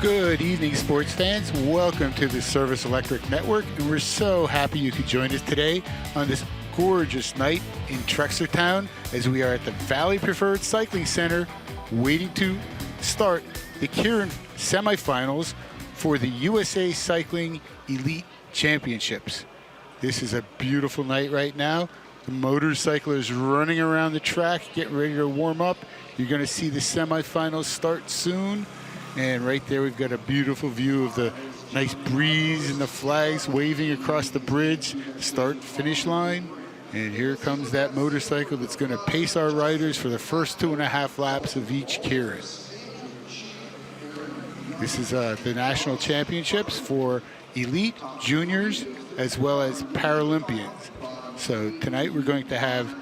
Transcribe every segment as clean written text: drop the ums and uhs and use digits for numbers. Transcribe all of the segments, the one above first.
Good evening, sports fans. Welcome to the Service Electric Network, and we're so happy you could join us today on this gorgeous night in Trexlertown as we are at the Valley Preferred Cycling Center waiting to start the keirin semifinals for the USA Cycling Elite Championships. This is a beautiful night right now. The motorcyclers running around the track, getting ready to warm up. You're going to see the semifinals start soon. And right there, we've got a beautiful view of the nice breeze and the flags waving across the bridge, start-finish line. And here comes that motorcycle that's going to pace our riders for the first 2.5 laps of each keirin. This is the national championships for elite, juniors, as well as Paralympians. So tonight we're going to have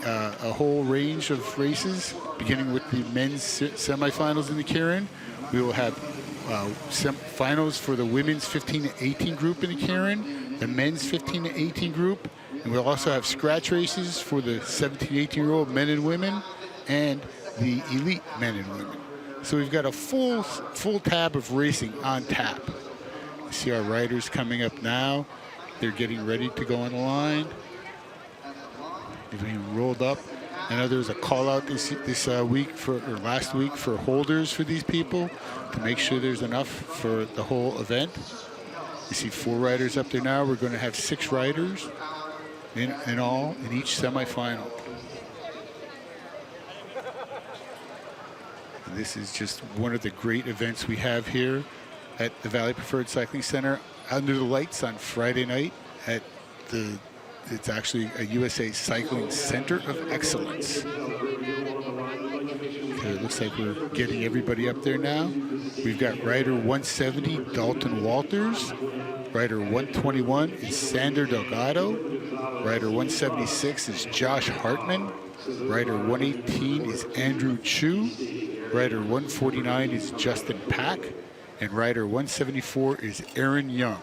a whole range of races, beginning with the men's semifinals in the keirin. We will have finals for the women's 15 to 18 group in the keirin, the men's 15 to 18 group, and we'll also have scratch races for the 17 to 18-year-old men and women and the elite men and women. So we've got a full tab of racing on tap. You see our riders coming up now. They're getting ready to go on the line. They're being rolled up. I know there was a call out this week or last week for holders for these people to make sure there's enough for the whole event. You see 4 riders up there now. We're going to have 6 riders in all in each semifinal. And this is just one of the great events we have here at the Valley Preferred Cycling Center under the lights on Friday night at the it's actually a USA Cycling Center of Excellence. Okay, it looks like we're getting everybody up there now. We've got rider 170, Dalton Walters. Rider 121 is Sander Delgado. Rider 176 is Josh Hartman. Rider 118 is Andrew Chu. Rider 149 is Justin Pack. And rider 174 is Aaron Young.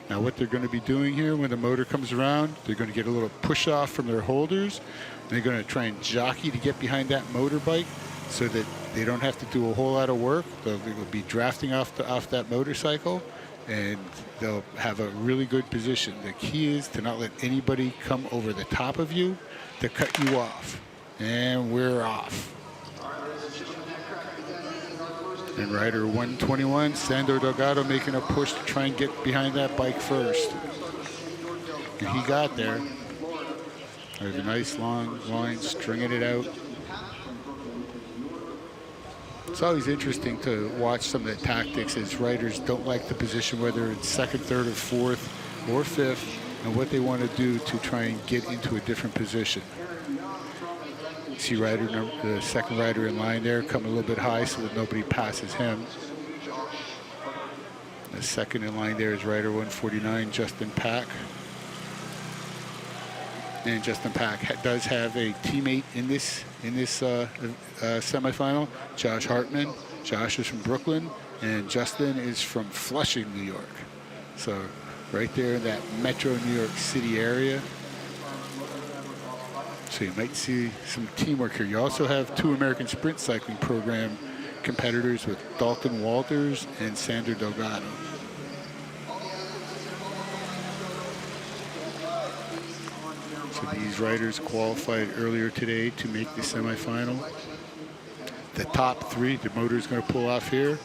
Now what they're going to be doing here when the motor comes around, they're going to get a little push off from their holders. They're going to try and jockey to get behind that motorbike so that they don't have to do a whole lot of work. They'll be drafting off that motorcycle, and they'll have a really good position. The key is to not let anybody come over the top of you to cut you off. And we're off. And rider 121, Sandro Delgado, making a push to try and get behind that bike first. And he got there. There's a nice long line, stringing it out. It's always interesting to watch some of the tactics as riders don't like the position, whether it's second, third, or fourth, or fifth, and what they want to do to try and get into a different position. See the second rider in line there coming a little bit high so that nobody passes him. The second in line there is rider 149, Justin Pack. And Justin Pack does have a teammate in this semifinal, Josh Hartman. Josh is from Brooklyn, and Justin is from Flushing, New York. So right there in that Metro New York City area. So you might see some teamwork here. You also have 2 American Sprint Cycling Program competitors with Dalton Walters and Sander Delgado. So these riders qualified earlier today to make the semifinal. The top 3, the motor's going to pull off here.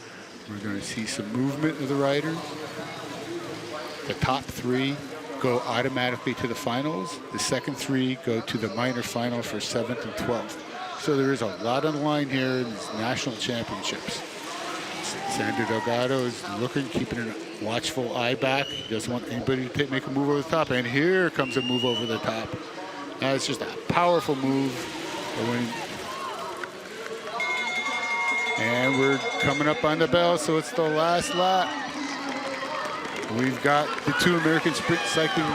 We're going to see some movement of the riders. The top 3 go automatically to the finals. The second 3 go to the minor final for 7th and 12th. So there is a lot on the line here in these national championships. Sander Delgado is looking, keeping a watchful eye back. He doesn't want anybody to make a move over the top. And here comes a move over the top. Now it's just a powerful move. And we're coming up on the bell, so it's the last lap. We've got the 2 American Sprint Cycling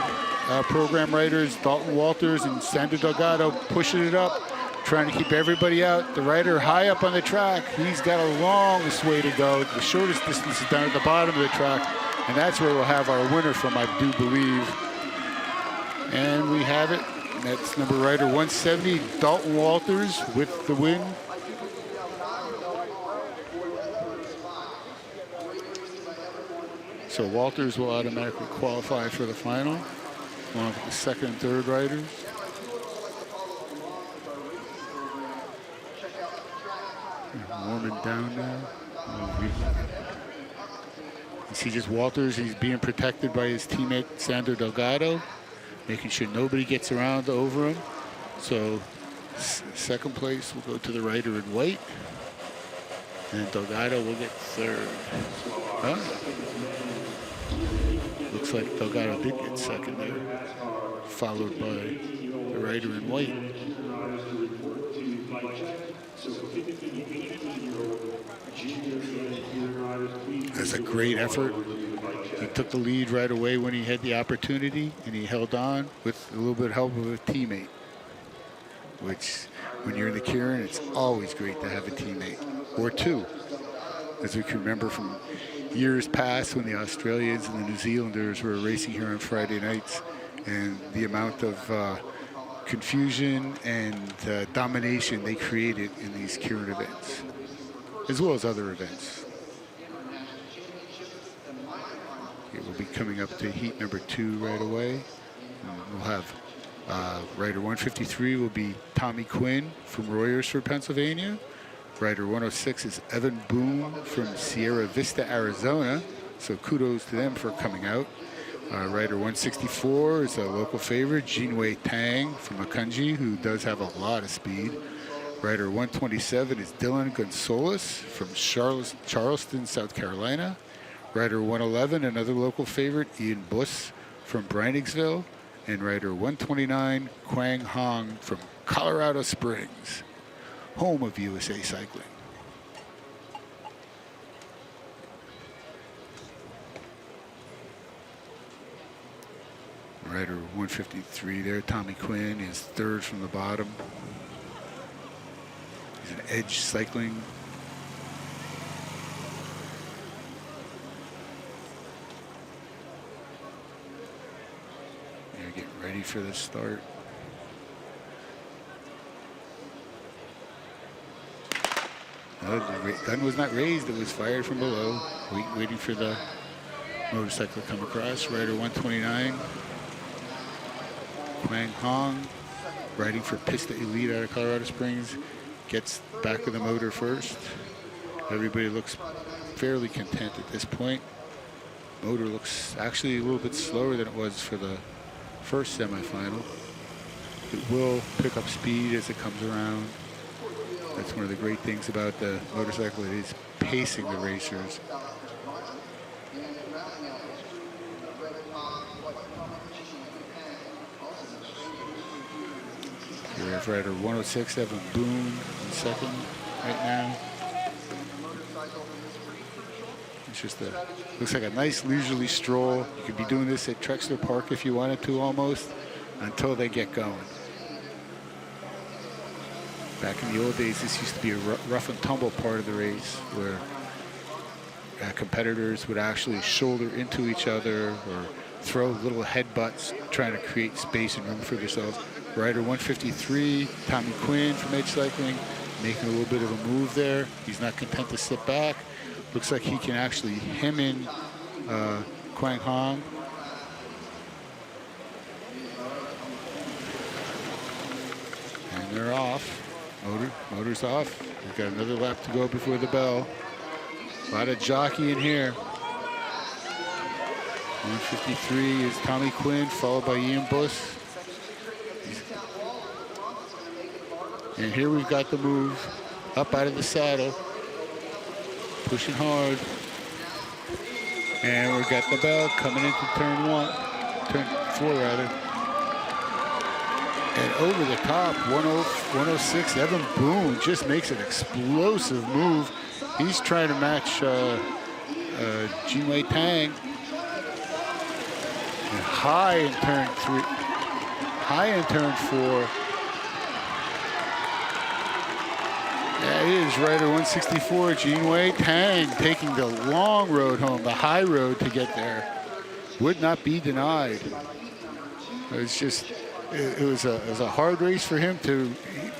Program riders, Dalton Walters and Sander Delgado, pushing it up, trying to keep everybody out. The rider high up on the track, he's got a long way to go. The shortest distance is down at the bottom of the track, and that's where we'll have our winner from, I do believe. And we have it. That's number rider 170, Dalton Walters, with the win. So Walters will automatically qualify for the final, along with the second and third riders. Warming down now. You see just Walters, he's being protected by his teammate Sandro Delgado, making sure nobody gets around over him. So second place will go to the rider in white, and Delgado will get third. Huh? Looks like Delgado did get second there, followed by the rider in white. That's a great effort. He took the lead right away when he had the opportunity, and he held on with a little bit of help of a teammate, which when you're in the keirin, it's always great to have a teammate, or two. As we can remember from years past when the Australians and the New Zealanders were racing here on Friday nights, and the amount of confusion and domination they created in these keirin events, as well as other events. It will be coming up to heat number 2 right away. And we'll have rider 153 will be Tommy Quinn from Royersford, Pennsylvania. Rider 106 is Evan Boone from Sierra Vista, Arizona. So kudos to them for coming out. Rider 164 is a local favorite, Jinwei Tang from Akunji, who does have a lot of speed. Rider 127 is Dylan Gonzalez from Charleston, South Carolina. Rider 111, another local favorite, Ian Buss from Breiningsville. And rider 129, Quang Hong from Colorado Springs, home of USA Cycling. Rider 153 there, Tommy Quinn, is third from the bottom. He's an Edge Cycling. They're getting ready for the start. No, the gun was not raised, it was fired from below. Waiting for the motorcycle to come across. Rider 129. Quang Hong, riding for Pista Elite out of Colorado Springs, gets back of the motor first. Everybody looks fairly content at this point. Motor looks actually a little bit slower than it was for the first semifinal. It will pick up speed as it comes around. That's one of the great things about the motorcycle. It is pacing the racers. We have rider 106, Evan Boone, in second right now. It's just looks like a nice leisurely stroll. You could be doing this at Trexler Park if you wanted to, almost, until they get going. Back in the old days, this used to be a rough and tumble part of the race where competitors would actually shoulder into each other or throw little headbutts trying to create space and room for themselves. Rider 153, Tommy Quinn from Edge Cycling, making a little bit of a move there. He's not content to sit back. Looks like he can actually hem in Quang Hong. And they're off. Motor's off. We've got another lap to go before the bell. A lot of jockey in here. 153 is Tommy Quinn, followed by Ian Buss. And here we've got the move up out of the saddle, pushing hard. And we've got the bell coming into turn 4 rather. And over the top, 106, Evan Boone just makes an explosive move. He's trying to match Jinwei Tang. And high in turn 3, high in turn 4. That is rider 164, Jinwei Tang, taking the long road home, the high road to get there. Would not be denied. It's just, it was a hard race for him to.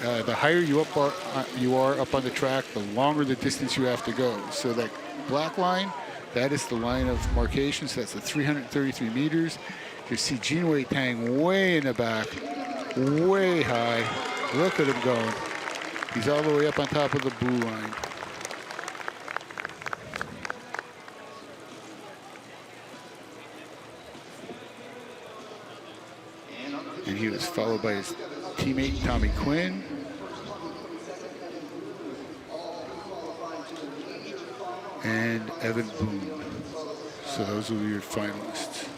The higher you are up on the track, the longer the distance you have to go. So that black line, that is the line of markation. So that's the 333 meters. You see Jin Wei Tang way in the back, way high. Look at him going. He's all the way up on top of the blue line. And he was followed by his teammate Tommy Quinn. And Evan Boone. So those will be your finalists.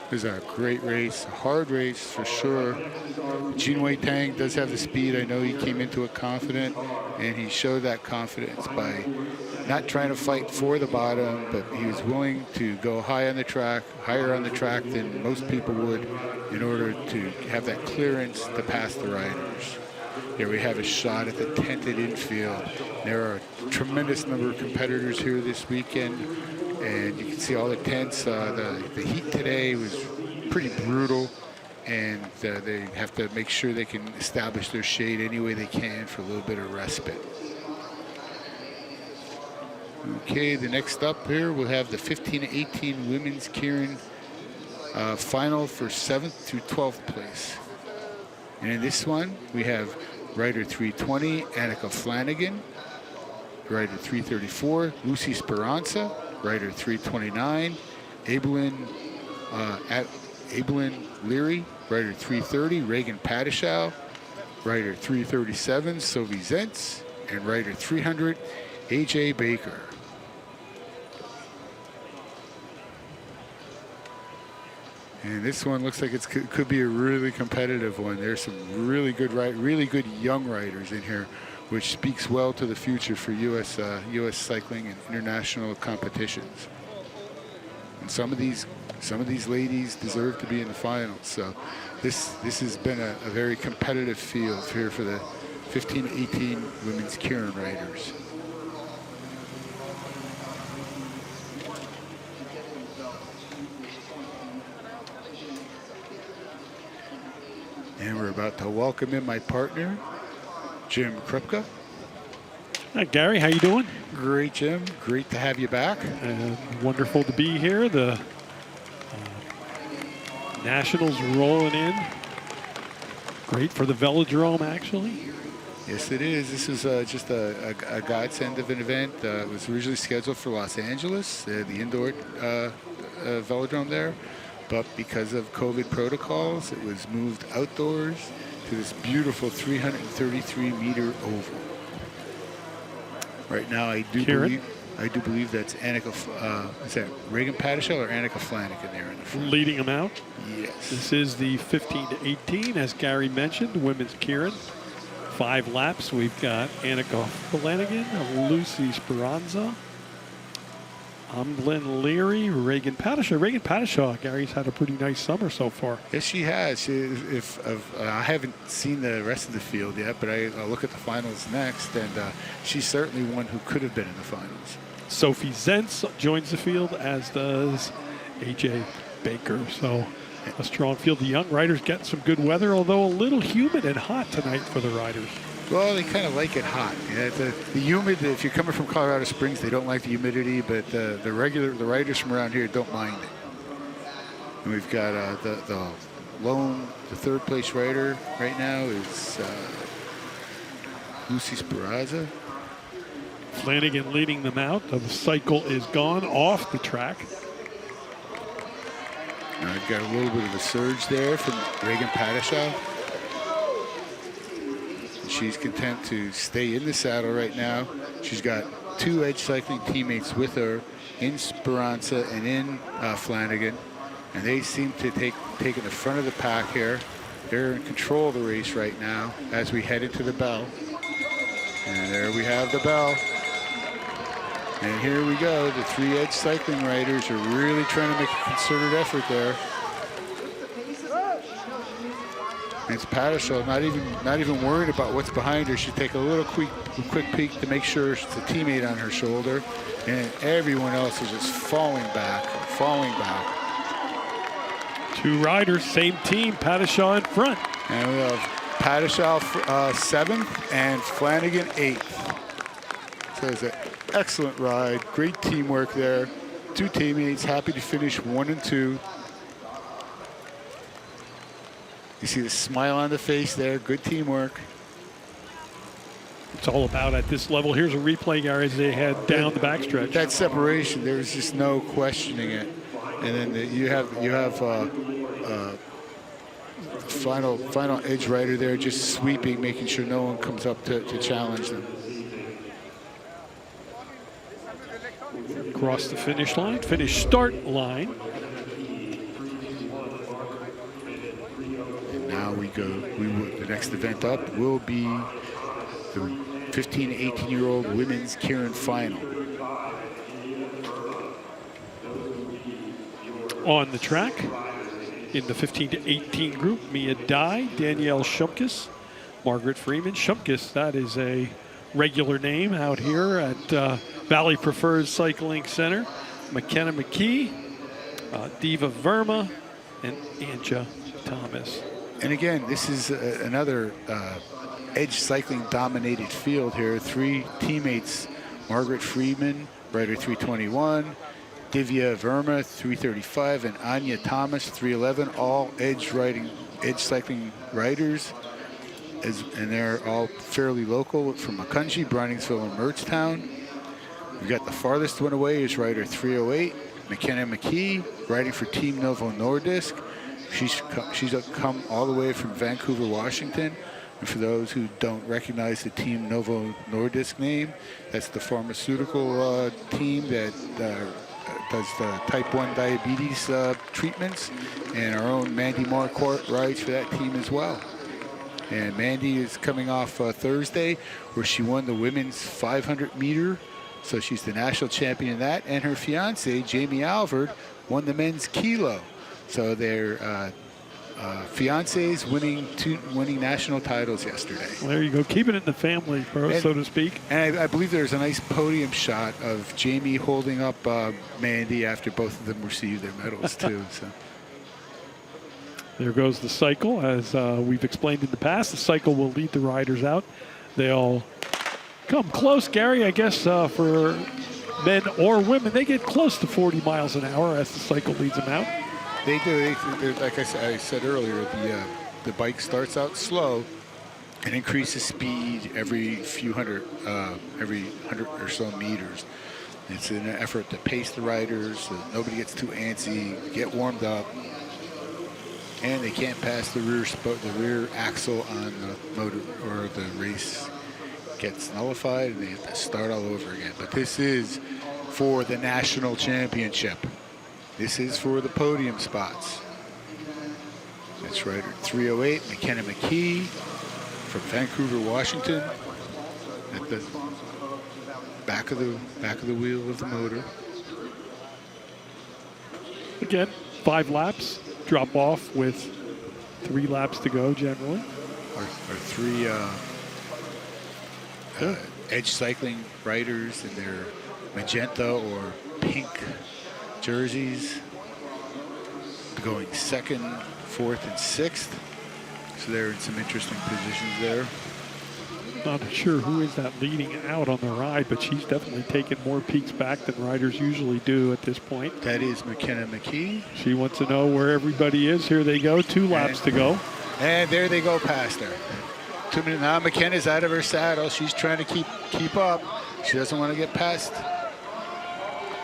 It was a great race, a hard race for sure. Jin Wei Tang does have the speed. I know he came into it confident, and he showed that confidence by not trying to fight for the bottom, but he was willing to go high on the track, higher on the track than most people would, in order to have that clearance to pass the riders. Here we have a shot at the tented infield. There are a tremendous number of competitors here this weekend, and you can see all the tents. The heat today was pretty brutal, and they have to make sure they can establish their shade any way they can for a little bit of respite. Okay, the next up here we'll have the 15-18 women's keirin final for 7th through 12th place. And in this one, we have rider 320, Annika Flanagan, rider 334, Lucy Speranza, rider 329, Abelin Leary, rider 330, Reagan Padischow, rider 337, Sophie Zentz, and rider 300, AJ Baker. And this one looks like it could be a really competitive one. There's some really good young riders in here, which speaks well to the future for U.S. cycling and international competitions. And some of these ladies deserve to be in the finals. So this has been a very competitive field here for the 15-18 women's keirin riders. And we're about to welcome in my partner, Jim Krupka. Hi, Gary. How you doing? Great, Jim. Great to have you back. Wonderful to be here. The Nationals rolling in. Great for the velodrome, actually. Yes, it is. This is just a godsend of an event. It was originally scheduled for Los Angeles, the indoor velodrome there. But because of COVID protocols, it was moved outdoors to this beautiful 333-meter oval. Right now, I do believe that's Annika. Is that Reagan Padischow or Annika Flanagan there in the front? Leading them out. Yes. This is the 15-18, as Gary mentioned, women's keirin. 5 laps. We've got Annika Flanagan, Lucy Speranza, Glenn Leary, Reagan Padischow. Reagan Padischow, Gary's had a pretty nice summer so far. Yes, she has. I haven't seen the rest of the field yet, but I'll look at the finals next, and she's certainly one who could have been in the finals. Sophie Zentz joins the field, as does AJ Baker. So a strong field. The young riders getting some good weather, although a little humid and hot tonight for the riders. Well, they kind of like it hot. Yeah, the humid, if you're coming from Colorado Springs, they don't like the humidity, but the riders from around here don't mind it. And we've got the third place rider right now is Lucy Speranza. Flanagan leading them out. The cycle is gone off the track. Now I've got a little bit of a surge there from Reagan Padischow. She's content to stay in the saddle right now. She's got 2 Edge Cycling teammates with her, in Speranza and in Flanagan, and they seem to taking the front of the pack here. They're in control of the race right now as we head into the bell. And there we have the bell. And here we go. The 3 Edge Cycling riders are really trying to make a concerted effort there. It's Padischow not even worried about what's behind her. She take a little quick peek to make sure it's a teammate on her shoulder, and everyone else is just falling back. 2 riders, same team, Padischow in front. And we have Padischow 7th and Flanagan 8th. So it's an excellent ride, great teamwork there. Two teammates happy to finish 1 and 2. You see the smile on the face there, good teamwork. It's all about at this level. Here's a replay, Gary, as they head down the backstretch. That separation, there's just no questioning it. And then you have final edge rider there, just sweeping, making sure no one comes up to challenge them. Across the finish line, finish start line. And now we go. The next event up will be the 15 to 18-year-old women's keirin final. On the track, in the 15 to 18 group, Mia Dye, Danielle Shumkes, Margaret Freeman. Shumkes, that is a regular name out here at Valley Preferred Cycling Center. McKenna McKee, Diva Verma, and Anja Thomas. And again, this is another edge cycling dominated field here. 3 teammates: Margaret Freeman, rider 321, Divya Verma 335, and Anja Thomas 311, all edge cycling riders. And they're all fairly local from Makunji, Browningsville, and Mertztown. We've got the farthest one away is rider 308, McKenna McKee, riding for Team Novo Nordisk. She's come all the way from Vancouver, Washington. And for those who don't recognize the Team Novo Nordisk name, that's the pharmaceutical team that does the type 1 diabetes treatments. And our own Mandy Marquardt rides for that team as well. And Mandy is coming off Thursday, where she won the women's 500 meter. So she's the national champion in that. And her fiance, Jamie Alvord, won the men's kilo. So their fiancés winning national titles yesterday. Well, there you go, keeping it in the family, so to speak. And I believe there's a nice podium shot of Jamie holding up Mandy after both of them received their medals too. So. There goes the cycle. As we've explained in the past, the cycle will lead the riders out. They'll come close, Gary, I guess, for men or women. They get close to 40 miles an hour as the cycle leads them out. They do. Like I said earlier, the bike starts out slow and increases speed every few every 100 or so meters. It's an effort to pace the riders so that nobody gets too antsy, get warmed up. And they can't pass the rear axle on the motor, or the race gets nullified and they have to start all over again. But this is for the national championship. This is for the podium spots. That's rider 308, McKenna McKee from Vancouver, Washington. At the back of the wheel of the motor. Again, 5 laps. Drop off with 3 laps to go generally. Our 3 edge cycling riders in their magenta or pink jerseys going 2nd, 4th, and 6th. So they're in some interesting positions there. Not sure who is that leading out on the ride, but she's definitely taken more peeks back than riders usually do at this point. That is McKenna McKee. She wants to know where everybody is. Here they go, 2 laps to go. And there they go past her. 2 minutes now, McKenna's out of her saddle. She's trying to keep up. She doesn't want to get past.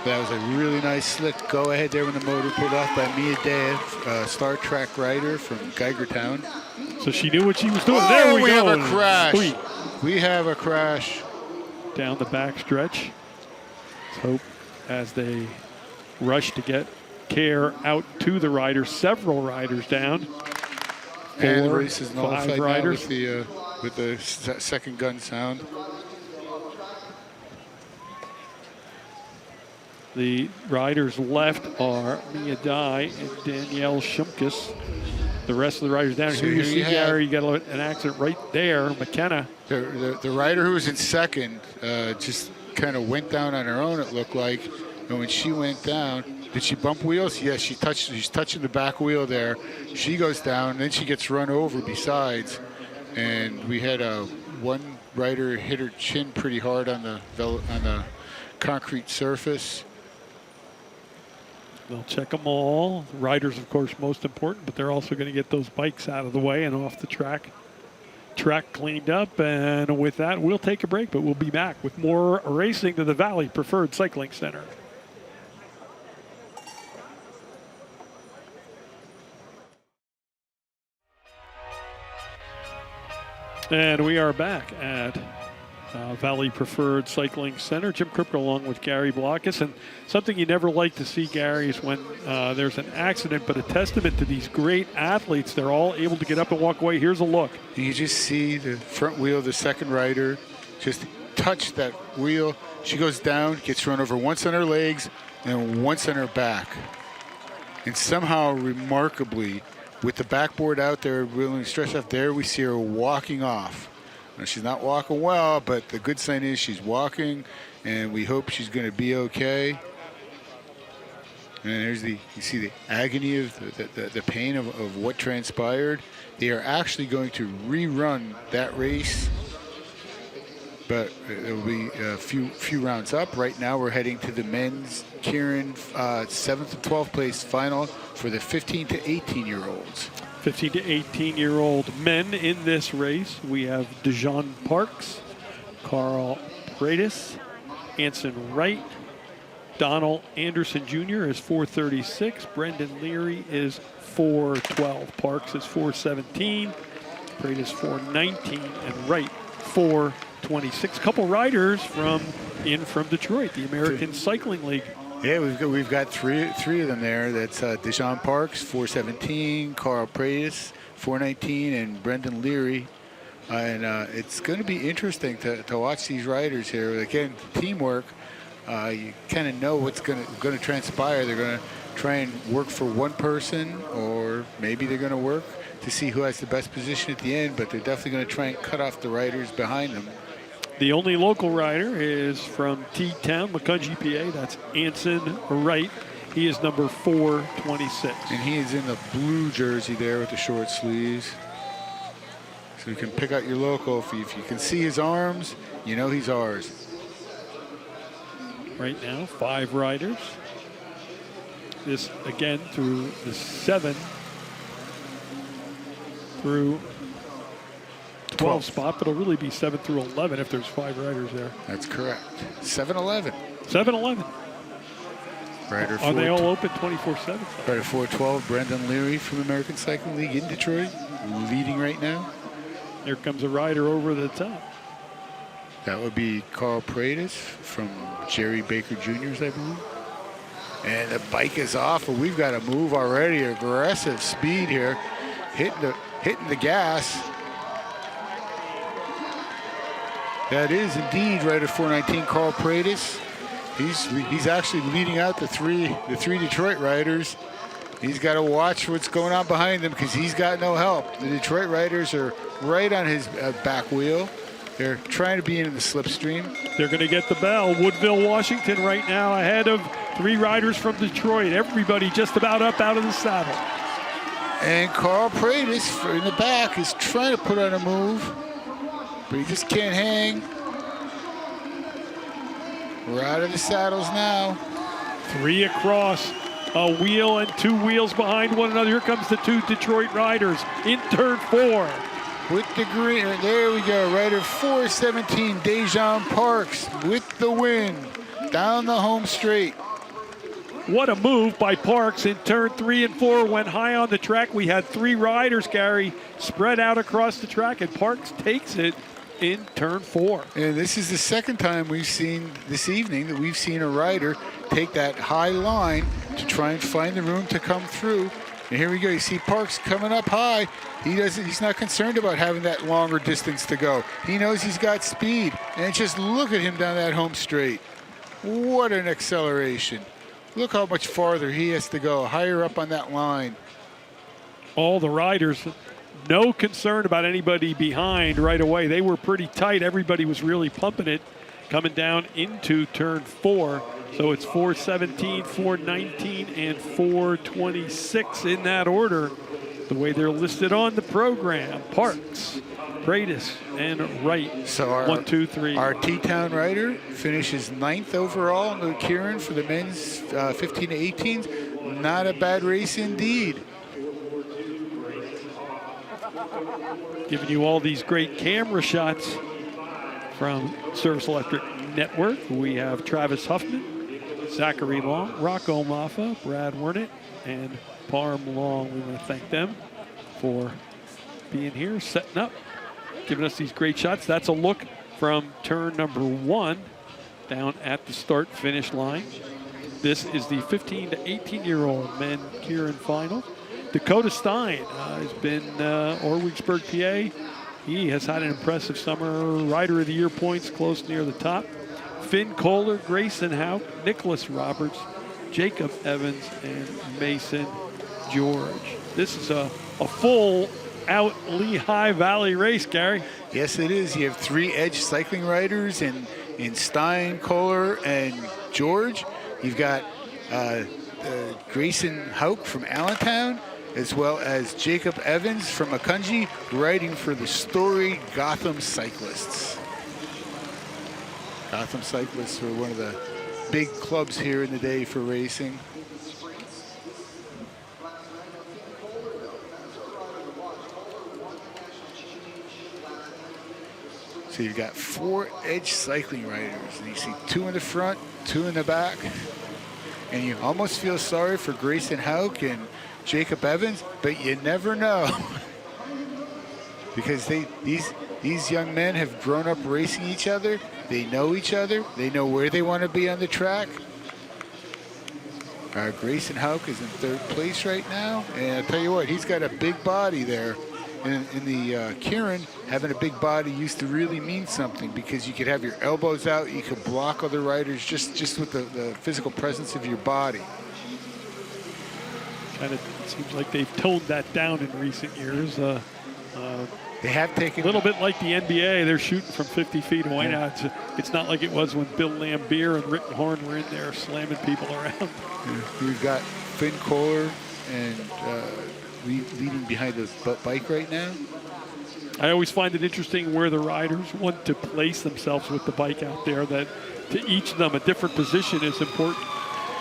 That was a really nice slick go ahead there when the motor pulled off by Mia Dave, Star Trek rider from Geigertown. So she knew what she was doing. Oh, there we go. have a crash. Sweet. We have a crash. Down the back stretch. Let's hope as they rush to get care out to the riders, several riders down. 4, and the race is nullified 5 riders. Now with the second gun sound. The riders left are Mia Dye and Danielle Shumkes. The rest of the riders down. So here you see, Gary, you got an accident right there. McKenna. The rider who was in second just kind of went down on her own, it looked like. And when she went down, did she bump wheels? Yes, she's touching the back wheel there. She goes down, and then she gets run over besides. and we had one rider hit her chin pretty hard on the concrete surface. They'll check them all. Riders, of course, most important, but they're also going to get those bikes out of the way and off the track. Track cleaned up, and with that, we'll take a break, but we'll be back with more racing to the Valley Preferred Cycling Center. And we are back at Valley Preferred Cycling Center. Jim Kripke along with Gary Blockus. And something you never like to see, Gary, is when there's an accident, but a testament to these great athletes. They're all able to get up and walk away. Here's a look. You just see the front wheel of the second rider just touch that wheel. She goes down, gets run over once on her legs and once on her back. And somehow, remarkably, with the backboard out there, really stretched out there, we see her walking off. Now, she's not walking well, but the good sign is she's walking, and we hope she's going to be okay. And there's you see the agony of the pain of what transpired. They are actually going to rerun that race, but it will be a few rounds up. Right now, we're heading to the men's keirin 7th to 12th place final for the 15 to 18-year-olds. 15 to 18-year-old men in this race. We have Dijon Parks, Carl Paredes, Anson Wright, Donald Anderson Jr. is 436. Brendan Leary is 412. Parks is 417. Paredes 419, and Wright 426. Couple riders from Detroit, the American Cycling League. Yeah, we've got three of them there. That's Dijon Parks, 417, Carl Paredes, 419, and Brendan Leary. And it's going to be interesting to watch these riders here. Again, teamwork. You kind of know what's going to transpire. They're going to try and work for one person, or maybe they're going to work to see who has the best position at the end. But they're definitely going to try and cut off the riders behind them. The only local rider is from T-Town, Macungie, PA. That's Anson Wright. He is number 426. And he is in the blue jersey there with the short sleeves. So you can pick out your local. If you can see his arms, you know he's ours. Right now, 5 riders. This, again, through the 7 through 12 spot, but it'll really be 7 through 11 if there's 5 riders there. That's correct. 7-11. 7-11. Rider Are they all open 24/7? Rider 412, Brendan Leary from American Cycling League in Detroit, leading right now. Here comes a rider over the top. That would be Carl Paredes from Jerry Baker Jr.'s, I believe. And the bike is off, but we've got a move already. Aggressive speed here, hitting the gas. That is indeed rider 419, Carl Paredes. He's actually leading out the three Detroit riders. He's got to watch what's going on behind him because he's got no help. The Detroit riders are right on his back wheel. They're trying to be in the slipstream. They're going to get the bell. Woodville, Washington right now ahead of 3 riders from Detroit. Everybody just about up out of the saddle. And Carl Paredes in the back is trying to put on a move, but he just can't hang. We're out of the saddles now. 3 across, a wheel and 2 wheels behind one another. Here comes the 2 Detroit riders in turn 4. With the green, there we go. Rider 417, Dijon Parks with the win down the home straight. What a move by Parks in turn 3 and 4. Went high on the track. We had 3 riders, Gary, spread out across the track, and Parks takes it in turn 4. And this is the second time we've seen this evening that we've seen a rider take that high line to try and find the room to come through. And here we go. You see Parks coming up high. He's not concerned about having that longer distance to go. He knows he's got speed. And just look at him down that home straight. What an acceleration. Look how much farther he has to go, higher up on that line. All the riders, no concern about anybody behind right away. They were pretty tight. Everybody was really pumping it coming down into turn 4. So it's 417, 419, and 426 in that order. the way they're listed on the program. Parks, Pratis, and Wright. So our 1, 2, 3. Our T-Town rider finishes 9th overall in the keirin for the men's 15 to 18s. Not a bad race indeed. Giving you all these great camera shots from Service Electric Network. We have Travis Huffman, Zachary Long, Rocco Maffa, Brad Wernick, and Parm Long. We want to thank them for being here, setting up, giving us these great shots. That's a look from turn number 1 down at the start-finish line. This is the 15 to 18-year-old men keirin final. Dakota Stein has been Orwigsburg, PA. He has had an impressive summer. Rider of the Year points close near the top. Finn Kohler, Grayson Hauk, Nicholas Roberts, Jacob Evans, and Mason George. This is a full out Lehigh Valley race, Gary. Yes, it is. You have 3 Edge cycling riders in Stein, Kohler, and George. You've got Grayson Hauk from Allentown, as well as Jacob Evans from Akunji, riding for the storied Gotham Cyclists. Gotham Cyclists are one of the big clubs here in the day for racing. So you've got 4 Edge cycling riders, and you see 2 in the front, 2 in the back, and you almost feel sorry for Grayson Hauk and Jacob Evans, but you never know. Because these young men have grown up racing each other. They know each other. They know where they want to be on the track. Grayson Hauk is in 3rd place right now, and I'll tell you what, he's got a big body there. In the keirin, having a big body used to really mean something, because you could have your elbows out, you could block other riders just with the physical presence of your body. Kind of seems like they've toned that down in recent years. They have taken a little bit like the NBA. They're shooting from 50 feet away now. It's not like it was when Bill Lambier and Rick Horn were in there slamming people around. Yeah. We've got Finn Kohler and leading behind the bike right now. I always find it interesting where the riders want to place themselves with the bike out there, that to each of them a different position is important.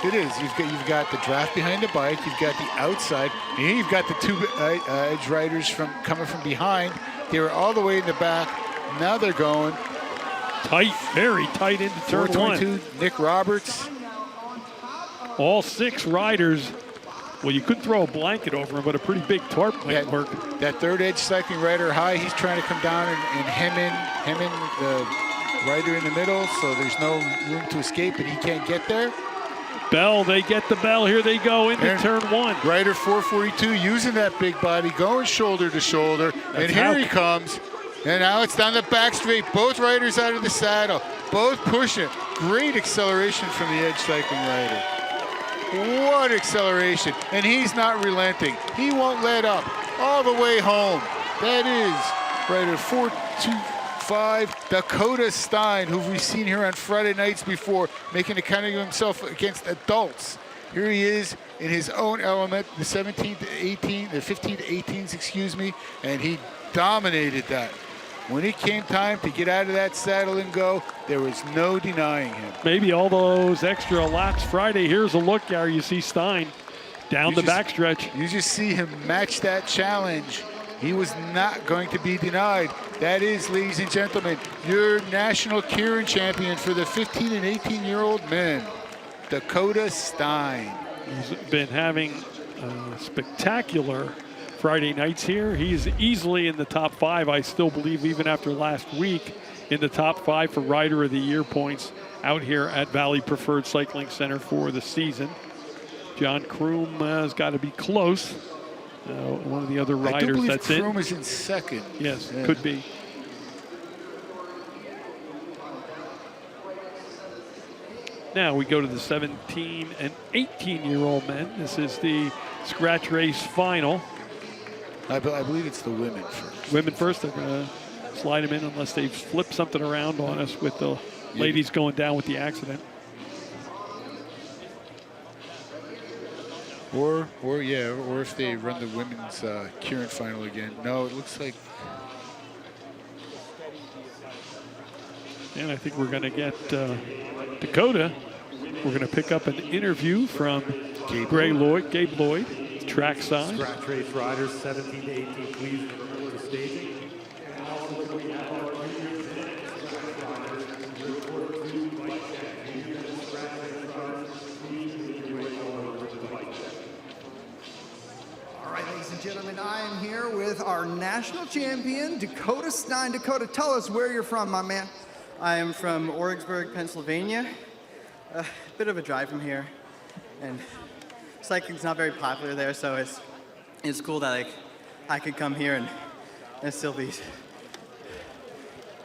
It is. You've got the draft behind the bike. You've got the outside. And here you've got the 2 Edge riders coming from behind. They were all the way in the back. Now they're going tight, very tight into turn 1. Nick Roberts. All 6 riders. Well, you could throw a blanket over him, but a pretty big tarp might work. That 3rd Edge cycling rider high, he's trying to come down and hem in the rider in the middle, so there's no room to escape, and he can't get there. Bell, they get the bell. Here they go into turn 1. Rider 442 using that big body, going shoulder to shoulder, and here he comes. And now it's down the back straight. Both riders out of the saddle, both pushing. Great acceleration from the Edge cycling rider. What acceleration, and he's not relenting. He won't let up all the way home. That is rider 425, Dakota Stein, who we've seen here on Friday nights before, making a kind of himself against adults. Here he is in his own element, the 17 to 18, the 15 to 18s, excuse me, and he dominated that. When it came time to get out of that saddle and go, there was no denying him. Maybe all those extra laps Friday. Here's a look, Gary. You see Stein down the backstretch. You just see him match that challenge. He was not going to be denied. That is, ladies and gentlemen, your national keirin champion for the 15 and 18-year-old men, Dakota Stein. He's been having spectacular Friday nights here. He's easily in the top 5, I still believe, even after last week, in the top 5 for Rider of the Year points out here at Valley Preferred Cycling Center for the season. John Kroom has got to be close. One of the other riders that's in. Kroom is in 2nd. Yes, yeah. Could be. Now we go to the 17 and 18-year-old men. This is the scratch race final. I believe it's the women first. Women first. They're going to slide them in unless they flip something around on us with the ladies going down with the accident. Or if they run the women's keirin final again. No, it looks like. And I think we're going to get Dakota. We're going to pick up an interview from Gabe Lloyd, trackside. Scratch race riders 17 to 18, please report to staging. All right, ladies and gentlemen, I am here with our national champion, Dakota Stein. Dakota, tell us where you're from, my man. I am from Orrigsburg, Pennsylvania. A bit of a drive from here, and cycling's not very popular there, so it's cool that I could come here and still be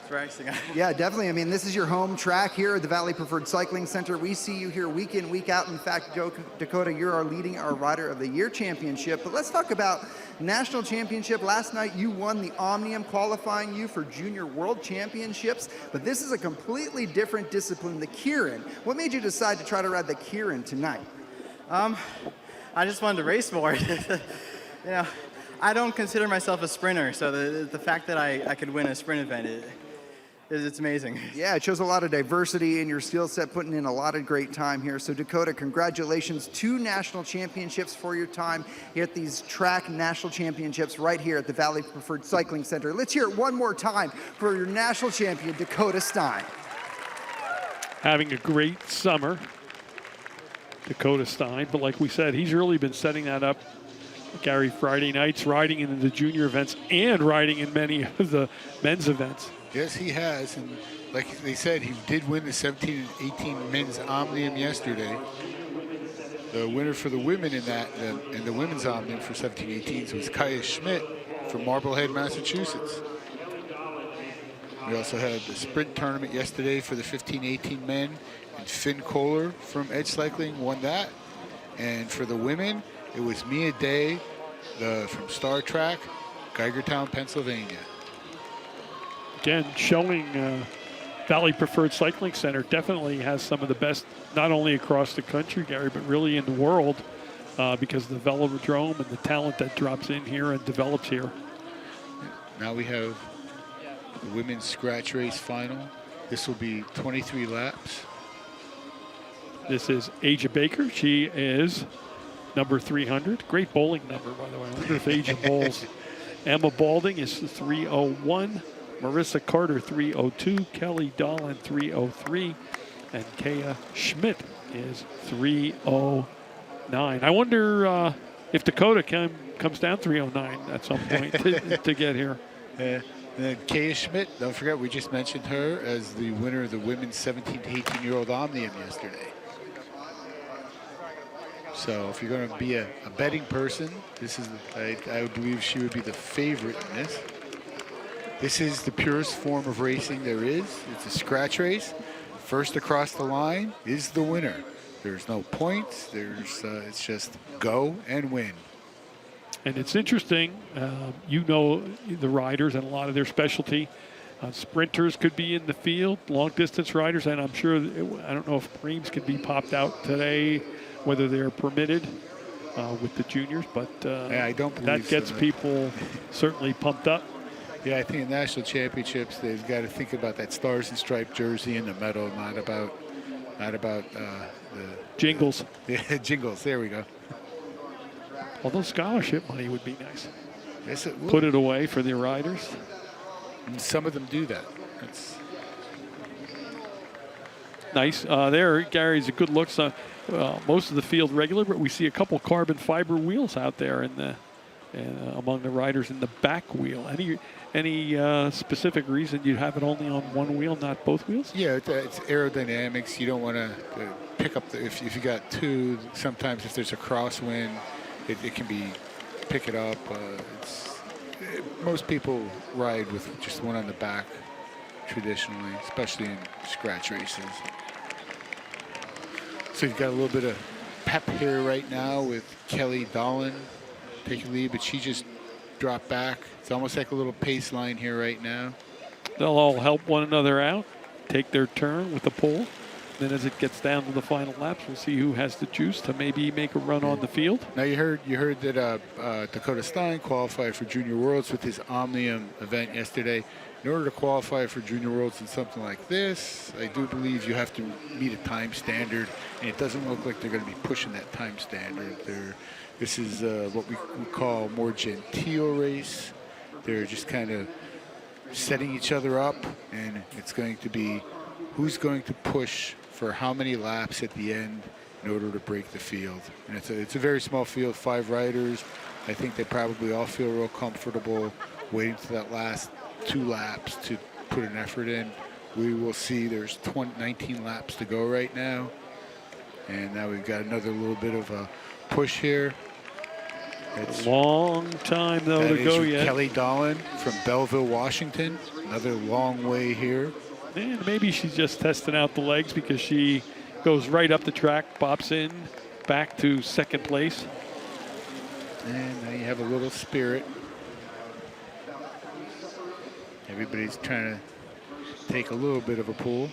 racing. Yeah, definitely. I mean, this is your home track here at the Valley Preferred Cycling Center. We see you here week in, week out. In fact, Dakota, you're leading our Rider of the Year championship. But let's talk about national championship. Last night, you won the Omnium, qualifying you for Junior World Championships. But this is a completely different discipline, the keirin. What made you decide to try to ride the keirin tonight? I just wanted to race more. I don't consider myself a sprinter, so the fact that I could win a sprint event, it's amazing. Yeah, it shows a lot of diversity in your skill set, putting in a lot of great time here. So Dakota, congratulations. 2 national championships for your time here at these track national championships right here at the Valley Preferred Cycling Center. Let's hear it one more time for your national champion, Dakota Stein. Having a great summer, Dakota Stein. But like we said, he's really been setting that up, Gary, Friday nights, riding in the junior events and riding in many of the men's events. Yes, he has, and like they said, he did win the 17 and 18 men's Omnium yesterday. The winner for the women in that, in the women's Omnium for 17-18s was Keirin Schmidt from Marblehead, Massachusetts. We also had the sprint tournament yesterday for the 15-18 men, and Finn Kohler from Edge Cycling won that. And for the women, it was Mia Day from Star Track, Geigertown, Pennsylvania. Again, showing Valley Preferred Cycling Center definitely has some of the best, not only across the country, Gary, but really in the world, because of the velodrome and the talent that drops in here and develops here. Now we have the women's scratch race final. This will be 23 laps. This is Aja Baker. She is number 300. Great bowling number, by the way. I wonder if Aja bowls. Emma Balding is 301. Marissa Carter, 302. Kelly Dolan, 303. And Kea Schmidt is 309. I wonder if Dakota comes down 309 at some point to get here. And then Kea Schmidt, don't forget, we just mentioned her as the winner of the women's 17 to 18-year-old Omnium yesterday. So if you're going to be a betting person, this is, I believe she would be the favorite in this. This is the purest form of racing there is. It's a scratch race. First across the line is the winner. There's no points. It's just go and win. And it's interesting, you know the riders and a lot of their specialty. Sprinters could be in the field, long distance riders, and I'm sure, I don't know if preems can be popped out today, whether they're permitted with the juniors, but yeah, I don't believe that gets so. people certainly pumped up. Yeah, I think in national championships, they've got to think about that stars and striped jersey and the medal, not about the jingles. Yeah, jingles. There we go. Although scholarship money would be nice. Yes, it would. Put it away for the riders. And some of them do that. That's nice. There, Gary's a good look. So, most of the field regular, but we see a couple carbon fiber wheels out there among the riders in the back wheel. Any specific reason you'd have it only on one wheel, not both wheels? Yeah, it's aerodynamics. You don't want to pick up if you got two. Sometimes if there's a crosswind, it can be pick it up. Most people ride with just one on the back traditionally, especially in scratch races. So you've got a little bit of pep here right now with Kelly Dolan taking lead, but she just dropped back. It's almost like a little pace line here right now. They'll all help one another out, take their turn with the pole. Then as it gets down to the final laps, we'll see who has the juice to maybe make a run on the field. Now you heard that Dakota Stein qualified for Junior Worlds with his Omnium event yesterday. In order to qualify for Junior Worlds in something like this, I do believe you have to meet a time standard, and it doesn't look like they're going to be pushing that time standard. This is what we call a more genteel race. They're just kind of setting each other up, and it's going to be who's going to push for how many laps at the end in order to break the field. And it's a very small field, 5 riders. I think they probably all feel real comfortable waiting to that last 2 laps to put an effort in. We will see. There's 19 laps to go right now. And now we've got another little bit of a push here. It's a long time, though, to go yet. Kelly Dolan from Belleville, Washington. Another long way here. And maybe she's just testing out the legs because she goes right up the track, bops in, back to second place. And now you have a little spirit. Everybody's trying to take a little bit of a pull.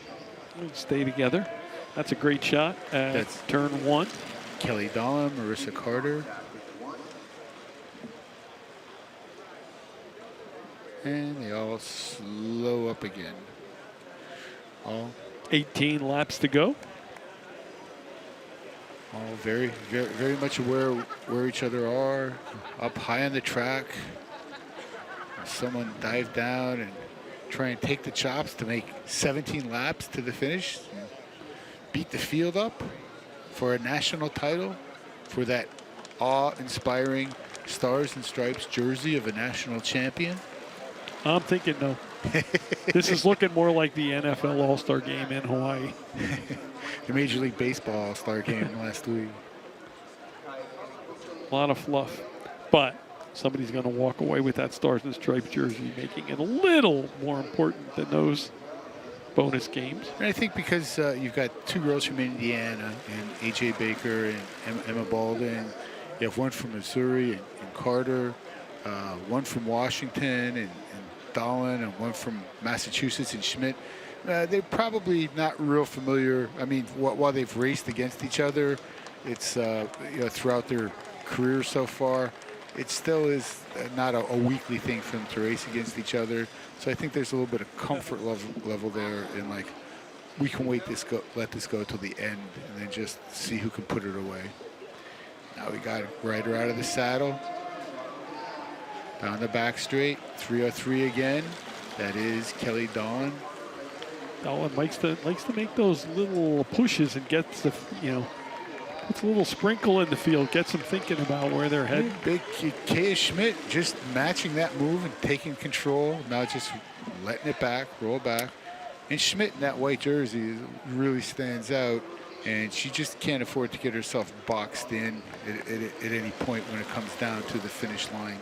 Stay together. That's a great shot at turn 1. Kelly Dolan, Marissa Carter. And they all slow up again. All 18 laps to go. All very, very, very much aware where each other are. Up high on the track. Someone dive down and try and take the chops to make 17 laps to the finish. Beat the field up for a national title, for that awe-inspiring Stars and Stripes jersey of a national champion. I'm thinking no. This is looking more like the NFL All-Star game in Hawaii. The Major League Baseball All-Star game last week. A lot of fluff. But somebody's going to walk away with that Stars and Stripes jersey, making it a little more important than those bonus games. And I think because you've got 2 girls from Indiana, and A.J. Baker and Emma Baldwin. You have one from Missouri and Carter, one from Washington and Dolan, and one from Massachusetts and Schmidt. They're probably not real familiar. I mean, while they've raced against each other, it's throughout their career so far, it still is not a weekly thing for them to race against each other. So I think there's a little bit of comfort level there in, like, we can let this go till the end and then just see who can put it away. Now we got a rider out of the saddle. Down the back straight, 303 again. That is Kelly Dolan. Dolan likes to make those little pushes and gets the, puts a little sprinkle in the field, gets them thinking about where they're heading. Big Keirin Schmidt just matching that move and taking control, not just letting it back, roll back. And Schmidt in that white jersey really stands out, and she just can't afford to get herself boxed in at any point when it comes down to the finish line.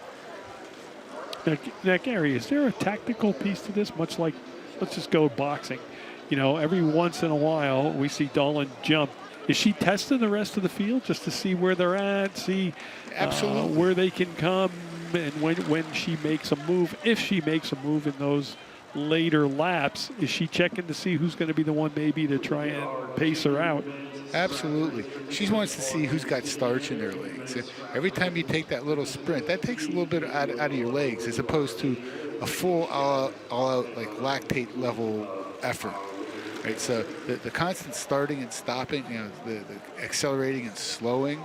Now, Gary, is there a tactical piece to this? Much like, let's just go boxing. Every once in a while we see Dolan jump. Is she testing the rest of the field just to see where they're at, see Absolutely. Where they can come, and when she makes a move, if she makes a move in those later laps, is she checking to see who's going to be the one maybe to try and pace her out? Absolutely. She wants to see who's got starch in their legs. Every time you take that little sprint, that takes a little bit out of your legs as opposed to a full all-out like lactate level effort. Right? So the constant starting and stopping, the accelerating and slowing,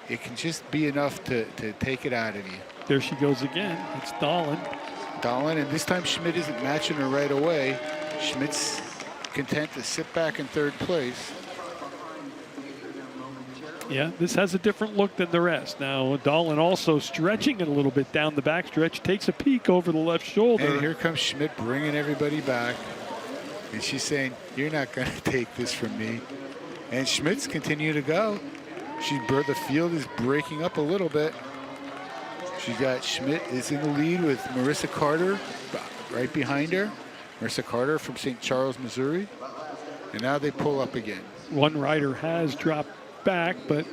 it can just be enough to take it out of you. There she goes again. It's Dolan. And this time Schmidt isn't matching her right away. Schmidt's content to sit back in 3rd place. Yeah, this has a different look than the rest. Now, Dolan also stretching it a little bit down the backstretch, takes a peek over the left shoulder. And here comes Schmidt bringing everybody back. And she's saying, you're not going to take this from me. And Schmidt's continue to go. The field is breaking up a little bit. She's got Schmidt is in the lead with Marissa Carter right behind her. Marissa Carter from St. Charles, Missouri. And now they pull up again. One rider has dropped back, but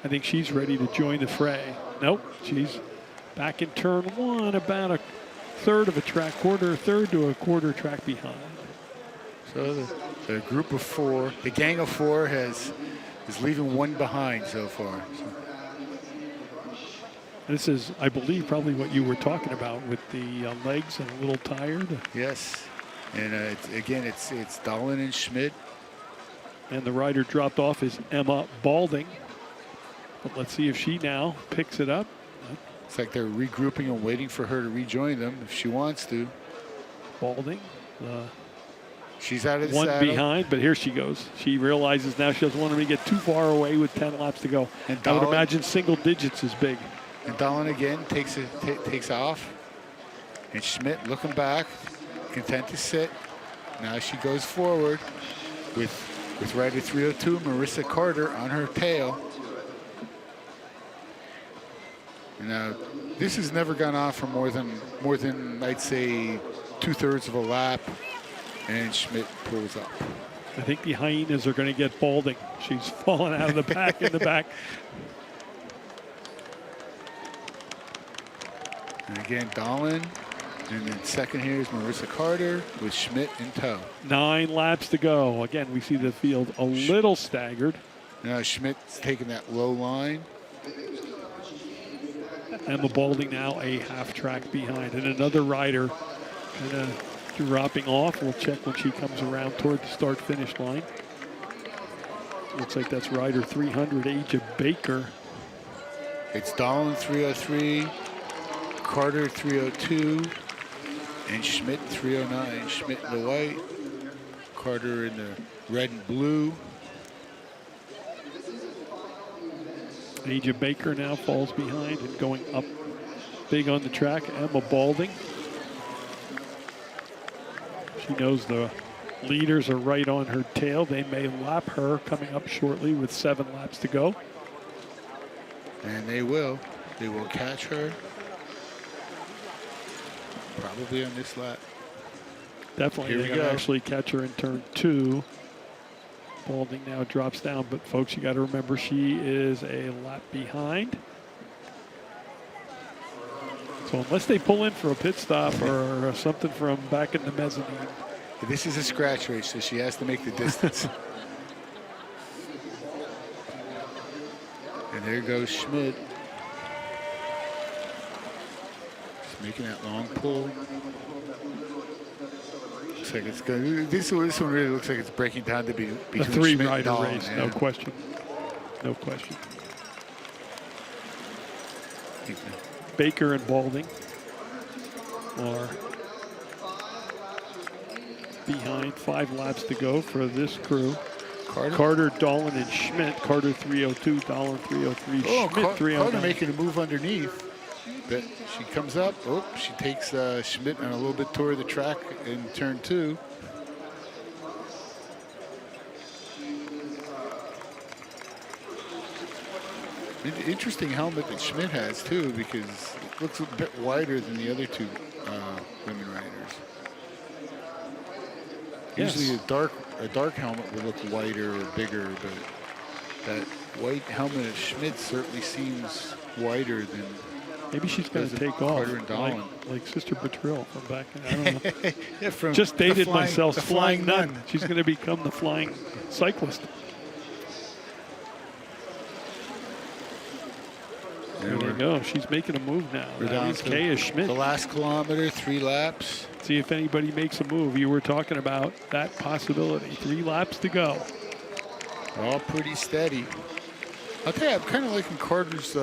I think she's ready to join the fray. Nope, she's back in turn 1, about a third to a quarter track behind. So The group of four, the gang of four is leaving one behind so far. So. This is, I believe, probably what you were talking about with the legs and a little tired. Yes, and it's Dahlin and Schmidt. And the rider dropped off is Emma Balding. But let's see if she now picks it up. It's like they're regrouping and waiting for her to rejoin them if she wants to. Balding. She's out of the one saddle. Behind, but here she goes. She realizes now she doesn't want to get too far away with 10 laps to go. And I would Dahlin, imagine single digits is big. And Dahlin again takes off. And Schmidt looking back, content to sit. Now she goes forward with rider 302, Marissa Carter, on her tail. Now, this has never gone off for more than I'd say 2/3 of a lap, and Schmidt pulls up. I think the hyenas are going to get Balding. She's fallen out of the back in the back. And again, Dahlin, and then second here is Marissa Carter with Schmidt in tow. 9 laps to go. Again, we see the field a little staggered. Now Schmidt's taking that low line. Emma Balding now a half track behind, and another rider kind of dropping off. We'll check when she comes around toward the start-finish line. Looks like that's rider 300, Aja Baker. It's Dahlin 303, Carter 302, and Schmidt 309. Schmidt in the white, Carter in the red and blue. Aja Baker now falls behind and going up big on the track. Emma Balding. She knows the leaders are right on her tail. They may lap her coming up shortly with 7 laps to go. And they will. They will catch her. Probably on this lap. Definitely. Here They're we going to go. actually catch her in turn 2. Balding now drops down, but folks, you got to remember she is a lap behind. So unless they pull in for a pit stop or something from back in the mezzanine. This is a scratch race, so she has to make the distance. And there goes Schmidt. Just making that long pull. Looks like it's going. This one really looks like it's breaking down to be A between Schmidt 3-rider and Dahlin, race, yeah. no question. No question. Baker and Balding are behind. 5 laps to go for this crew. Carter, Dahlin, and Schmidt. Carter 302, Dahlin 303, Oh, Schmidt 309. Carter making a move underneath. But she comes up. Oh, she takes Schmidt on a little bit toward the track in turn 2. Interesting helmet that Schmidt has too, because it looks a bit wider than the other 2 women riders. Yes. Usually a dark helmet would look wider or bigger, but that white helmet of Schmidt certainly seems wider than. Maybe she's going to Does it take off Carter and Dahlin? like Sister Patril from back in, I don't know. Yeah, from Just the dated flying- myself, the flying nun. She's going to become the flying cyclist. There we go. She's making a move now. We're That down is to Kaya Schmidt. the last kilometer, 3 laps. See if anybody makes a move. You were talking about that possibility. 3 laps to go. All pretty steady. I'll tell you, I'm kind of liking Carter's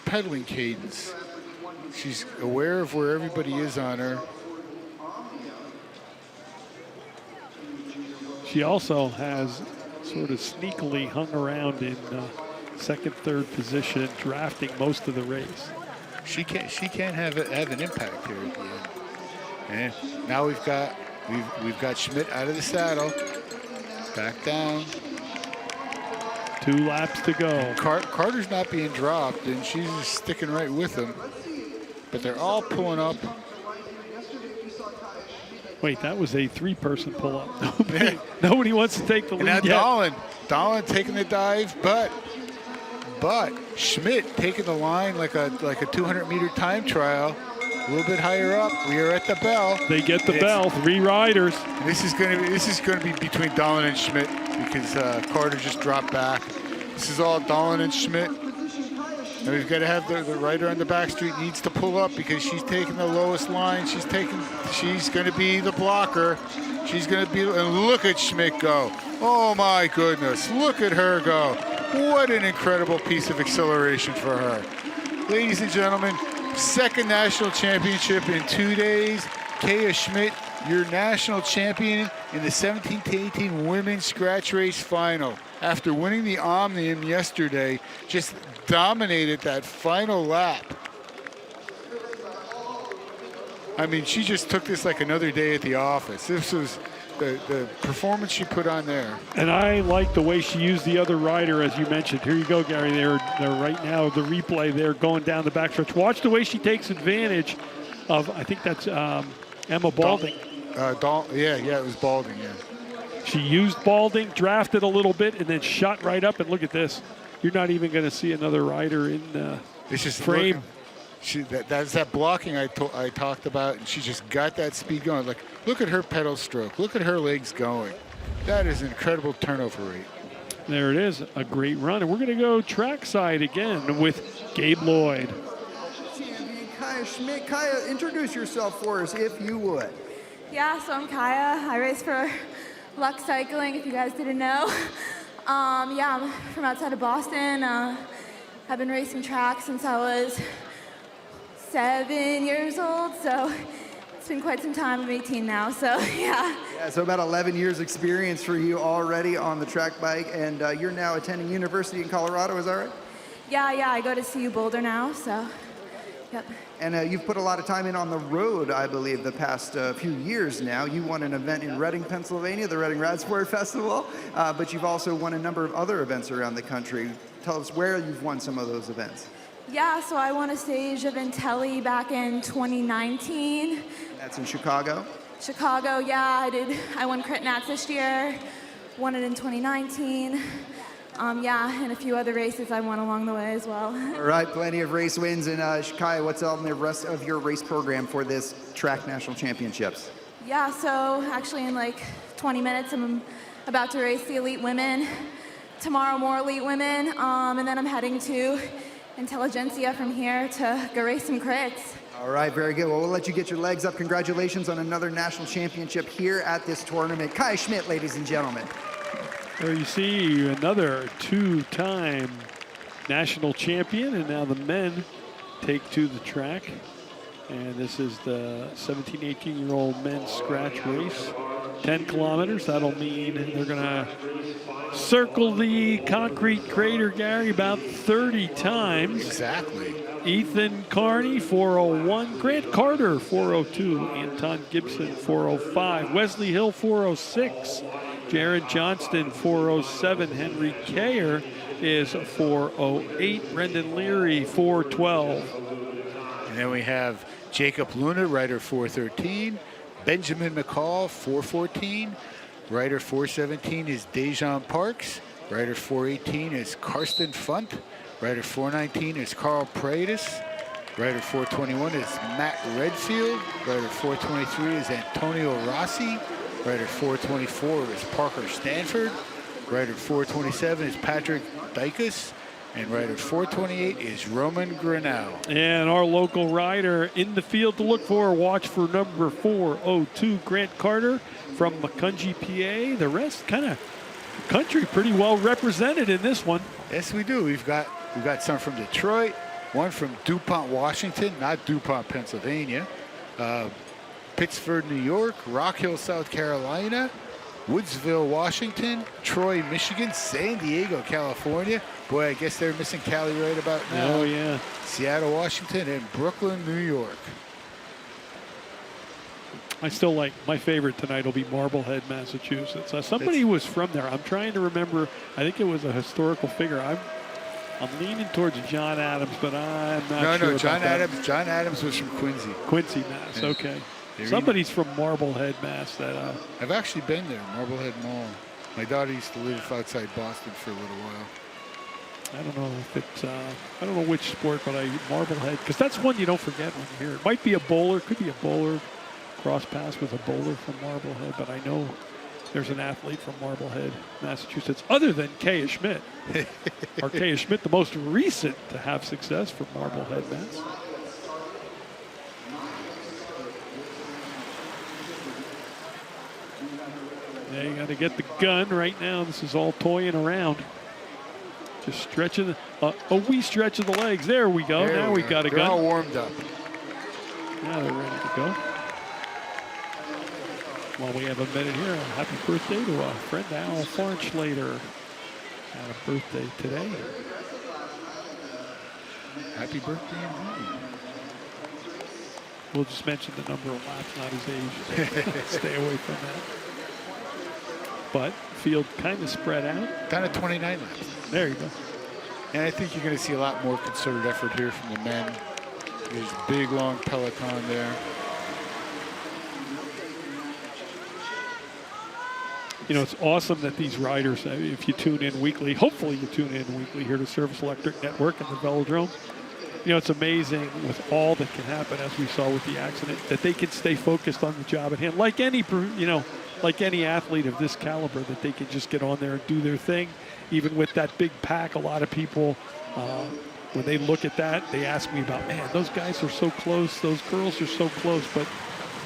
pedaling cadence. She's aware of where everybody is on her. She also has sort of sneakily hung around in second, third position, drafting most of the race. She can't have an impact here at the end. And now we've got Schmidt out of the saddle, back down. 2 laps to go. Carter's not being dropped, and she's just sticking right with him. But they're all pulling up. Wait, that was a 3-person pull-up. Nobody wants to take the And lead now yet. Dahlin taking the dive, but Schmidt taking the line like a 200-meter time trial. a little bit higher up. We are at the bell. They get the bell. 3 riders. This is going to be between Dahlin and Schmidt because Carter just dropped back. This is all Dahlin and Schmidt. And we've got to have the rider on the back street needs to pull up because she's taking the lowest line. She's going to be the blocker. She's going to be, and look at Schmidt go. Oh my goodness, look at her go. What an incredible piece of acceleration for her. Ladies and gentlemen, second national championship in 2 days. Kaya Schmidt, your national champion in the 17 to 18 women's scratch race final. After winning the Omnium yesterday, just dominated that final lap. I mean, she just took this like another day at the office. This was the performance she put on there. And I like the way she used the other rider, as you mentioned. Here you go, Gary. They're right now, the replay, they're going down the backstretch. Watch the way she takes advantage of, I think that's Emma Balding. Yeah, it was Balding, yeah. She used Balding, drafted a little bit, and then shot right up. And look at this. You're not even going to see another rider in it's just frame. That's that blocking I talked about, and she just got that speed going. Like, look at her pedal stroke. Look at her legs going. That is an incredible turnover rate. There it is, a great run. And we're going to go trackside again with Gabe Lloyd. Champion Kaya Schmidt. Kaya, introduce yourself for us, if you would. Yeah, so I'm Kaya. I race for Lux Cycling, if you guys didn't know. Yeah, I'm from outside of Boston. I've been racing track since I was 7 years old, so it's been quite some time. I'm 18 now, so yeah. Yeah, so about 11 years experience for you already on the track bike, and you're now attending university in Colorado, is that right? Yeah, I go to CU Boulder now, so yep. And you've put a lot of time in on the road, I believe, the past few years now. You won an event in Reading, Pennsylvania, the Reading Rad Sport Festival, but you've also won a number of other events around the country. Tell us where you've won some of those events. Yeah, so I won a stage of Intelli back in 2019. That's in Chicago? Chicago, yeah, I did. I won Crit Nats this year, won it in 2019. Yeah, and a few other races I won along the way as well. All right, plenty of race wins. And Kaya, what's on the rest of your race program for this track national championships? Yeah, so actually in like 20 minutes, I'm about to race the elite women. Tomorrow, more elite women. And then I'm heading to Intelligentsia from here to go race some crits. All right, very good. Well, we'll let you get your legs up. Congratulations on another national championship here at this tournament. Kaya Schmidt, ladies and gentlemen. There you see another 2-time national champion, and now the men take to the track. And this is the 17, 18-year-old men's scratch race. 10 kilometers, that'll mean they're gonna circle the concrete crater, Gary, about 30 times. Exactly. Ethan Carney, 401. Grant Carter, 402. Anton Gibson, 405. Wesley Hill, 406. Jared Johnston, 407. Henry Kayer is 408. Brendan Leary, 412. And then we have Jacob Luna, rider 413. Benjamin McCall, 414. Rider 417 is Dejan Parks. Rider 418 is Karsten Funt. Rider 419 is Carl Paredes. Rider 421 is Matt Redfield. Rider 423 is Antonio Rossi. Rider 424 is Parker Stanford. Rider 427 is Patrick Dykus. And rider 428 is Roman Granell. And our local rider in the field to look for, watch for number 402, Grant Carter from Macungie, PA. The rest kind of country pretty well represented in this one. Yes, we do. We've got some from Detroit, one from DuPont, Washington, not DuPont, Pennsylvania, Pittsford, New York, Rock Hill, South Carolina, Woodsville, Washington, Troy, Michigan, San Diego, California. Boy, I guess they're missing Cali right about now. Oh, yeah. Seattle, Washington, and Brooklyn, New York. I still like, my favorite tonight will be Marblehead, Massachusetts. Somebody was from there. I'm trying to remember. I think it was a historical figure. I'm leaning towards John Adams, but I'm not sure. No, John about Adams. that. John Adams was from Quincy. Quincy, Mass. Yeah. Okay. Somebody's from Marblehead, Mass. That I've actually been there, Marblehead Mall. My daughter used to live outside Boston for a little while. I don't know if it's, I don't know which sport, but Marblehead, because that's one you don't forget when you hear it. Might be a bowler, could be a bowler, cross pass with a bowler from Marblehead, but I know there's an athlete from Marblehead, Massachusetts, other than Keirin Schmidt. Or Keirin Schmidt, the most recent to have success for Marblehead, Mass. Yeah, you got to get the gun right now. This is all toying around. Just stretching, a wee stretch of the legs. There we go. There now we got a They're gun. all warmed up. Now they're ready to go. Well, we have a minute here. Happy birthday to our friend Al Farnschlater. Had a birthday today. Happy birthday indeed. We'll just mention the number of laps, not his age. Stay away from that. But field kind of spread out. Down to 29 laps. There you go. And I think you're going to see a lot more concerted effort here from the men. There's a big, long peloton there. You know, it's awesome that these riders, if you tune in weekly, hopefully you tune in weekly here to Service Electric Network and the Velodrome. You know, it's amazing with all that can happen, as we saw with the accident, that they can stay focused on the job at hand. Like any, you know, like any athlete of this caliber, that they can just get on there and do their thing. Even with that big pack, a lot of people, when they look at that, they ask me about, man, those guys are so close, those girls are so close, but,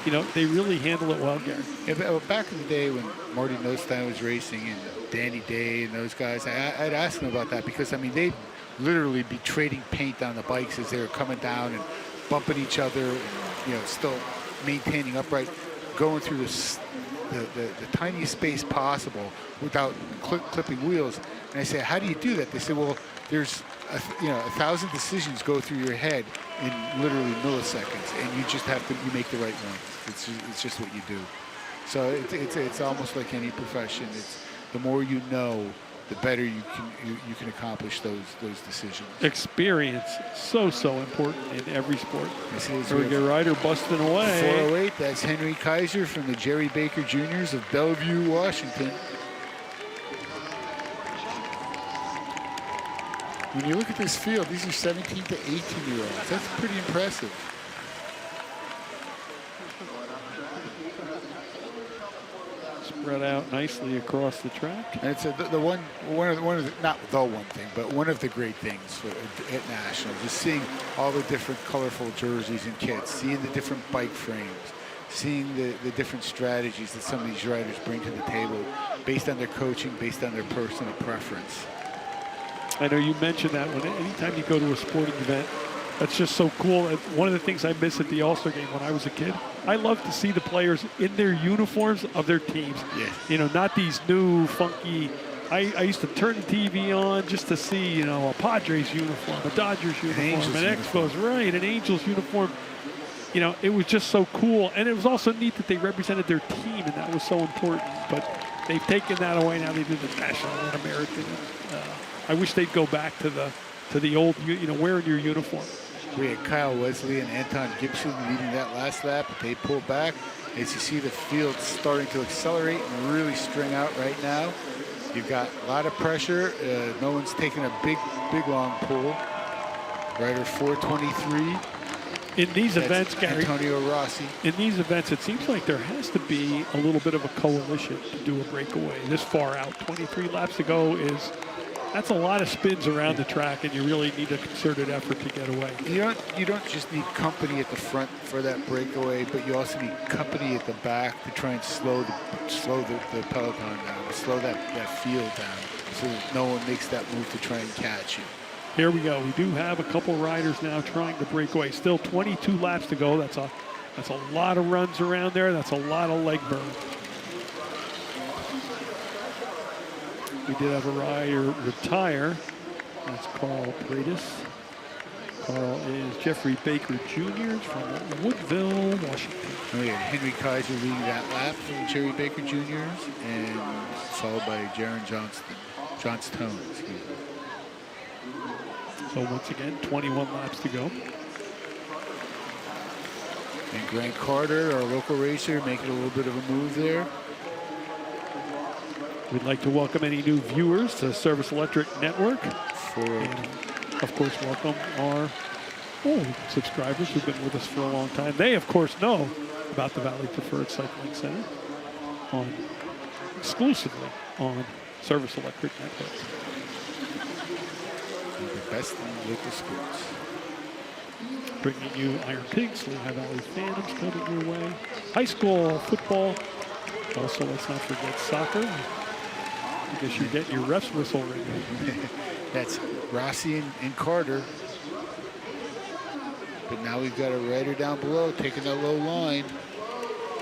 you know, they really handle it well, Gary. Yeah, but back in the day when Marty Nostine was racing and Danny Day and those guys, I'd ask them about that because, I mean, they'd literally be trading paint on the bikes as they were coming down and bumping each other and, you know, still maintaining upright, going through the tiniest space possible without clipping wheels. And I say, how do you do that? They say, well, there's 1,000 decisions go through your head in literally milliseconds, and you just have to make the right one. It's just what you do. So it's almost like any profession. It's the more you know, the better you can accomplish those decisions. Experience, so important in every sport. Here we get Ryder busting away. 408, that's Henry Kaiser from the Jerry Baker Juniors of Bellevue, Washington. When you look at this field, these are 17 to 18-year-olds. That's pretty impressive. Spread out nicely across the track. And it's one of the, not the one thing, but one of the great things at Nationals is seeing all the different colorful jerseys and kits, seeing the different bike frames, seeing the different strategies that some of these riders bring to the table based on their coaching, based on their personal preference. I know you mentioned that anytime you go to a sporting event, that's just so cool. One of the things I miss at the All-Star game when I was a kid, I love to see the players in their uniforms of their teams. Yes. You know, not these new funky. I used to turn the TV on just to see, you know, a Padres uniform, a Dodgers uniform, an Expos, right, an Angels uniform. You know, it was just so cool. And it was also neat that they represented their team, and that was so important. But they've taken that away. Now they do the National and American. I wish they'd go back to the old, you know, wearing your uniform. We had Kyle Wesley and Anton Gibson leading that last lap. They pulled back. As you see the field starting to accelerate and really string out right now. You've got a lot of pressure. No one's taking a big long pull. Rider 423. In these events, Gary, Antonio Rossi. In these events, it seems like there has to be a little bit of a coalition to do a breakaway this far out. 23 laps to go that's a lot of spins around the track, and you really need a concerted effort to get away. You don't just need company at the front for that breakaway, but you also need company at the back to try and slow the peloton down, slow that field down, so that no one makes that move to try and catch you. Here we go. We do have a couple riders now trying to break away. Still 22 laps to go. That's a lot of runs around there. That's a lot of leg burn. We did have a rider retire. That's Carl Pratis. Carl is Jeffrey Baker Jr. from Woodville, Washington. We had Henry Kaiser leading that lap from the Jerry Baker Juniors, and followed by Jaron Johnstone. Excuse me. So once again, 21 laps to go. And Grant Carter, our local racer, making a little bit of a move there. We'd like to welcome any new viewers to Service Electric Network. And of course, welcome our old subscribers who've been with us for a long time. They, of course, know about the Valley Preferred Cycling Center exclusively on Service Electric Network. The best in local sports. Bringing you Iron Pigs, Lehigh Valley Phantoms coming your way. High school football. Also, let's not forget soccer. I guess you're getting your ref's whistle right now. That's Rossi and Carter. But now we've got a rider down below taking that low line.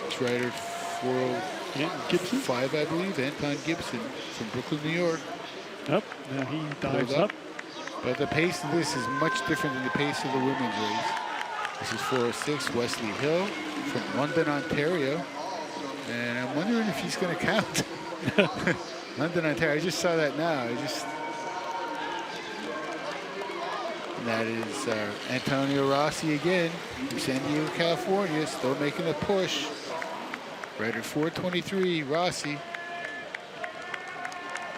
It's rider 405, I believe, Anton Gibson from Brooklyn, New York. Yep, now he dives up. But the pace of this is much different than the pace of the women's race. This is 406, Wesley Hill from London, Ontario. And I'm wondering if he's going to count. London, Ontario. I just saw that now. And that is Antonio Rossi again from San Diego, California, still making a push. Rider 423, Rossi.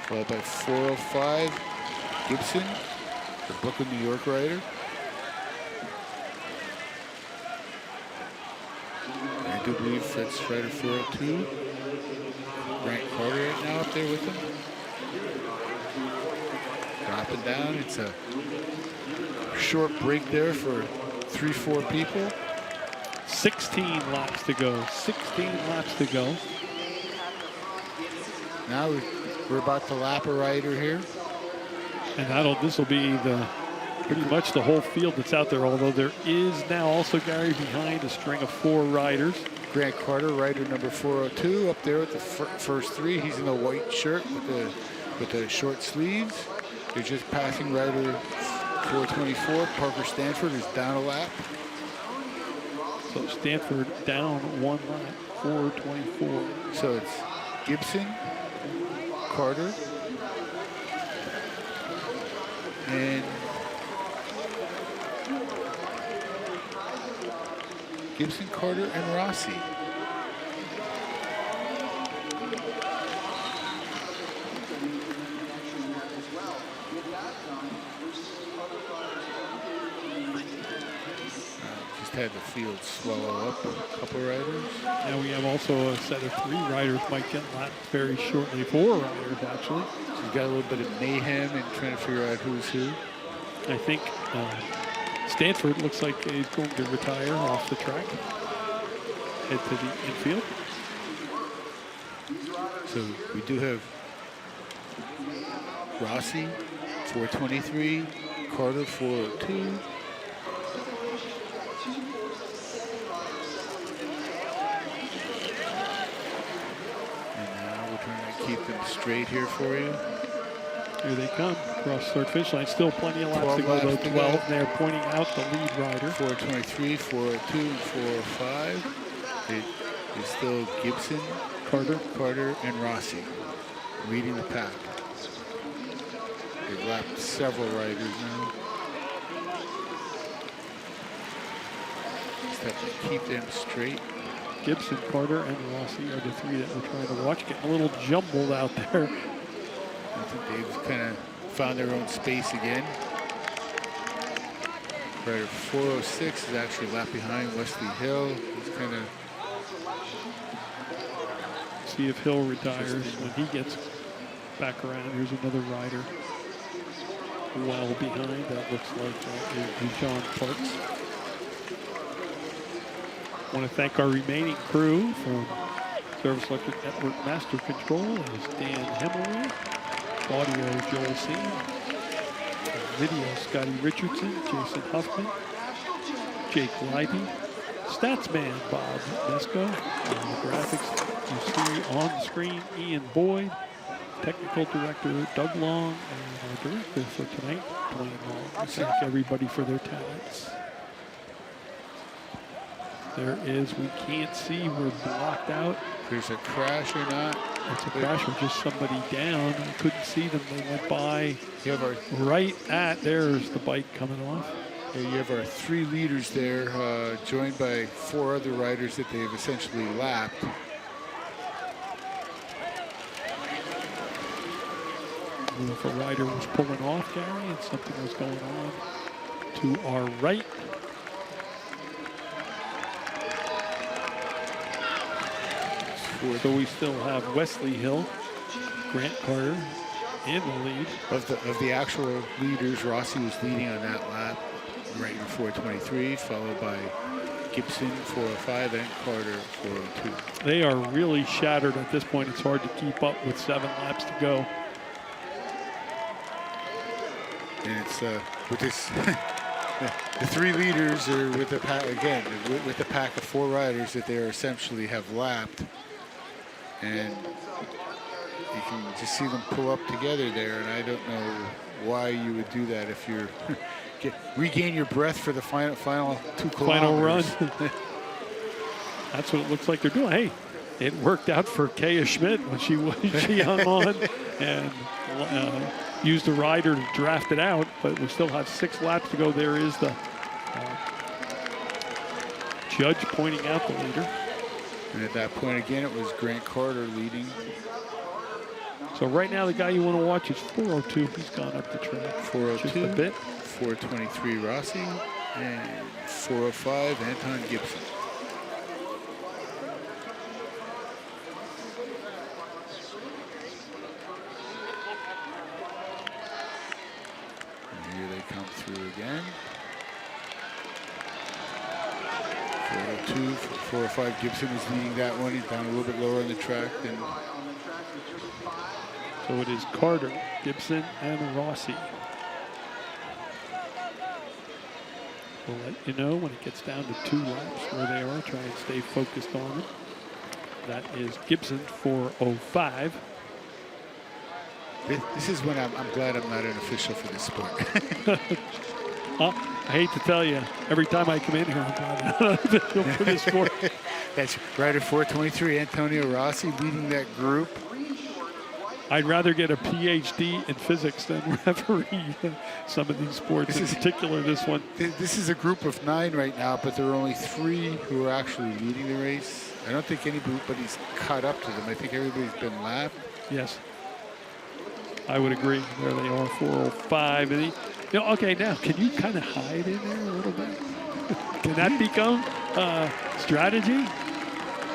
Followed by 405, Gibson, the Brooklyn, New York rider. I do believe that's rider 402. Grant Carter right now up there with him. Dropping down. It's a short break there for 3-4 people. 16 laps to go. 16 laps to go. Now we're about to lap a rider here. And this will be pretty much the whole field that's out there, although there is now also, Gary, behind a string of 4 riders. Grant Carter, rider number 402, up there with the first 3. He's in the white shirt with the short sleeves. They're just passing rider 424. Parker Stanford is down a lap. So Stanford down 1 lap, 424. So it's Gibson, Carter, and Gibson, Carter, and Rossi. Just had the field swallow up a couple riders. Now we have also a set of 3 riders might get lapped very shortly. 4 riders, actually. So you've got a little bit of mayhem and trying to figure out who's who. I think Stanford looks like he's going to retire off the track. Head to the infield. So we do have Rossi, 423, Carter, 402. And now we're trying to keep them straight here for you. Here they come, across the third finish line. Still plenty of laps 12 to go, laps though. to 12, go. and they're pointing out the lead rider. 423, 402, and 405. It's still Gibson, Carter, and Rossi leading the pack. They've lapped several riders now. Just have to keep them straight. Gibson, Carter, and Rossi are the 3 that we're trying to watch. Getting a little jumbled out there. I think they've kind of found their own space again. Rider 406 is actually a lap behind Wesley Hill. He's kind of... See if Hill retires when he gets back around. Here's another rider well behind. That looks like that is John Parks. I want to thank our remaining crew from Service Electric Network Master Control. Is Dan Hemingway, audio Joel C, video Scotty Richardson, Jason Huffman, Jake Leiby, Statsman Bob Nesco, and the graphics you see on the screen, Ian Boyd, technical director Doug Long, and our director for tonight, Dwayne Long. We thank everybody for their talents. There is, we can't see, we're blocked out. There's a crash or not. It's a crash or just somebody down. I couldn't see them. They went by You have our, right at, there's the bike coming off. you have our 3 leaders there, joined by 4 other riders that they've essentially lapped. knew if a rider was pulling off, Gary, and something was going on to our right. So we still have Wesley Hill, Grant Carter in the lead. Of the actual leaders, Rossi was leading on that lap, right in 4:23, followed by Gibson 4:05 and Carter 4:02. They are really shattered at this point. It's hard to keep up with 7 laps to go. And it's with this, the 3 leaders are with the pack again, with the pack of 4 riders that they are essentially have lapped, and you can just see them pull up together there. And I don't know why you would do that if you're regain your breath for the final 2 kilometers. Final run. That's what it looks like they're doing. Hey, it worked out for Kaya Schmidt when she hung on and used the rider to draft it out, but we still have 6 laps to go. There is the judge pointing out the leader. And at that point again, it was Grant Carter leading. So right now the guy you want to watch is 4:02. He's gone up the track 4:02, just a bit. 4:23 Rossi, and 4:05 Anton Gibson. And here they come through again. 4:02, 4:05 Gibson is leading that one. He's down a little bit lower on the track than. So it is Carter, Gibson, and Rossi. We'll let you know when it gets down to 2 laps where they are. Try and stay focused on it. That is Gibson 4:05. This is when I'm glad I'm not an official for this sport. I hate to tell you, every time I come in here, I'm glad I'm not an official for this sport. That's right at 4:23, Antonio Rossi leading that group. I'd rather get a PhD in physics than referee some of these sports, in particular this one. This is a group of 9 right now, but there are only 3 who are actually leading the race. I don't think anybody's caught up to them. I think everybody's been lapped. Yes, I would agree. There they are, 4:05. And okay, now can you kind of hide in there a little bit? Can that become strategy?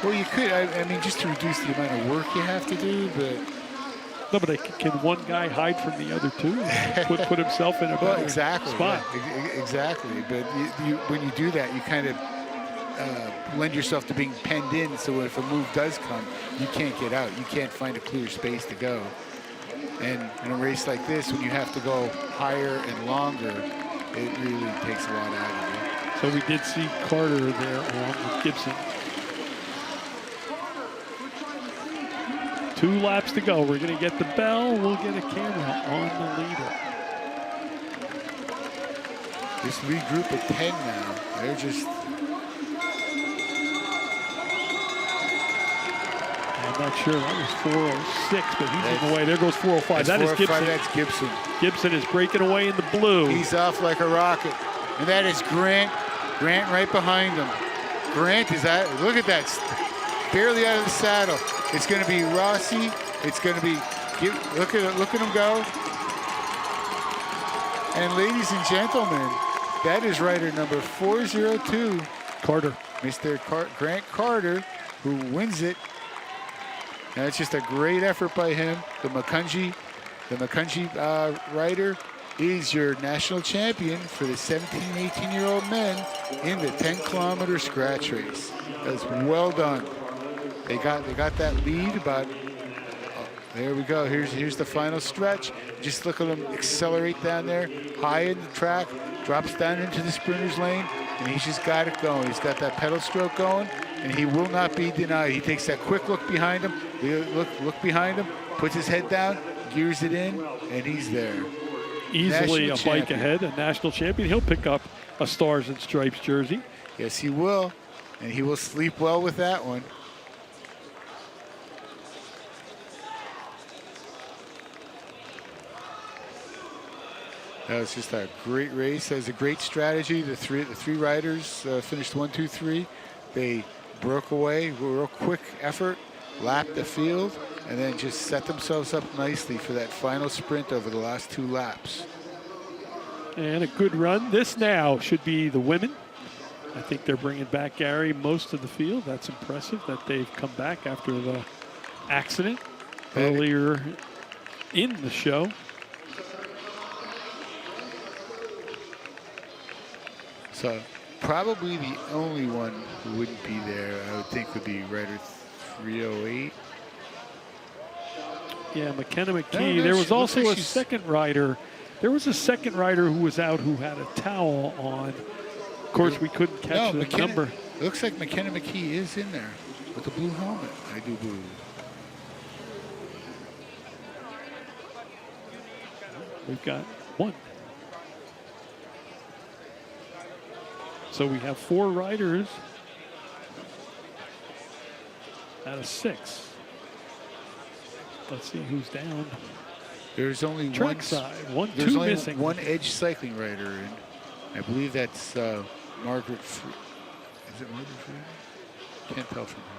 Well, you could. I mean, just to reduce the amount of work you have to do, but. No, but can one guy hide from the other 2? Put himself in a better spot. Yeah, exactly. But when you do that, you kind of lend yourself to being penned in. So if a move does come, you can't get out. You can't find a clear space to go. And in a race like this, when you have to go higher and longer, it really takes a lot out of you. So we did see Carter there along with Gibson. 2 laps to go. We're going to get the bell. We'll get a camera on the leader. This lead group of 10 now, they're just... I'm not sure. That was 4:06, but he's in the way. There goes 4:05. That is Gibson. That's Gibson. Gibson is breaking away in the blue. He's off like a rocket. And that is Grant. Grant right behind him. Grant is at, look at that, barely out of the saddle. It's going to be Rossi. It's going to be, look at him go. And ladies and gentlemen, that is rider number 402. Carter. Mr. Grant Carter, who wins it. Now it's just a great effort by him. The Macungie rider is your national champion for the 17, 18-year-old men in the 10-kilometer scratch race. That's well done. They got that lead about. Oh, there we go. Here's the final stretch. Just look at him accelerate down there, high in the track, drops down into the sprinter's lane, and he's just got it going. He's got that pedal stroke going, and he will not be denied. He takes that quick look behind him. Look behind him, puts his head down, gears it in, and he's there. Easily a bike ahead, a national champion. He'll pick up a Stars and Stripes jersey. Yes, he will, and he will sleep well with that one. That was just a great race. That was a great strategy. The three riders finished 1, 2, 3. They broke away. Real quick effort. lap the field, and then just set themselves up nicely for that final sprint over the last 2 laps. And a good run. This now should be the women. I think they're bringing back, Gary, most of the field. That's impressive that they've come back after the accident earlier in the show. So probably the only one who wouldn't be there, I would think, would be rider 308. Yeah, McKenna McKee. No, there she was looks also like a she's- second rider. There was a second rider who was out who had a towel on. Of course, we couldn't catch the number. It looks like McKenna McKee is in there with the blue helmet. I do believe. We've got one. So we have 4 riders out of 6. Let's see who's down. There's only Track one side, 1, There's 2 only missing. one edge cycling rider, and I believe that's Margaret. Is it Margaret Freeman? Can't tell from here.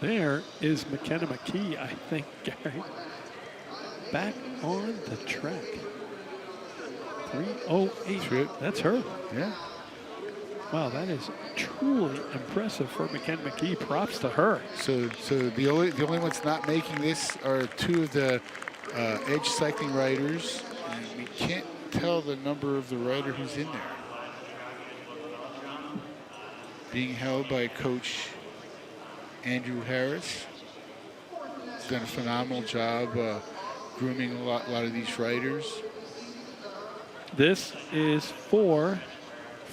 There is McKenna McKee, I think, Gary. Back on the track. 3:08. That's her. Yeah. Wow, that is truly impressive for McKenna McKee. Props to her. So the only ones not making this are 2 of the edge cycling riders, and we can't tell the number of the rider who's in there. Being held by Coach Andrew Harris. He's done a phenomenal job grooming a lot of these riders. This is for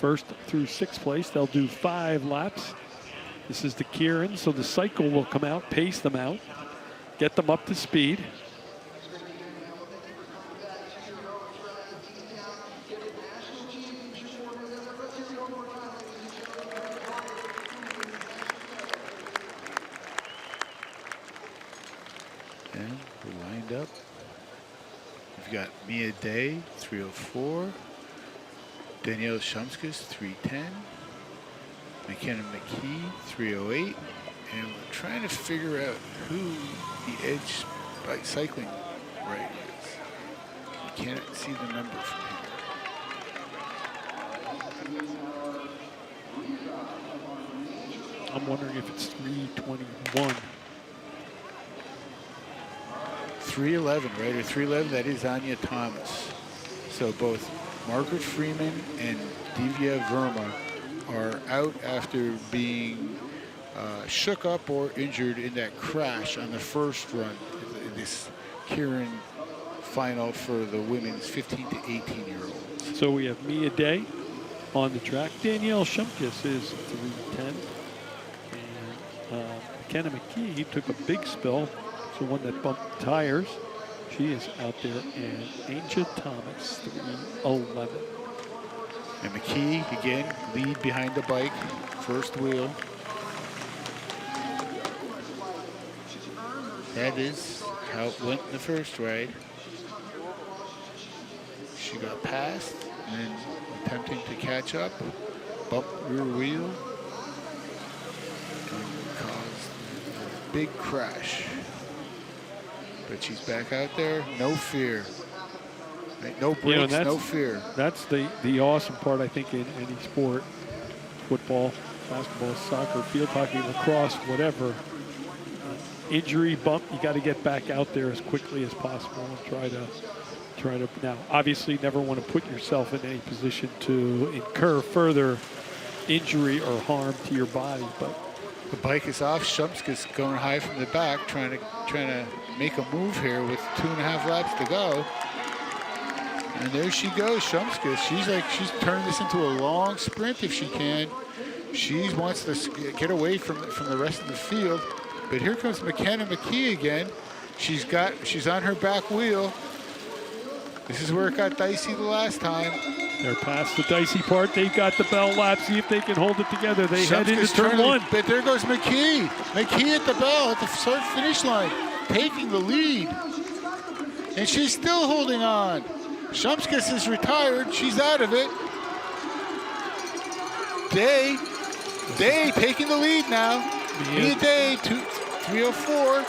1st through 6th place. They'll do 5 laps. This is the keirin, so the cycle will come out, pace them out, get them up to speed. And we're lined up. We've got Mia Day, 304. Danielle Shumskis, 310. McKenna McKee, 308. And we're trying to figure out who the edge cycling rider is. You can't see the number from here. I'm wondering if it's 321. 311, rider 311, that is Anya Thomas. So both Margaret Freeman and Divya Verma are out after being shook up or injured in that crash on the first run in this keirin final for the women's 15 to 18-year-olds. So we have Mia Day on the track. Danielle Shumkis is 310. And McKenna McKee took a big spill. The one that bumped tires. She is out there, and Angel Thomas, 311. And McKee, again, lead behind the bike, first wheel. That is how it went in the first ride. She got past, and then attempting to catch up, bumped rear wheel, and caused a big crash. But she's back out there, no fear. No brakes, no fear. That's the awesome part, I think, in any sport, football, basketball, soccer, field hockey, lacrosse, whatever. Injury, bump, you got to get back out there as quickly as possible and try to. Now, obviously, never want to put yourself in any position to incur further injury or harm to your body, but the bike is off. Shumskis going high from the back, trying to make a move here with 2.5 laps to go. And there she goes, Shumskis. She's turning this into a long sprint if she can. She wants to get away from the rest of the field. But here comes McKenna McKee again. She's on her back wheel. This is where it got dicey the last time. They're past the dicey part. They've got the bell lap. See if they can hold it together. They head into turn 1. But there goes McKee. McKee at the bell at the start-finish line, taking the lead. And she's still holding on. Shumskis is retired. She's out of it. Day taking the lead now. Mia Day, 304.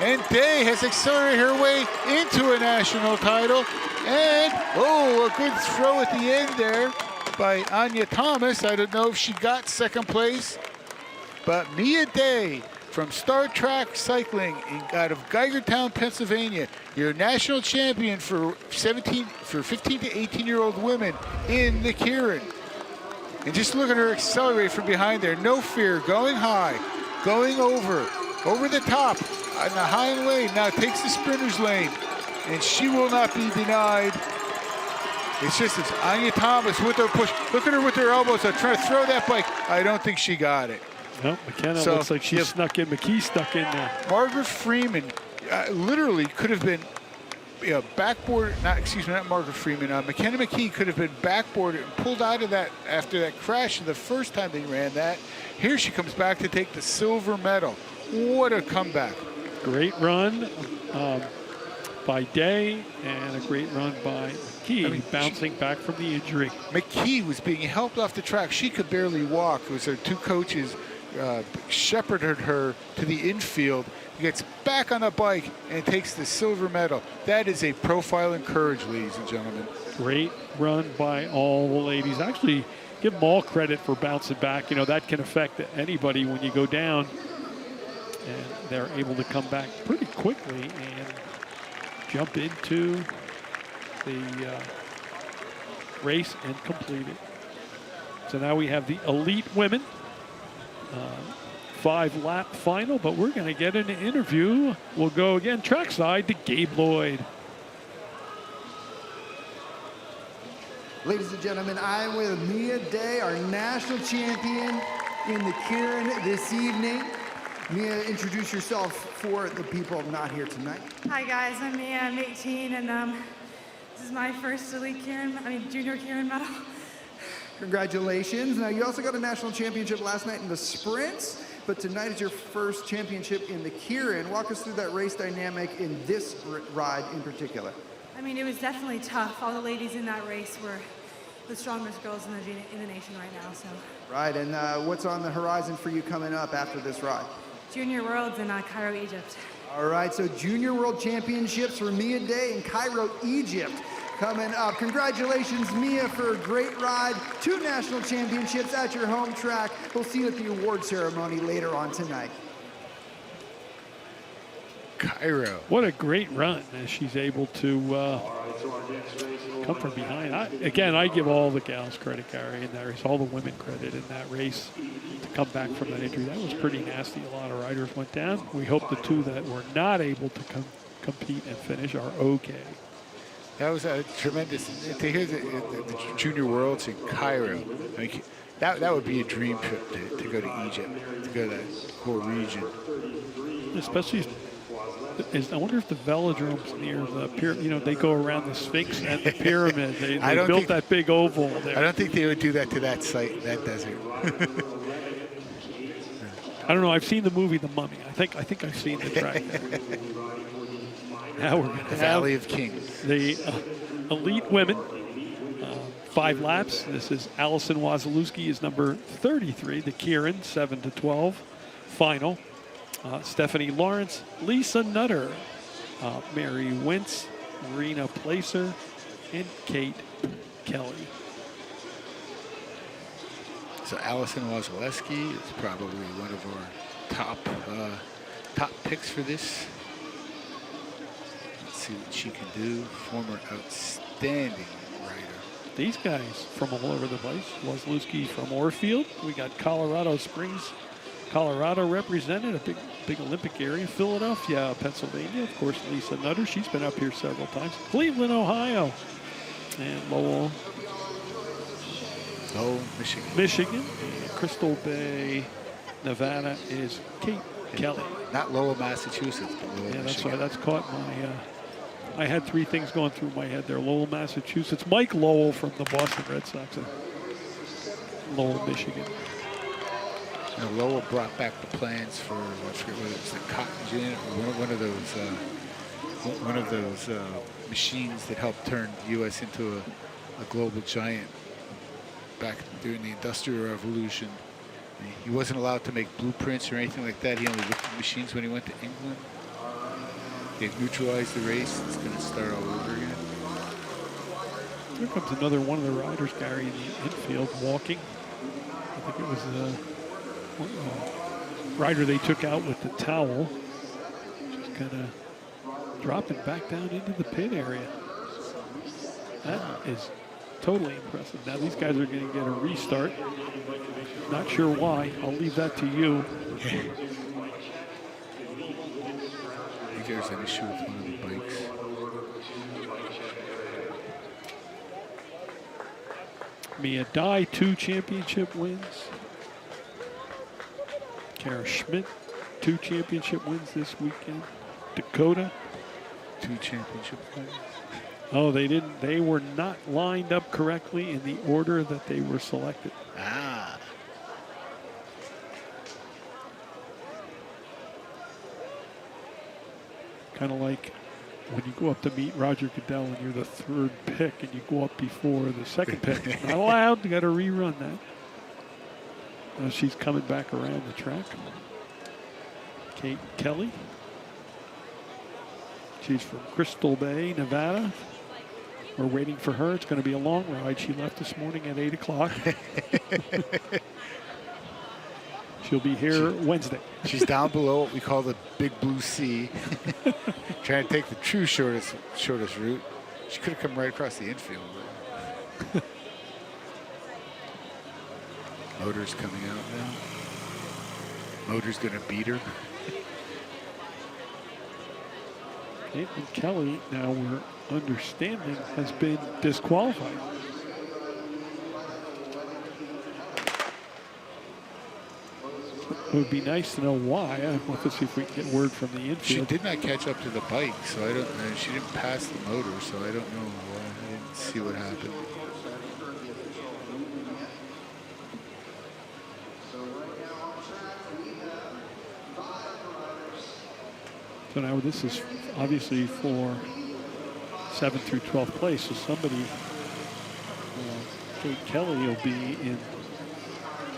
And Day has accelerated her way into a national title. And, oh, a good throw at the end there by Anya Thomas. I don't know if she got second place. But Mia Day from Star Track Cycling out of Geigertown, Pennsylvania, your national champion for 15 to 18-year-old women in the keirin. And just look at her accelerate from behind there. No fear, going high, going over the top on the high lane. Now takes the sprinter's lane, and she will not be denied. It's Anya Thomas with her push. Look at her with her elbows up, trying to throw that bike. I don't think she got it. No, McKenna looks like she snuck in. McKee stuck in there. Margaret Freeman literally could have been backboard. Not Margaret Freeman. McKenna McKee could have been backboarded and pulled out of that after that crash the first time they ran that. Here she comes back to take the silver medal. What a comeback. Great run by Day and a great run by McKee, bouncing back from the injury. McKee was being helped off the track. She could barely walk. It was her two coaches shepherded her to the infield. He gets back on the bike and takes the silver medal. That is a profile in courage, ladies and gentlemen. Great run by all the ladies. Actually, give them all credit for bouncing back. You know, that can affect anybody when you go down. And they're able to come back pretty quickly and jump into the race and complete it. So now we have the elite women 5-lap final, but we're going to get an interview. We'll go again trackside to Gabe Lloyd. Ladies and gentlemen, I'm with Mia Day, our national champion in the keirin this evening. Mia, introduce yourself for the people not here tonight. Hi guys, I'm Mia, I'm 18, and this is my first junior keirin medal. Congratulations. Now, you also got a national championship last night in the sprints, but tonight is your first championship in the keirin. Walk us through that race dynamic in this ride in particular. I mean, it was definitely tough. All the ladies in that race were the strongest girls in the nation right now. So. Right, and what's on the horizon for you coming up after this ride? Junior Worlds in Cairo, Egypt. All right, so Junior World Championships for Mia Day in Cairo, Egypt. Coming up. Congratulations, Mia, for a great ride. 2 national championships at your home track. We'll see you at the award ceremony later on tonight. Cairo. What a great run as she's able to come from behind. I give all the gals credit, Gary, in that race, all the women credit in that race to come back from that injury. That was pretty nasty. A lot of riders went down. We hope the 2 that were not able to compete and finish are okay. That was a tremendous, to hear the Junior Worlds in Cairo. I mean, that would be a dream trip to go to Egypt, to go to that whole region. Especially, I wonder if the velodrome's near the pyramid. You know, they go around the Sphinx and the pyramid. They built that big oval there. I don't think they would do that to that site, that desert. I don't know. I've seen the movie The Mummy. I think I've seen the track there. Now we're going to have Valley of Kings. The elite women, 5 laps. This is Allison Wasilewski is number 33. The keirin, 7 to 12. Final. Stephanie Lawrence, Lisa Nutter, Mary Wentz, Marina Placer, and Kate Kelly. So Allison Wasilewski is probably one of our top picks for this. See what she can do. Former outstanding rider. These guys from all over the place. Wasilewski from Orfield. We got Colorado Springs, Colorado represented, a big Olympic area. Philadelphia, Pennsylvania. Of course, Lisa Nutter. She's been up here several times. Cleveland, Ohio. And Lowell, Michigan. And Crystal Bay, Nevada is Kate Kelly. Not Lowell, Massachusetts, but Lowell, That's Michigan. right. That's caught my... I had 3 things going through my head there. Lowell, Massachusetts. Mike Lowell from the Boston Red Sox. Lowell, Michigan. Lowell brought back the plans for, I forget whether it was the Cotton Gin or one of those one of those machines that helped turn the U.S. into a global giant back during the Industrial Revolution. He wasn't allowed to make blueprints or anything like that. He only looked at machines when he went to England. They've neutralized the race. It's going to start all over again. Here comes another one of the riders, Gary, in the infield, walking. I think it was the rider they took out with the towel. Just kind of dropping back down into the pit area. That is totally impressive. Now these guys are going to get a restart. Not sure why. I'll leave that to you. I think there's an issue with one of the bikes. Mia Dye, 2 championship wins. Kara Schmidt, 2 championship wins this weekend. Dakota, 2 championship wins. oh, they didn't. They were not lined up correctly in the order that they were selected. Ah. Kind of like when you go up to meet Roger Goodell and you're the 3rd pick and you go up before the 2nd pick. Not allowed. You got to rerun that. She's coming back around the track. Kate Kelly. She's from Crystal Bay, Nevada. We're waiting for her. It's going to be a long ride. She left this morning at 8 o'clock. She'll be here Wednesday. She's down below what we call the Big Blue Sea, trying to take the true shortest route. She could have come right across the infield. Motor's coming out now. Motor's going to beat her. Caitlin Kelly, now we're understanding, has been disqualified. It would be nice to know why. I'll have to see if we can get word from the infield. She did not catch up to the bike, so I don't know. She didn't pass the motor, so I don't know why. I didn't see what happened. So now this is obviously for 7th through 12th place. So somebody, Kate Kelly, will be in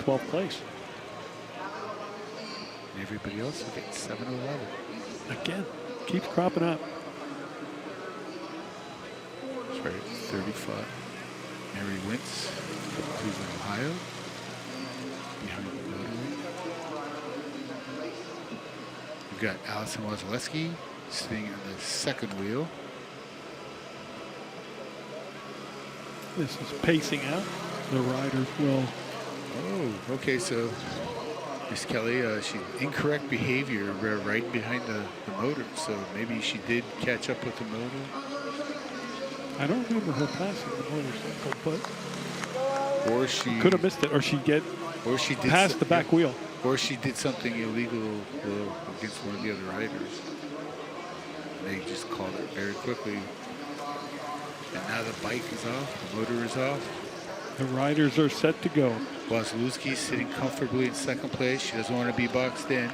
12th place. And everybody else will get 7 or 11. Again, keeps cropping up. That's right, 35. Mary Wintz from Cleveland, Ohio. Behind the motorway. We've got Allison Wozleski sitting on the 2nd wheel. This is pacing out. The riders will. Oh, okay, so Miss Kelly, she incorrect behavior right behind the motor, so maybe she did catch up with the motor. I don't remember her passing the motorcycle, but Or she could have missed it, or she did past the back wheel. Or she did something illegal against one of the other riders. And they just called it very quickly. And now the bike is off, the motor is off. The riders are set to go. Wozlewski sitting comfortably in 2nd place. She doesn't want to be boxed in.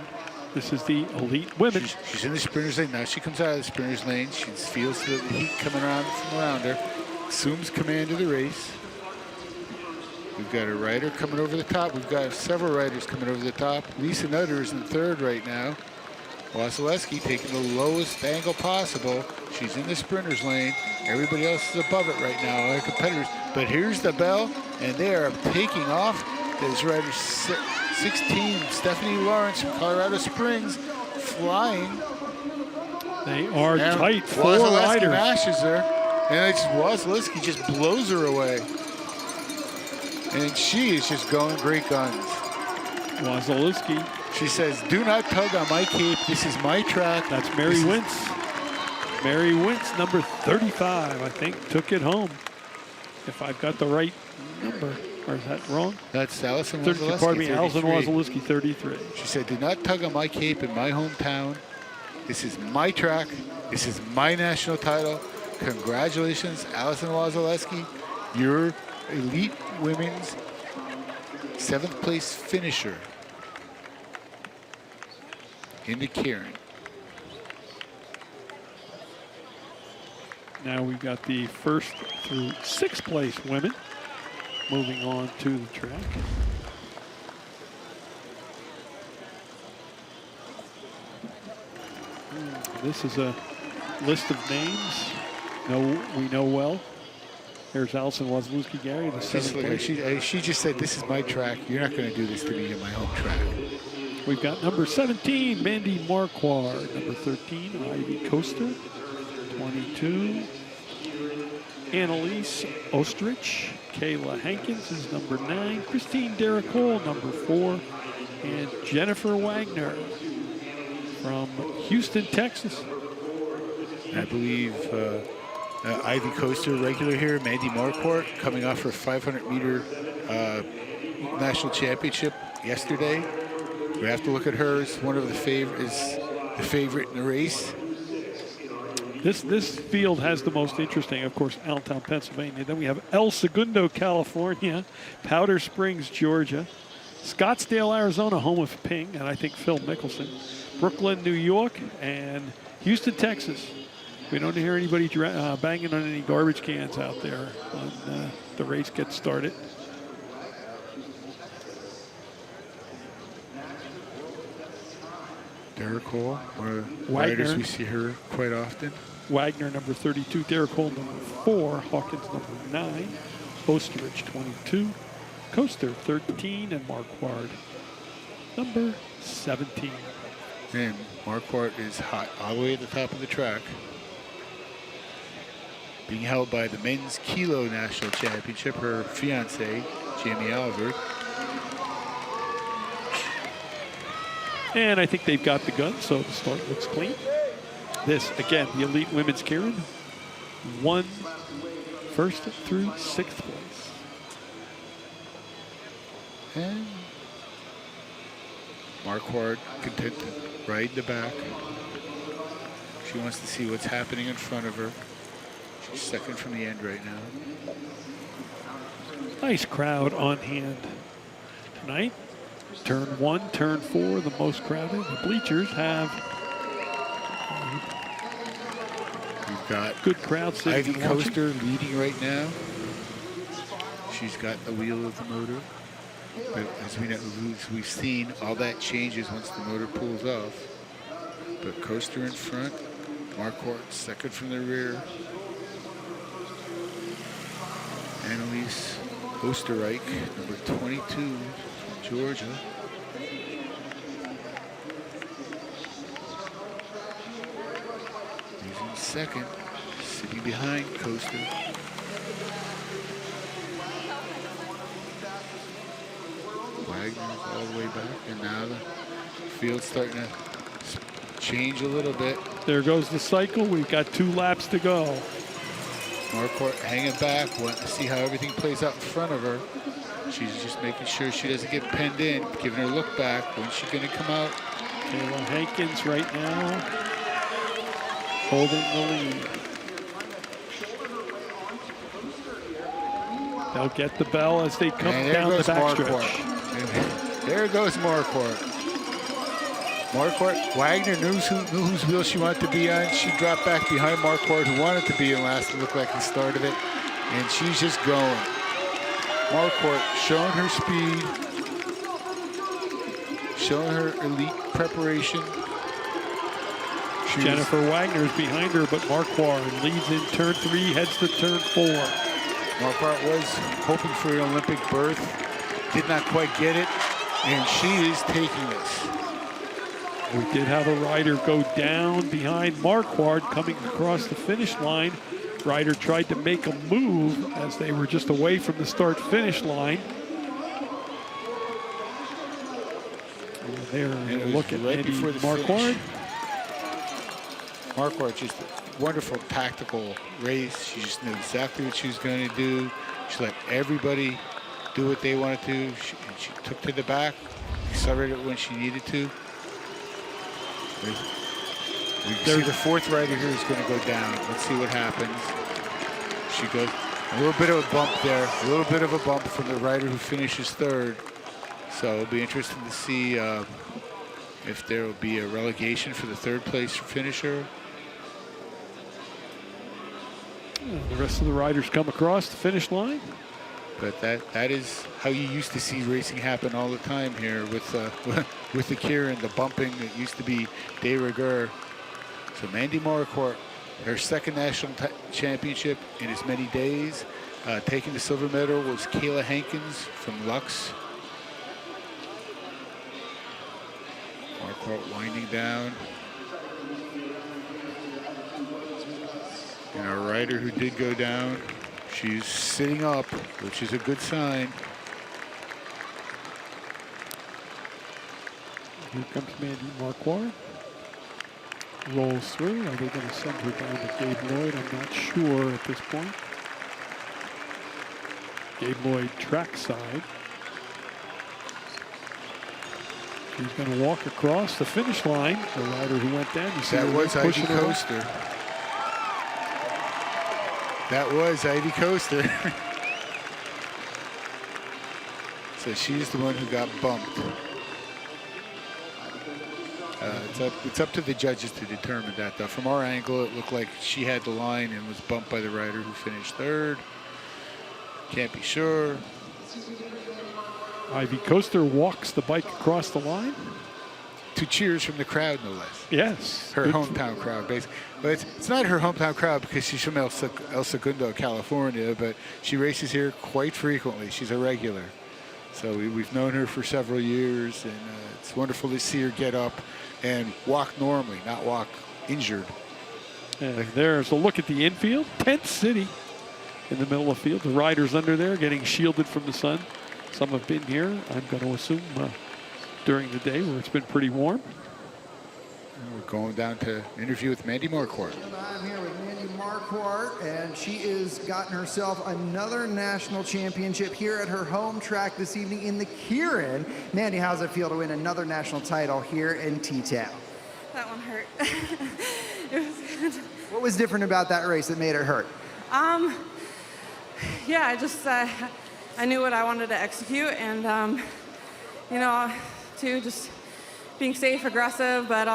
This is the elite women. She's in the sprinter's lane. Now she comes out of the sprinter's lane. She feels the heat coming around from around her. Assumes command of the race. We've got a rider coming over the top. We've got several riders coming over the top. Lisa Nutter is in 3rd right now. Wozleski taking the lowest angle possible. She's in the sprinter's lane. Everybody else is above it right now, our competitors. But here's the bell, and they are taking off. There's rider 16, Stephanie Lawrence from Colorado Springs, flying. They are and tight. 4 Wozleski riders. mashes her, and Wozleski just blows her away. And she is just going great guns. Wozleski. She says, "Do not tug on my cape. This is my track." That's Mary Wintz. Mary Wintz, number 35, I think, took it home. If I've got the right number, or is that wrong? That's Allison Wozleski, Pardon me, Allison 33. Wozleski, 33. She said, "Do not tug on my cape in my hometown. This is my track. This is my national title. Congratulations, Allison Wozleski. You're elite women's 7th place finisher in the keirin." now we've got the 1st through 6th place women moving on to the track. This is a list of names we know well. There's Allison Wozlowski-Gary, the 7th place. She just said, "This is my track. You're not going to do this to me in my home track." We've got number 17, Mandy Marquardt. Number 13, Ivy Coaster. 22, Annalise Ostrich. Kayla Hankins is number 9. Christine Derricole, number 4. And Jennifer Wagner from Houston, Texas. I believe Ivy Coaster regular here, Mandy Marquardt, coming off her 500-meter national championship yesterday. We have to look at her as one of the favorite in the race. This field has the most interesting, of course, Allentown, Pennsylvania. Then we have El Segundo, California, Powder Springs, Georgia, Scottsdale, Arizona, home of Ping, and I think Phil Mickelson, Brooklyn, New York, and Houston, Texas. We don't hear anybody banging on any garbage cans out there when the race gets started. Derricole, one of the Wagner. riders we see her quite often. Wagner, number 32. Derricole, number 4. Hawkins, number 9. Osterich, 22. Coaster, 13. And Marquardt, number 17. And Marquardt is hot all the way at the top of the track. Being held by the Men's Kilo National Championship, her fiance, Jamie Albert. And I think they've got the gun, so the start looks clean. This, again, the Elite Women's keirin, 1st through 6th place. And Marquardt content to ride the back. She wants to see what's happening in front of her. She's second from the end right now. Nice crowd on hand tonight. Turn 1, turn 4, the most crowded. The bleachers have We've got good crowd sitting Ivy and watching. Coaster leading right now. She's got the wheel of the motor. But as we've seen, all that changes once the motor pulls off. But Coaster in front, Marquardt second from the rear. Annalise Osterreich, number 22 from Georgia. He's in second, sitting behind Coaster. Wagner's all the way back, and now the field's starting to change a little bit. There goes the cycle. We've got 2 laps to go. Marquardt hanging back, wanting to see how everything plays out in front of her. She's just making sure she doesn't get penned in, giving her a look back. When's she going to come out? Kayla Hankins right now holding the lead. They'll get the bell as they come And down the backstretch. Marquardt. There goes Marquardt. Marquardt, Wagner knew whose wheel she wanted to be on. She dropped back behind Marquardt, who wanted to be in last. It looked like the start of it. And she's just going. Marquardt showing her speed, showing her elite preparation. Jennifer Wagner's behind her, but Marquardt leads in turn 3, heads to turn 4. Marquardt was hoping for an Olympic berth, did not quite get it, and she is taking this. We did have a rider go down behind Marquardt coming across the finish line. Rider tried to make a move as they were just away from the start-finish line. There, look at right Andy before the Marquardt. finish. Marquardt, just a wonderful tactical race. She just knew exactly what she was going to do. She let everybody do what they wanted to. She took to the back, accelerated when she needed to. We see the 4th rider here is going to go down. Let's see what happens. She goes a little bit of a bump there, a little bit of a bump from the rider who finishes 3rd. So it'll be interesting to see if there will be a relegation for the 3rd place finisher. And the rest of the riders come across the finish line. But that is how you used to see racing happen all the time here with with the keirin, the bumping. It used to be de rigueur. So Mandy Marquardt, her second national championship in as many days. Taking the silver medal was Kayla Hankins from Lux. Marquardt winding down. And our rider who did go down, she's sitting up, which is a good sign. Here comes Mandy Marquardt. Rolls through. Are they going to send her down to Gabe Lloyd? I'm not sure at this point. Gabe Lloyd trackside. She's going to walk across the finish line. The rider who went down. You see That was Ivy pushing her. Coaster. That was Ivy Coaster. So she's the one who got bumped. It's up to the judges to determine that, though. From our angle, it looked like she had the line and was bumped by the rider who finished third. Can't be sure. Ivy Coaster walks the bike across the line. To cheers from the crowd, no less. Yes. Her good. hometown crowd, basically. But it's not her hometown crowd because she's from El Segundo, California, but she races here quite frequently. She's a regular. So we've known her for several years, and it's wonderful to see her get up and walk normally, not walk injured. And there's a look at the infield. Tent City in the middle of the field. The riders under there getting shielded from the sun. Some have been here, I'm going to assume, during the day where it's been pretty warm. And we're going down to interview with Mandy Marquardt. I'm here with Mandy Marquardt, and she has gotten herself another national championship here at her home track this evening in the keirin. Mandy, how's it feel to win another national title here in T-Town? That one hurt. It was good. What was different about that race that made it hurt? Yeah, I just I knew what I wanted to execute, and you know, to just being safe, aggressive, but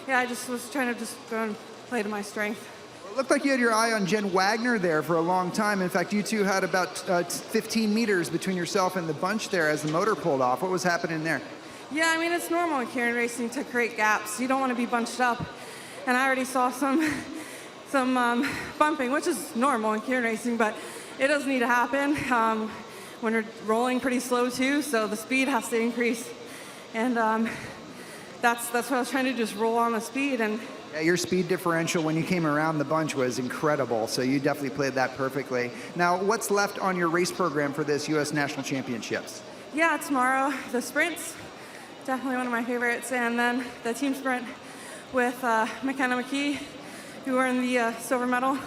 yeah, I just was trying to just go and play to my strength. It looked like you had your eye on Jen Wagner there for a long time. In fact, you two had about 15 meters between yourself and the bunch there as the motor pulled off. What was happening there? Yeah, I mean, it's normal in keirin racing to create gaps. You don't want to be bunched up, and I already saw some bumping, which is normal in keirin racing, but it does need to happen when you're rolling pretty slow too, so the speed has to increase. And that's what I was trying to do, just roll on the speed. And yeah, your speed differential when you came around the bunch was incredible, so you definitely played that perfectly. Now, what's left on your race program for this U.S. National Championships? yeah, tomorrow, the sprints, definitely one of my favorites, and then the team sprint with McKenna McKee, who earned the silver medal,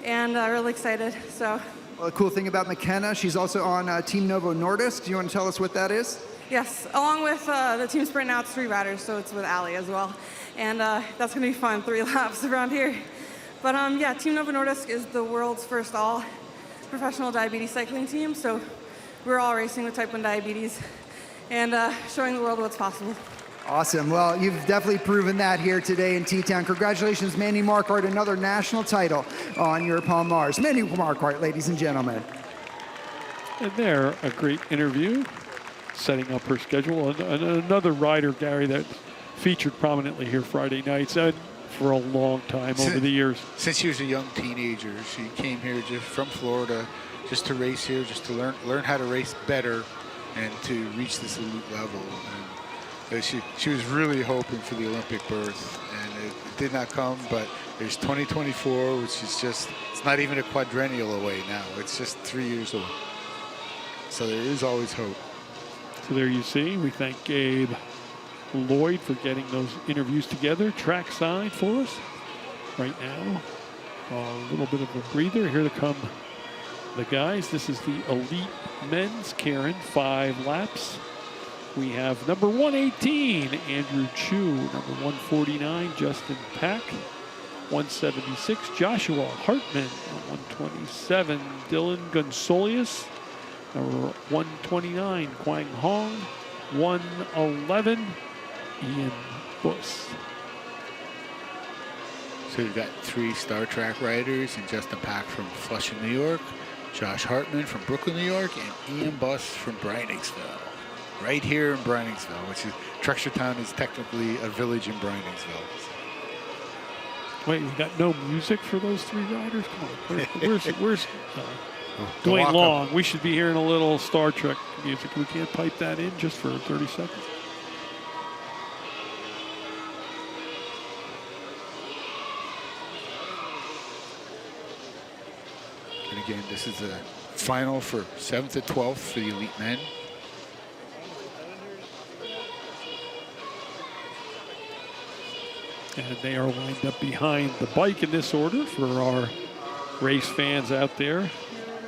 and really excited. So. Well, the cool thing about McKenna, she's also on Team Novo Nordisk. Do you want to tell us what that is? Yes, along with the team sprint now, it's 3 riders, so it's with Allie as well. And that's going to be fun, 3 laps around here. But yeah, Team Novo Nordisk is the world's first all professional diabetes cycling team, so we're all racing with type 1 diabetes and showing the world what's possible. Awesome. Well, you've definitely proven that here today in T-Town. Congratulations, Mandy Marquardt, another national title on your Palmars. Mandy Marquardt, ladies and gentlemen. And there, a great interview, setting up her schedule. And another rider, Gary, that featured prominently here Friday nights for a long time over the years. Since she was a young teenager, she came here just from Florida just to race here, just to learn how to race better and to reach this elite level. And she was really hoping for the Olympic berth, and it did not come, but there's 2024, which is just, it's not even a quadrennial away now. It's just 3 years away. So there is always hope. So there you see, we thank Gabe Lloyd for getting those interviews together, trackside for us right now. A little bit of a breather. Here to come the guys. This is the elite men's keirin, 5 laps. We have number 118, Andrew Chu. Number 149, Justin Pack. 176, Joshua Hartman. 127, Dylan Gonzalez. Number 129, Quang Hong. 111, Ian Buss. So we've got 3 Star Track riders, and Justin Pack from Flushing, New York, Josh Hartman from Brooklyn, New York, and Ian Buss from Briningsville. Right here in Briningsville, which is, Trexlertown is technically a village in Briningsville. Wait, we got no music for those 3 riders? Come on, where's Dwayne Walker. Long? We should be hearing a little Star Trek music. We can't pipe that in just for 30 seconds. And again, this is the final for 7th to 12th for the elite men. And they are lined up behind the bike in this order for our race fans out there.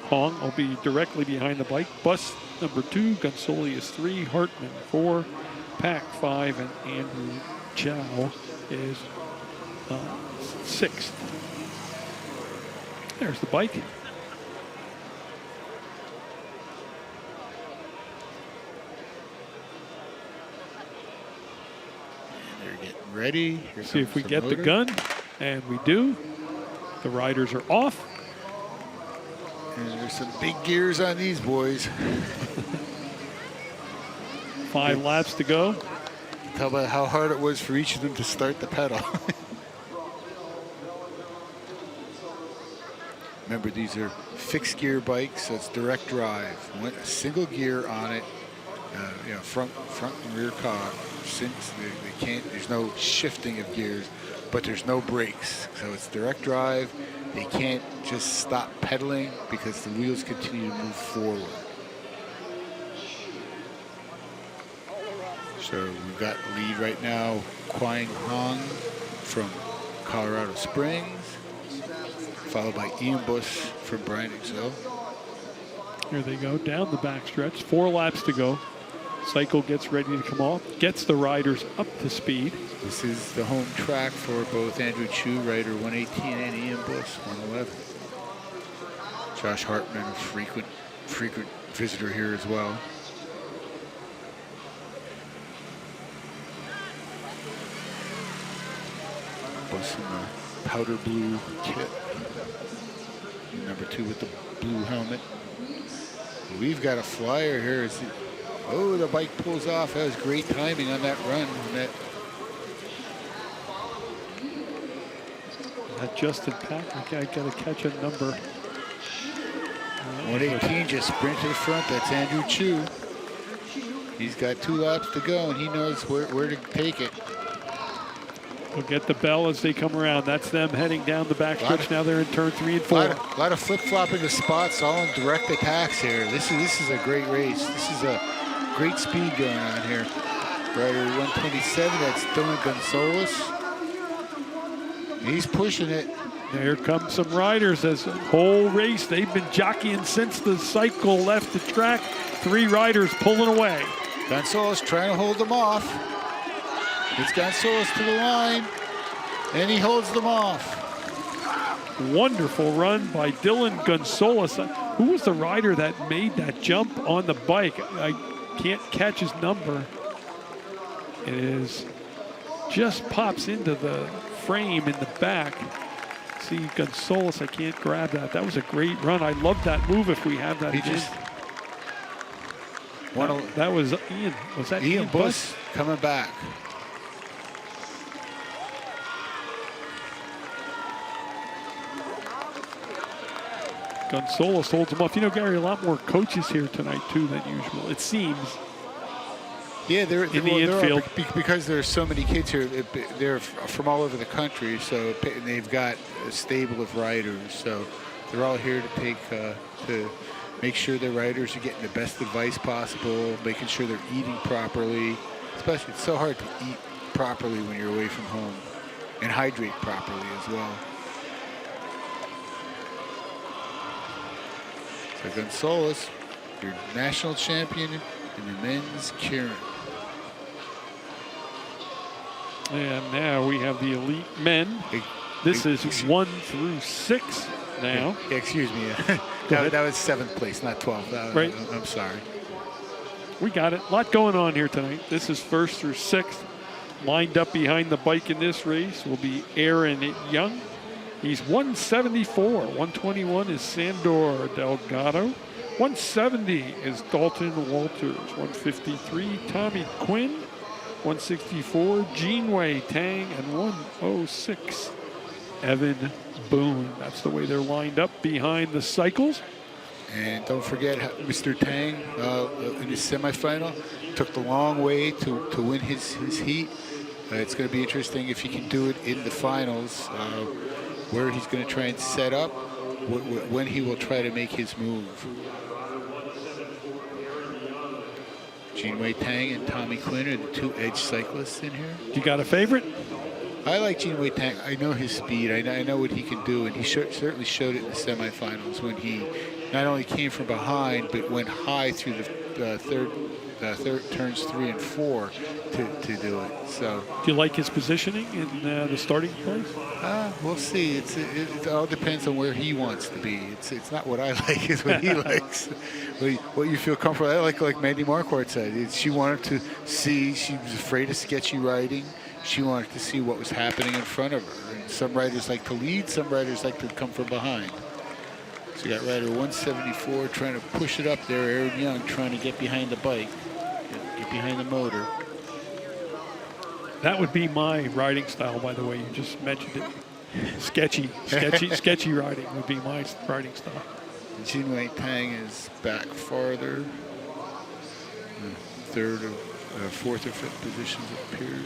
Hong will be directly behind the bike. Bus number 2, Gunsoli is 3, Hartman 4, Pack 5, and Andrew Chow is 6th. There's the bike. And they're getting ready. Here See if comes we get the motor. gun, and we do. The riders are off. And there's some big gears on these boys. 5 laps to go. Tell about how hard it was for each of them to start the pedal. Remember, these are fixed gear bikes, so it's direct drive. A single gear on it, front and rear cog. Since they can't, there's no shifting of gears, but there's no brakes. So it's direct drive. They can't just stop pedaling because the wheels continue to move forward. So we've got the lead right now, Quang Hong from Colorado Springs, followed by Ian Buss from Briningsville. Here they go down the backstretch. 4 laps to go. Cycle gets ready to come off, gets the riders up to speed. This is the home track for both Andrew Chu, rider 118, and Ian Buss, 111. Josh Hartman, a frequent visitor here as well. Buss in the powder blue kit. Number 2 with the blue helmet. We've got a flyer here. Oh, the bike pulls off. That was great timing on that run. Justin Pack, I got to catch a number. 118 just sprint to the front. That's Andrew Chu. He's got 2 laps to go, and he knows where to take it. We'll get the bell as they come around. That's them heading down the backstretch. Now they're in turn 3 and 4. A lot of flip-flopping the spots, all in direct attacks here. This is a great race. This is a great speed going on here. Rider 127, that's Dylan Gonzalez. He's pushing it. Here come some riders as the whole race. They've been jockeying since the cycle left the track. 3 riders pulling away. Gonzalez trying to hold them off. It's Gonzalez to the line, and he holds them off. Wonderful run by Dylan Gonzalez. Who was the rider that made that jump on the bike? I can't catch his number. It is just pops into the frame in the back. See Gonzalez, I can't grab that. That was a great run. I love that move if we have that. That was Ian. Was that Ian Buss coming back? Gonzalez holds him off. You know, Gary, a lot more coaches here tonight, too, than usual, it seems. Yeah, they're in the infield. Because there's so many kids here. They're from all over the country, so they've got a stable of riders. So they're all here to to make sure their riders are getting the best advice possible, making sure they're eating properly. Especially, it's so hard to eat properly when you're away from home, and hydrate properly as well. So Gonzalez, your national champion in the men's keirin. And now we have the elite men. This is 1 through 6 now. Yeah, excuse me. that was 7th place, not 12th. Right. I'm sorry. We got it. A lot going on here tonight. This is 1st through 6th. Lined up behind the bike in this race will be Aaron Young. He's 174. 121 is Sandor Delgado. 170 is Dalton Walters. 153, Tommy Quinn. 164, Jeanwei Tang. And 106, Evan Boone. That's the way they're lined up behind the cycles. And don't forget Mr. Tang in his semifinal took the long way to win his heat. It's going to be interesting if he can do it in the finals, where he's going to try and set up, when he will try to make his move. Jeanwei Tang and Tommy Quinn are the two edge cyclists in here. You got a favorite? I like Jeanwei Tang. I know his speed. I know what he can do, and he certainly showed it in the semifinals when he not only came from behind but went high through the third turns 3 and 4 to do it. So, do you like his positioning in the starting place? We'll see. It all depends on where he wants to be. It's not what I like; it's what he likes. What you feel comfortable. I like Mandy Marquardt said. She wanted to see. She was afraid of sketchy riding. She wanted to see what was happening in front of her. And some riders like to lead. Some riders like to come from behind. So you got rider 174 trying to push it up there. Aaron Young trying to get behind the bike, get behind the motor. That would be my riding style, by the way. You just mentioned it. Sketchy riding would be my riding style. Jeanwei Tang is back farther. Third or fourth or fifth positions it appears.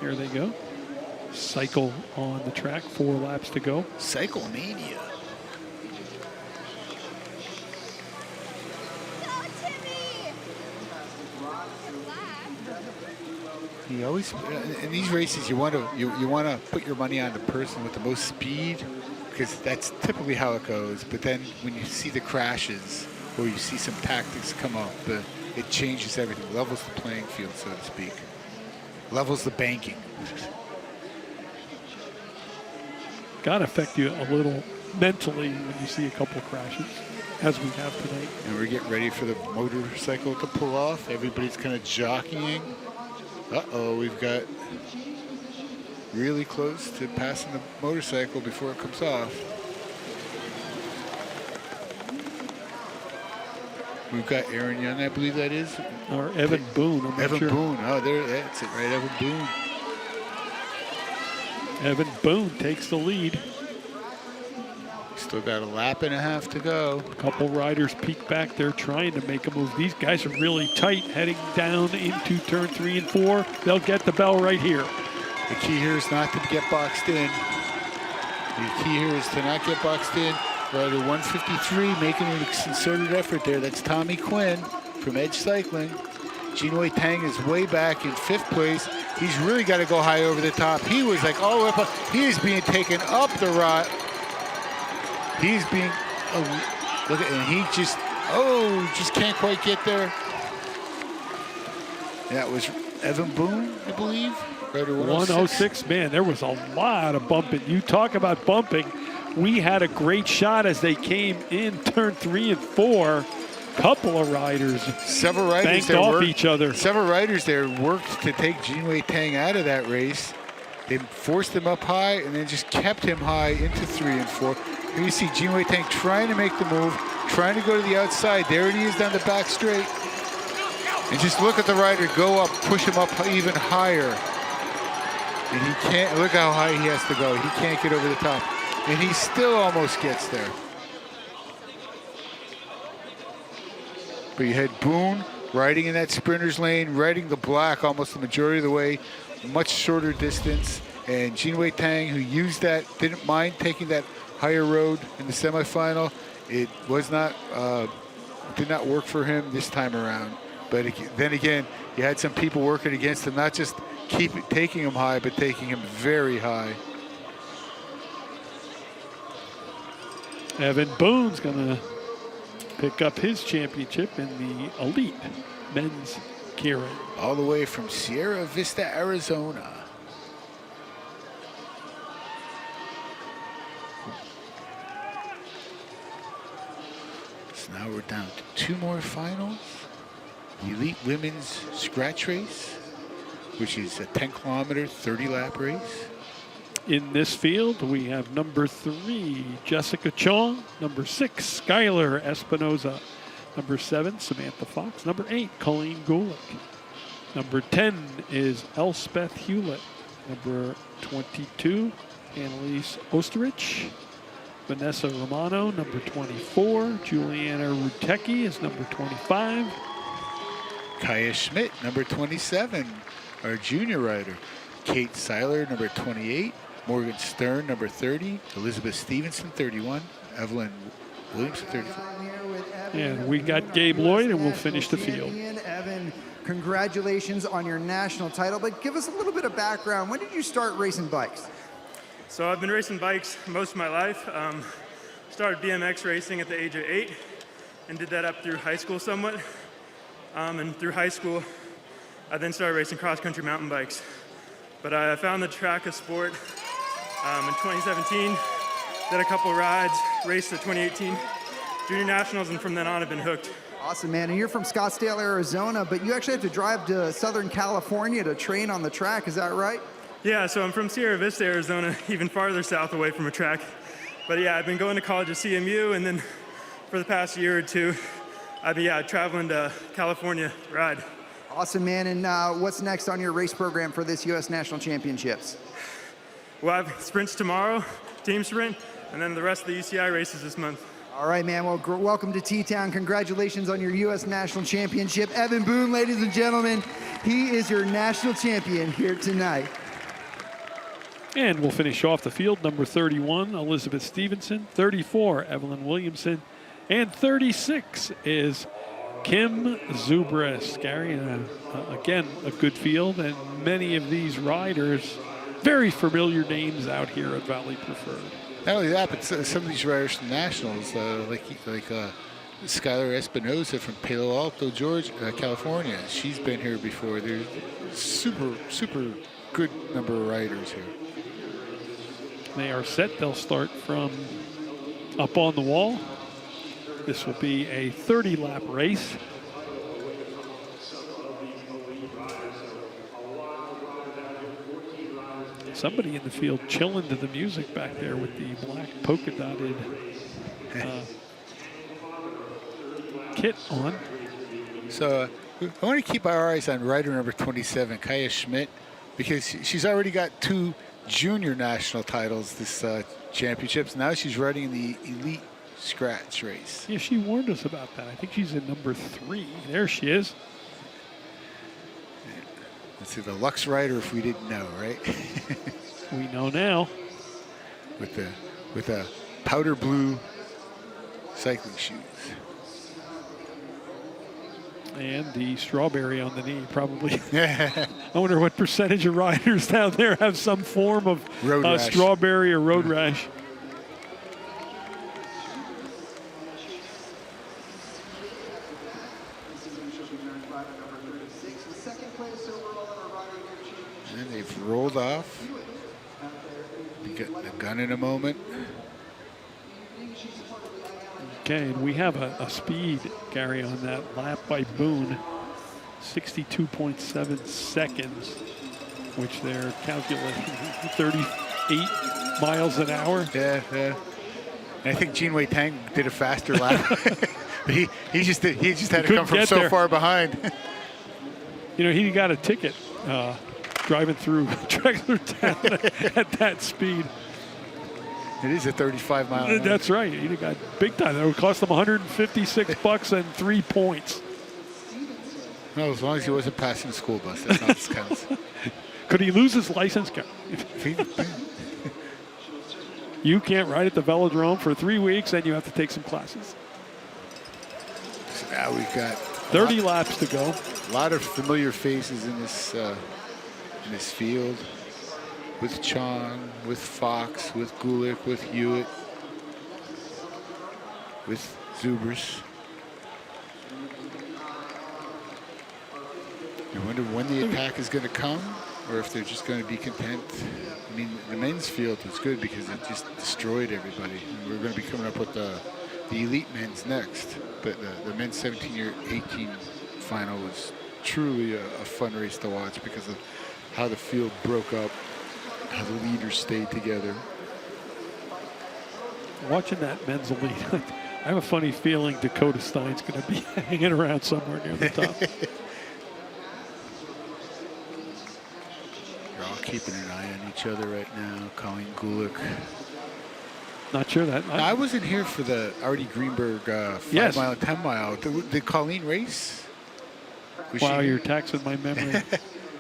Here they go. Cycle on the track, 4 laps to go. Cycle mania. You always in these races you want to put your money on the person with the most speed, because that's typically how it goes. But then when you see the crashes or you see some tactics come up, it changes everything, levels the playing field, so to speak. Levels the banking. Got to affect you a little mentally when you see a couple of crashes, as we have tonight. And we're getting ready for the motorcycle to pull off. Everybody's kind of jockeying. Uh-oh, we've got really close to passing the motorcycle before it comes off. We've got Aaron Young, I believe that is. Or Evan Boone. I'm not Evan sure. Boone. Oh, that's it, right? Evan Boone. Evan Boone takes the lead. Still got a lap and a half to go. A couple riders peek back there trying to make a move. These guys are really tight heading down into turn 3 and 4. They'll get the bell right here. The key here is not to get boxed in. The key here is to not get boxed in. Rider 153 making a concerted effort there. That's Tommy Quinn from Edge Cycling. Jeanwei Tang is way back in 5th place. He's really got to go high over the top. He was like all the way up. He is being taken up the ride. He's being, look at, and he just can't quite get there. That was Evan Boone, I believe. Rider 106, man, there was a lot of bumping. You talk about bumping. We had a great shot as they came in turn 3 and 4. Couple of riders. Several riders banked off each other. Several riders there worked to take Jeanwei Tang out of that race. They forced him up high and then just kept him high into 3 and 4. Here you see Jeanwei Tang trying to make the move, trying to go to the outside. There it is down the back straight. And just look at the rider go up, push him up even higher. And he can't, look how high he has to go. He can't get over the top. And he still almost gets there. But you had Boone riding in that sprinter's lane, riding the black almost the majority of the way, much shorter distance. And Jeanwei Tang, who used that, didn't mind taking that higher road in the semifinal. It was not, did not work for him this time around. But then again, you had some people working against him, not just taking him high, but taking him very high. Evan Boone's going to pick up his championship in the elite men's keirin. All the way from Sierra Vista, Arizona. So now we're down to 2 more finals. The elite women's scratch race, which is a 10-kilometer, 30-lap race. In this field, we have number 3, Jessica Chong. Number 6, Skylar Espinoza. Number 7, Samantha Fox. Number 8, Colleen Gulick. Number 10 is Elspeth Hewlett. Number 22, Annalise Osterich. Vanessa Romano, number 24. Juliana Rutecki is number 25. Kaya Schmidt, number 27, our junior rider. Kate Seiler, number 28. Morgan Stern, number 30. Elizabeth Stevenson, 31. Evelyn Williamson, 34. And we got Gabe Lloyd, and we'll finish the field. Evan, congratulations on your national title, but give us a little bit of background. When did you start racing bikes? So I've been racing bikes most of my life. Started BMX racing at the age of 8 and did that up through high school somewhat. And through high school, I then started racing cross-country mountain bikes. But I found the track a sport in 2017, did a couple rides, raced the 2018 Junior Nationals, and from then on I've been hooked. Awesome, man. And you're from Scottsdale, Arizona, but you actually have to drive to Southern California to train on the track. Is that right? Yeah, so I'm from Sierra Vista, Arizona, even farther south away from a track. But yeah, I've been going to college at CMU, and then for the past year or two, I've been traveling to California to ride. Awesome, man. And what's next on your race program for this U.S. National Championships? Well, I have sprints tomorrow, team sprint, and then the rest of the UCI races this month. All right, man. Well, welcome to T-Town. Congratulations on your U.S. National Championship. Evan Boone, ladies and gentlemen, he is your national champion here tonight. And we'll finish off the field. Number 31, Elizabeth Stevenson. 34, Evelyn Williamson. And 36 is Kim Zubris. Gary, again, a good field. And many of these riders, very familiar names out here at Valley Preferred. Not only that, but some of these riders from nationals, like Skylar Espinoza from Palo Alto, California. She's been here before. There's super good number of riders here. They are set. They'll start from up on the wall. This will be a 30-lap race. Somebody in the field chilling to the music back there with the black polka dotted kit on. So I want to keep our eyes on rider number 27, Kaya Schmidt, because she's already got 2 junior national titles this championships. Now she's riding in the elite scratch race. Yeah, she warned us about that. I think she's in number 3. There she is. Let's see, the Lux rider, if we didn't know, right? We know now. With a powder blue cycling shoes. And the strawberry on the knee, probably. I wonder what percentage of riders down there have some form of strawberry or road rash. And they've rolled off. We got the gun in a moment. Okay, and we have a speed, Gary, on that lap by Boone, 62.7 seconds, which they're calculating 38 miles an hour. Yeah. And I think Jean Wei Tang did a faster lap. But he just had to come from so far behind. You know, he got a ticket driving through Trexler Town at that speed. It is a 35 mile an hour. That's right. He got big time. That would cost him $156 and 3 points. No, as long as he wasn't passing the school bus, that's not what counts. Could he lose his license? You can't ride at the velodrome for 3 weeks, and you have to take some classes. So now we've got 30 laps to go. A lot of familiar faces in this field. With Chong, with Fox, with Gulick, with Hewitt, with Zubris. I wonder when the attack is going to come, or if they're just going to be content. I mean, the men's field was good because it just destroyed everybody. And we're going to be coming up with the the elite men's next. But the men's 17-18 final was truly a fun race to watch because of how the field broke up, how the leaders stayed together. Watching that men's elite, I have a funny feeling Dakota Stein's going to be hanging around somewhere near the top. They're all keeping an eye on each other right now. Colleen Gulick. Not sure that. I wasn't here for the Artie Greenberg 5 mile and 10 mile. Did Colleen race? Wow, you're taxing my memory.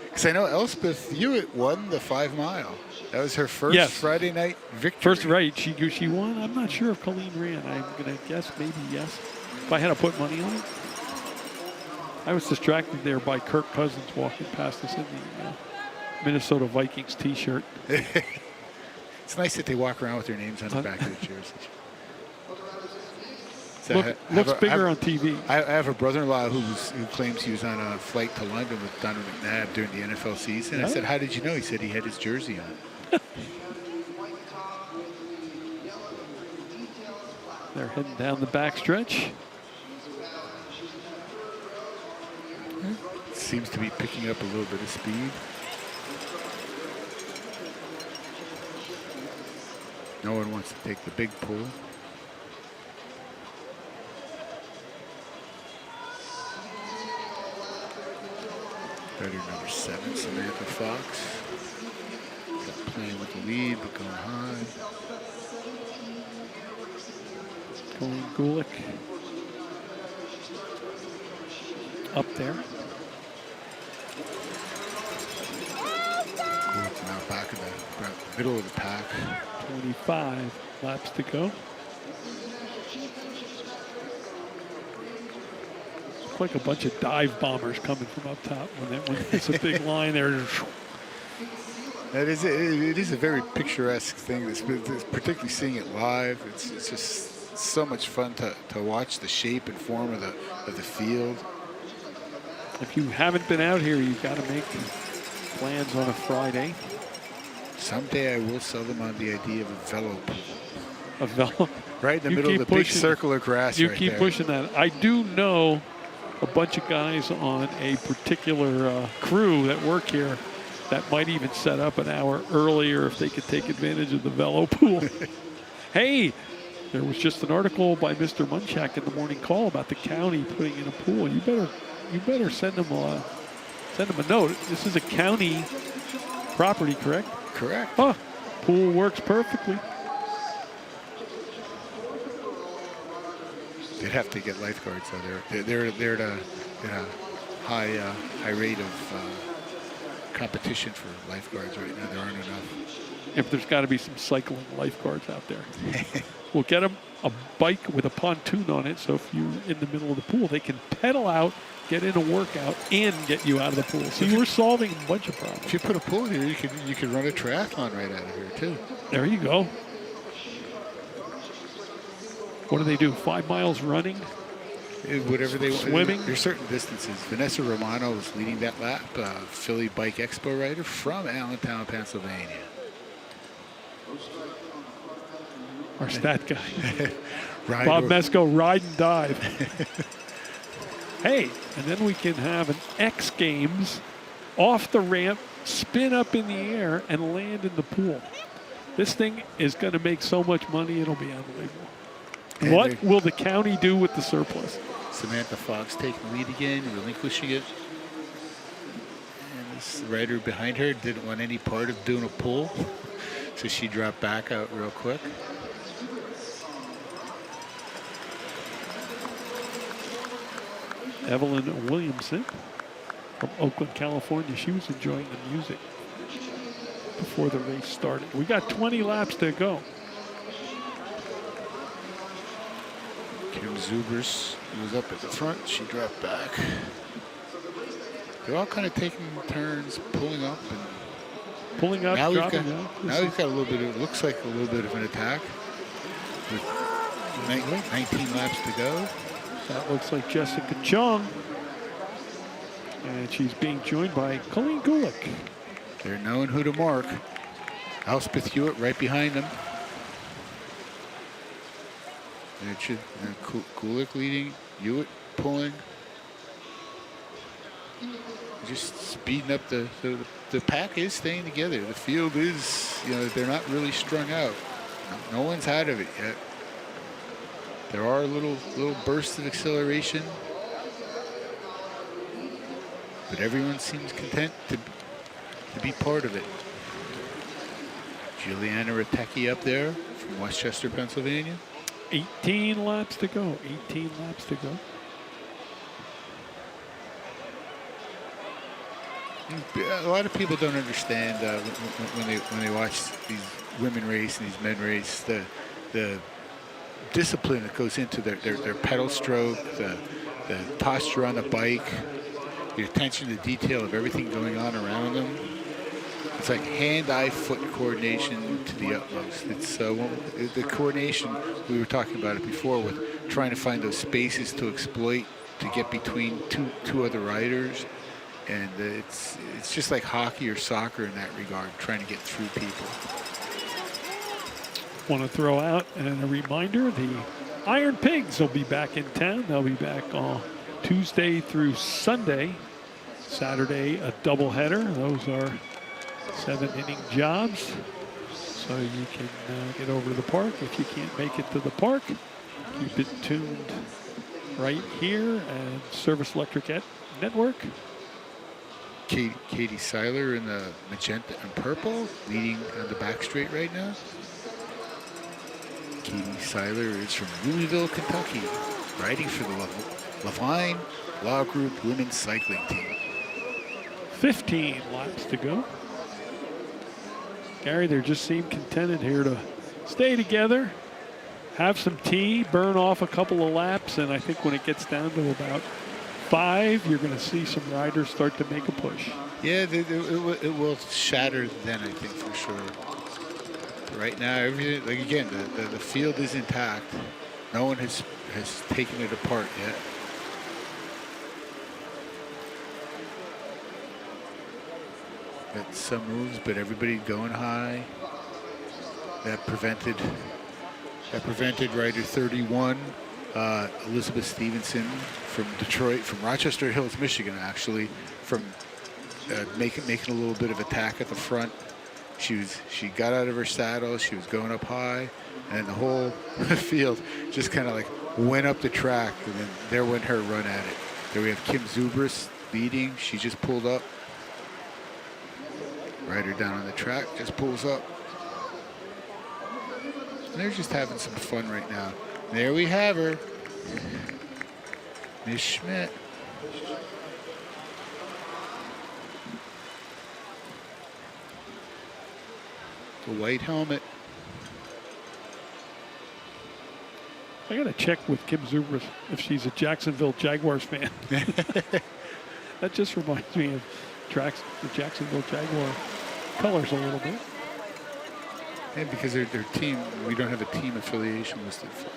Because I know Elspeth Hewitt won the 5 mile. That was her first Friday night victory. First, right. She won. I'm not sure if Colleen ran. I'm going to guess maybe yes. If I had to put money on it. I was distracted there by Kirk Cousins walking past us in the Minnesota Vikings T-shirt. It's nice that they walk around with their names on the back of the jerseys. Looks bigger on TV. I have a brother-in-law who claims he was on a flight to London with Donovan McNabb during the NFL season. I said, how did you know? He said he had his jersey on. They're heading down the backstretch. Seems to be picking up a little bit of speed. No one wants to take the big pull. Rider number 7, Samantha Fox. Playing with the lead, but going high. Colleen Gulick up there. Gulick now back in the middle of the pack. 25 laps to go. Looks like a bunch of dive bombers coming from up top when it's a big line there. It is a very picturesque thing. It's particularly seeing it live. It's just so much fun to watch the shape and form of the field. If you haven't been out here, you've got to make plans on a Friday. Someday I will sell them on the idea of a velo pool. A velo? Right in the middle of the big circle of grass right there. You keep pushing that. I do know a bunch of guys on a particular crew that work here that might even set up an hour earlier if they could take advantage of the velo pool. Hey, there was just an article by Mr. Munchak in the morning call about the county putting in a pool. You better send them a note. This is a county property, correct? Correct. Huh. Pool works perfectly. They'd have to get lifeguards out there. They're at a high rate of competition for lifeguards right now. There aren't enough. If there's got to be some cycling lifeguards out there. We'll get them a bike with a pontoon on it, so if you're in the middle of the pool, they can pedal out, get in a workout, and get you out of the pool. So we're solving a bunch of problems. If you put a pool here, you could run a triathlon right out of here too. There you go. What do they do? 5 miles running? Whatever they want. Swimming? There's certain distances. Vanessa Romano was leading that lap, Philly Bike Expo rider from Allentown, Pennsylvania. Our stat guy. Bob Mesco, ride and dive. Hey, and then we can have an X Games off the ramp, spin up in the air, and land in the pool. This thing is going to make so much money, it'll be unbelievable. And what will the county do with the surplus? Samantha Fox taking the lead again, relinquishing it. And this rider behind her didn't want any part of doing a pull, so she dropped back out real quick. Evelyn Williamson from Oakland, California. She was enjoying the music before the race started. We got 20 laps to go. Kim Zubers was up at the front. She dropped back. They're all kind of taking turns, pulling up. Pulling up, dropping out. Now we've got a little bit of, looks like a little bit of an attack. With 19 laps to go. That looks like Jessica Chung. And she's being joined by Colleen Gulick. They're knowing who to mark. Elspeth Hewitt right behind them. Gulick leading, Hewitt pulling. Just speeding up the pack is staying together. The field is, they're not really strung out. No one's out of it yet. There are little bursts of acceleration, but everyone seems content to be part of it. Juliana Ratecki up there from Westchester, Pennsylvania. 18 laps to go. 18 laps to go. A lot of people don't understand when they watch these women race and these men race the discipline that goes into their pedal stroke, the posture on the bike, the attention to detail of everything going on around them. It's like hand-eye-foot coordination to the utmost. It's the coordination, we were talking about it before, with trying to find those spaces to exploit to get between two other riders. And it's just like hockey or soccer in that regard, trying to get through people. Want to throw out and a reminder, the Iron Pigs will be back in town. They'll be back on Tuesday through Sunday. Saturday, a doubleheader. Those are 7-inning jobs. So you can get over to the park. If you can't make it to the park, keep it tuned right here and Service Electric Network. Katie Seiler in the magenta and purple, leading on the back straight right now. Katie Seiler is from Louisville, Kentucky, riding for the Levine Law Group Women's Cycling Team. 15 laps to go. Gary, they just seem contented here to stay together, have some tea, burn off a couple of laps, and I think when it gets down to about 5, you're going to see some riders start to make a push. Yeah, it will shatter then, I think, for sure. But right now, everything, like again, the field is intact. No one has taken it apart yet. Got some moves, but everybody going high. That prevented rider 31. Elizabeth Stevenson from Detroit, from Rochester Hills, Michigan, actually, from making a little bit of attack at the front. She got out of her saddle. She was going up high, and the whole field just kind of like went up the track, and then there went her run at it. There we have Kim Zubris leading. She just pulled up. Rider down on the track just pulls up. And they're just having some fun right now. There we have her, Miss Schmidt. The white helmet. I got to check with Kim Zubris if she's a Jacksonville Jaguars fan. That just reminds me of the Jacksonville Jaguar colors a little bit. Yeah, because their team, we don't have a team affiliation listed for.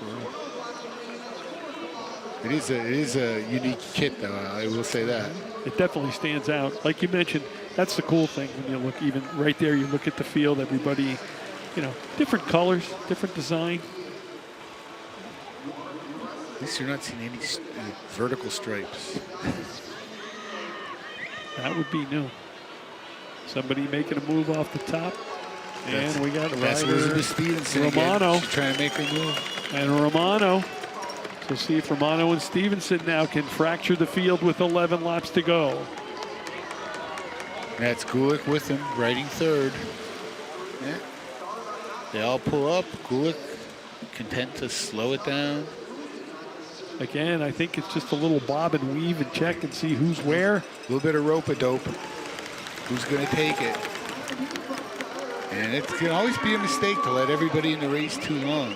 It is a unique kit, though. I will say that. It definitely stands out. Like you mentioned, that's the cool thing when you look even right there. You look at the field. Everybody, different colors, different design. At least you're not seeing any vertical stripes. That would be new. Somebody making a move off the top. And we got Elizabeth Stevenson Romano. She's trying to make her move. And Romano. So see if Romano and Stevenson now can fracture the field with 11 laps to go. That's Gulick with him, riding third. Yeah. They all pull up. Gulick content to slow it down. Again, I think it's just a little bob and weave and check and see who's where. A little bit of rope-a-dope. Who's going to take it? And it can always be a mistake to let everybody in the race too long,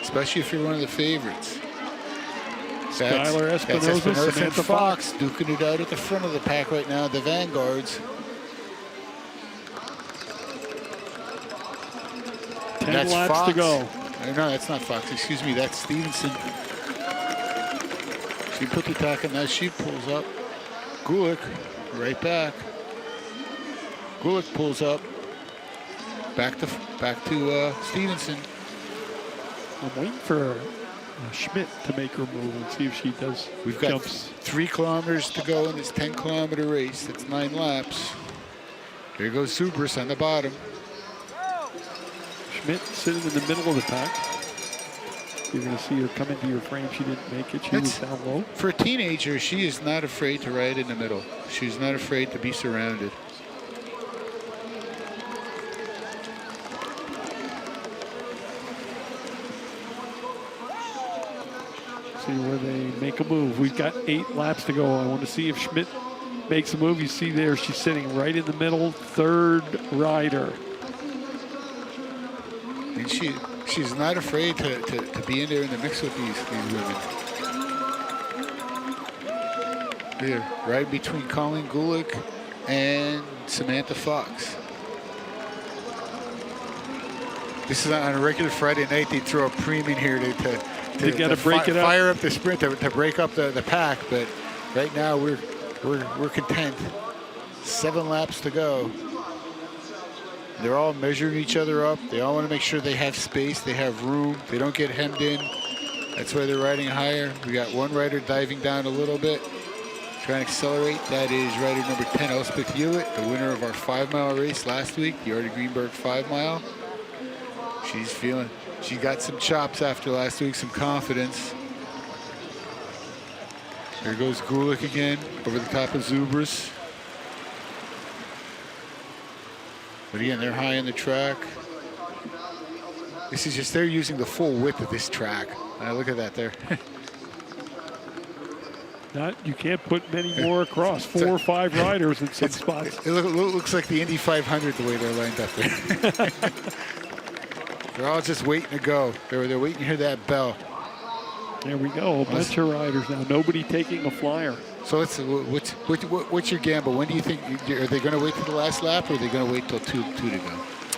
especially if you're one of the favorites. Skylar Espinosa, Samantha Fox duking it out at the front of the pack right now, the vanguards. 10 laps Fox. to go. No, that's not Fox. Excuse me, that's Stevenson. She put the tack and now she pulls up. Gulick right back. Gulick pulls up. Back to Stevenson. I'm waiting for Schmidt to make her move and see if she does We've got jumps. 3 kilometers to go in this 10-kilometer race. That's 9 laps. There goes Zubris on the bottom. Schmidt sitting in the middle of the pack. You're going to see her come into your frame. She didn't make it. She was down low. For a teenager, she is not afraid to ride in the middle. She's not afraid to be surrounded. See where they make a move. We've got 8 laps to go. I want to see if Schmidt makes a move. You see there, she's sitting right in the middle, 3rd rider. And she's not afraid to be in there in the mix with these women. Here, right between Colleen Gulick and Samantha Fox. This is on a regular Friday night. They throw a preem in here They got to break it up. Fire up the sprint to break up the pack. But right now we're content. 7 laps to go. They're all measuring each other up. They all want to make sure they have space, they have room, they don't get hemmed in. That's why they're riding higher. We got one rider diving down a little bit, trying to accelerate. That is rider number 10, Elspeth Hewitt, the winner of our 5-mile race last week, the Artie Greenberg 5-mile. She got some chops after last week, some confidence. There goes Gulick again, over the top of Zubris. But again, they're high in the track. This is just, they're using the full width of this track. Look at that there. You can't put many more across. 4 or 5 riders in some spots. It looks like the Indy 500 the way they're lined up there. They're all just waiting to go. They're waiting to hear that bell. There we go. A bunch of riders now. Nobody taking a flyer. So what's your gamble? When do you think, are they going to wait till the last lap, or are they going to wait till two to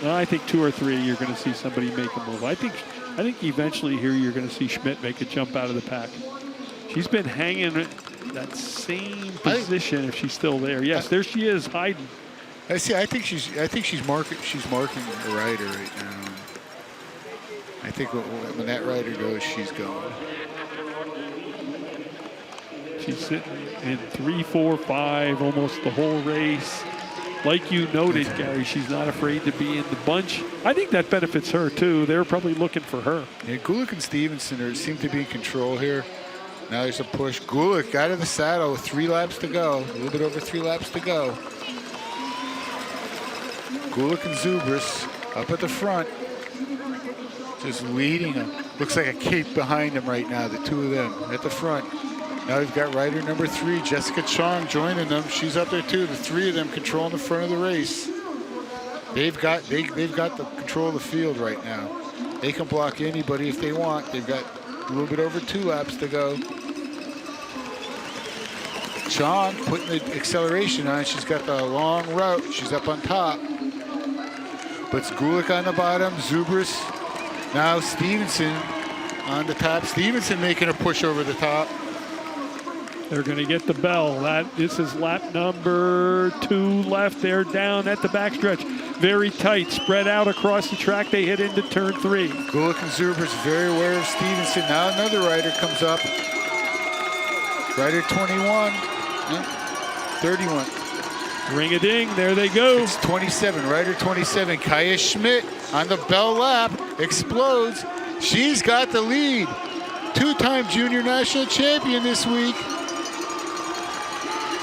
go? I think 2 or 3 you're going to see somebody make a move. I think eventually here you're going to see Schmidt make a jump out of the pack. She's been hanging that same position if she's still there. Yes, there she is hiding. I think she's marking a rider right now. I think when that rider goes, she's going. She's sitting in 3, 4, 5 almost the whole race. Like you noted, Gary, she's not afraid to be in the bunch. I think that benefits her too. They're probably looking for her. Yeah, Gulick and Stevenson seem to be in control here. Now there's a push. Gulick out of the saddle with 3 laps to go. A little bit over 3 laps to go. Gulick and Zubris up at the front. Just leading them. Looks like a cape behind them right now, the 2 of them at the front. Now we've got rider number 3, Jessica Chong, joining them. She's up there too. The 3 of them controlling the front of the race. They've got the control of the field right now. They can block anybody if they want. They've got a little bit over 2 laps to go. Chong putting the acceleration on. She's got the long route. She's up on top. But it's Gulick on the bottom, Zubris. Now Stevenson on the top. Stevenson making a push over the top. They're going to get the bell. This is lap number 2 left. They're down at the backstretch. Very tight, spread out across the track. They hit into turn 3. Gulick and Zubris very aware of Stevenson. Now another rider comes up. Rider 21, 31. Ring-a-ding, there they go. It's 27, rider 27. Kaya Schmidt on the bell lap, explodes. She's got the lead. 2-time junior national champion this week.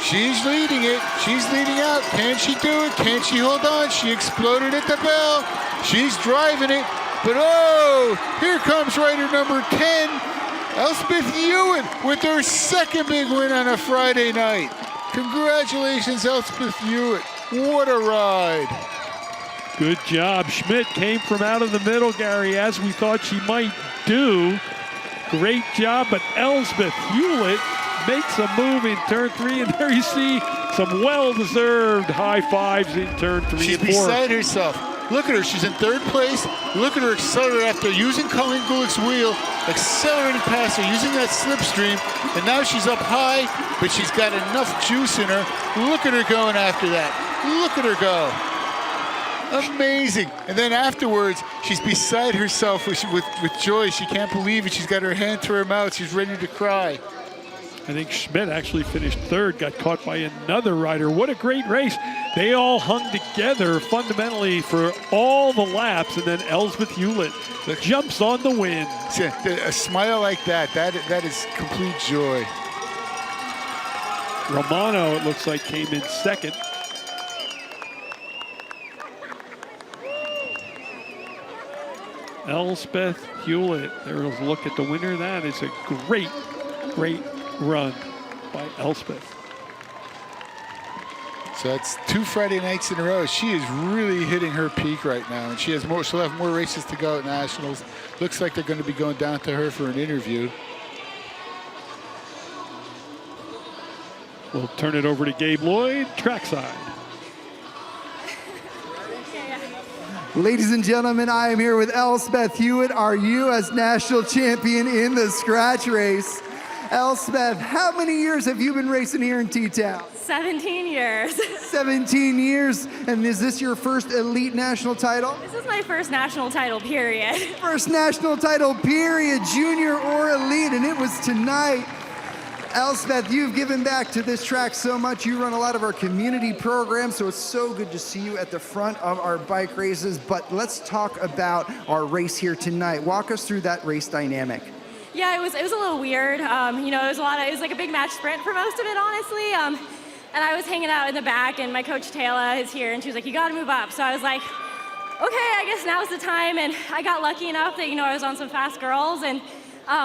She's leading it. She's leading out. Can she do it? Can she hold on? She exploded at the bell. She's driving it. But oh, here comes rider number 10, Elspeth Hewitt, with her 2nd big win on a Friday night. Congratulations, Elspeth Hewitt. What a ride. Good job. Schmidt came from out of the middle, Gary, as we thought she might do. Great job, but Elspeth Hewitt makes a move in turn 3, and there you see some well-deserved high fives in turn 3 She's and 4. beside herself. Look at her, she's in 3rd place. Look at her accelerate after using Colleen Gulick's wheel, accelerating past her, using that slipstream, and now she's up high, but she's got enough juice in her. Look at her going after that. Look at her go. Amazing. And then afterwards, she's beside herself with joy. She can't believe it. She's got her hand to her mouth. She's ready to cry. I think Schmidt actually finished third, got caught by another rider. What a great race. They all hung together fundamentally for all the laps, and then Elsbeth Hewlett jumps on the win. A smile like that is complete joy. Romano, it looks like, came in second. Elsbeth Hewlett, there's a look at the winner. That is a great run by Elspeth. So that's 2 Friday nights in a row. She is really hitting her peak right now, and she'll have more races to go at Nationals. Looks like they're going to be going down to her for an interview. We'll turn it over to Gabe Lloyd, trackside. Ladies and gentlemen, I am here with Elspeth Hewlett, our U.S. national champion in the scratch race. Elspeth, how many years have you been racing here in T-Town? 17 years. 17 years. And is this your first elite national title? This is my first national title, period. First national title, period, junior or elite, and it was tonight. Elspeth, you've given back to this track so much. You run a lot of our community programs, so it's so good to see you at the front of our bike races. But let's talk about our race here tonight. Walk us through that race dynamic. Yeah, it was a little weird. It was like a big match sprint for most of it, honestly. And I was hanging out in the back, and my coach Taylor is here, and she was like, "You got to move up." So I was like, "Okay, I guess now's the time." And I got lucky enough that I was on some fast girls, and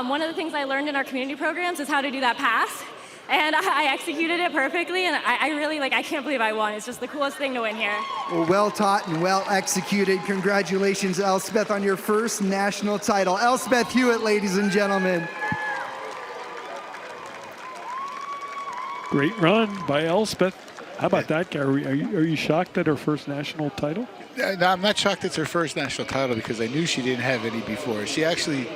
one of the things I learned in our community programs is how to do that pass. And I executed it perfectly, and I really, I can't believe I won. It's just the coolest thing to win here. Well taught and well executed. Congratulations, Elspeth, on your first national title. Elspeth Hewlett, ladies and gentlemen. Great run by Elspeth. How about that, Gary? Are you shocked at her first national title? No, I'm not shocked it's her first national title because I knew she didn't have any before. She actually,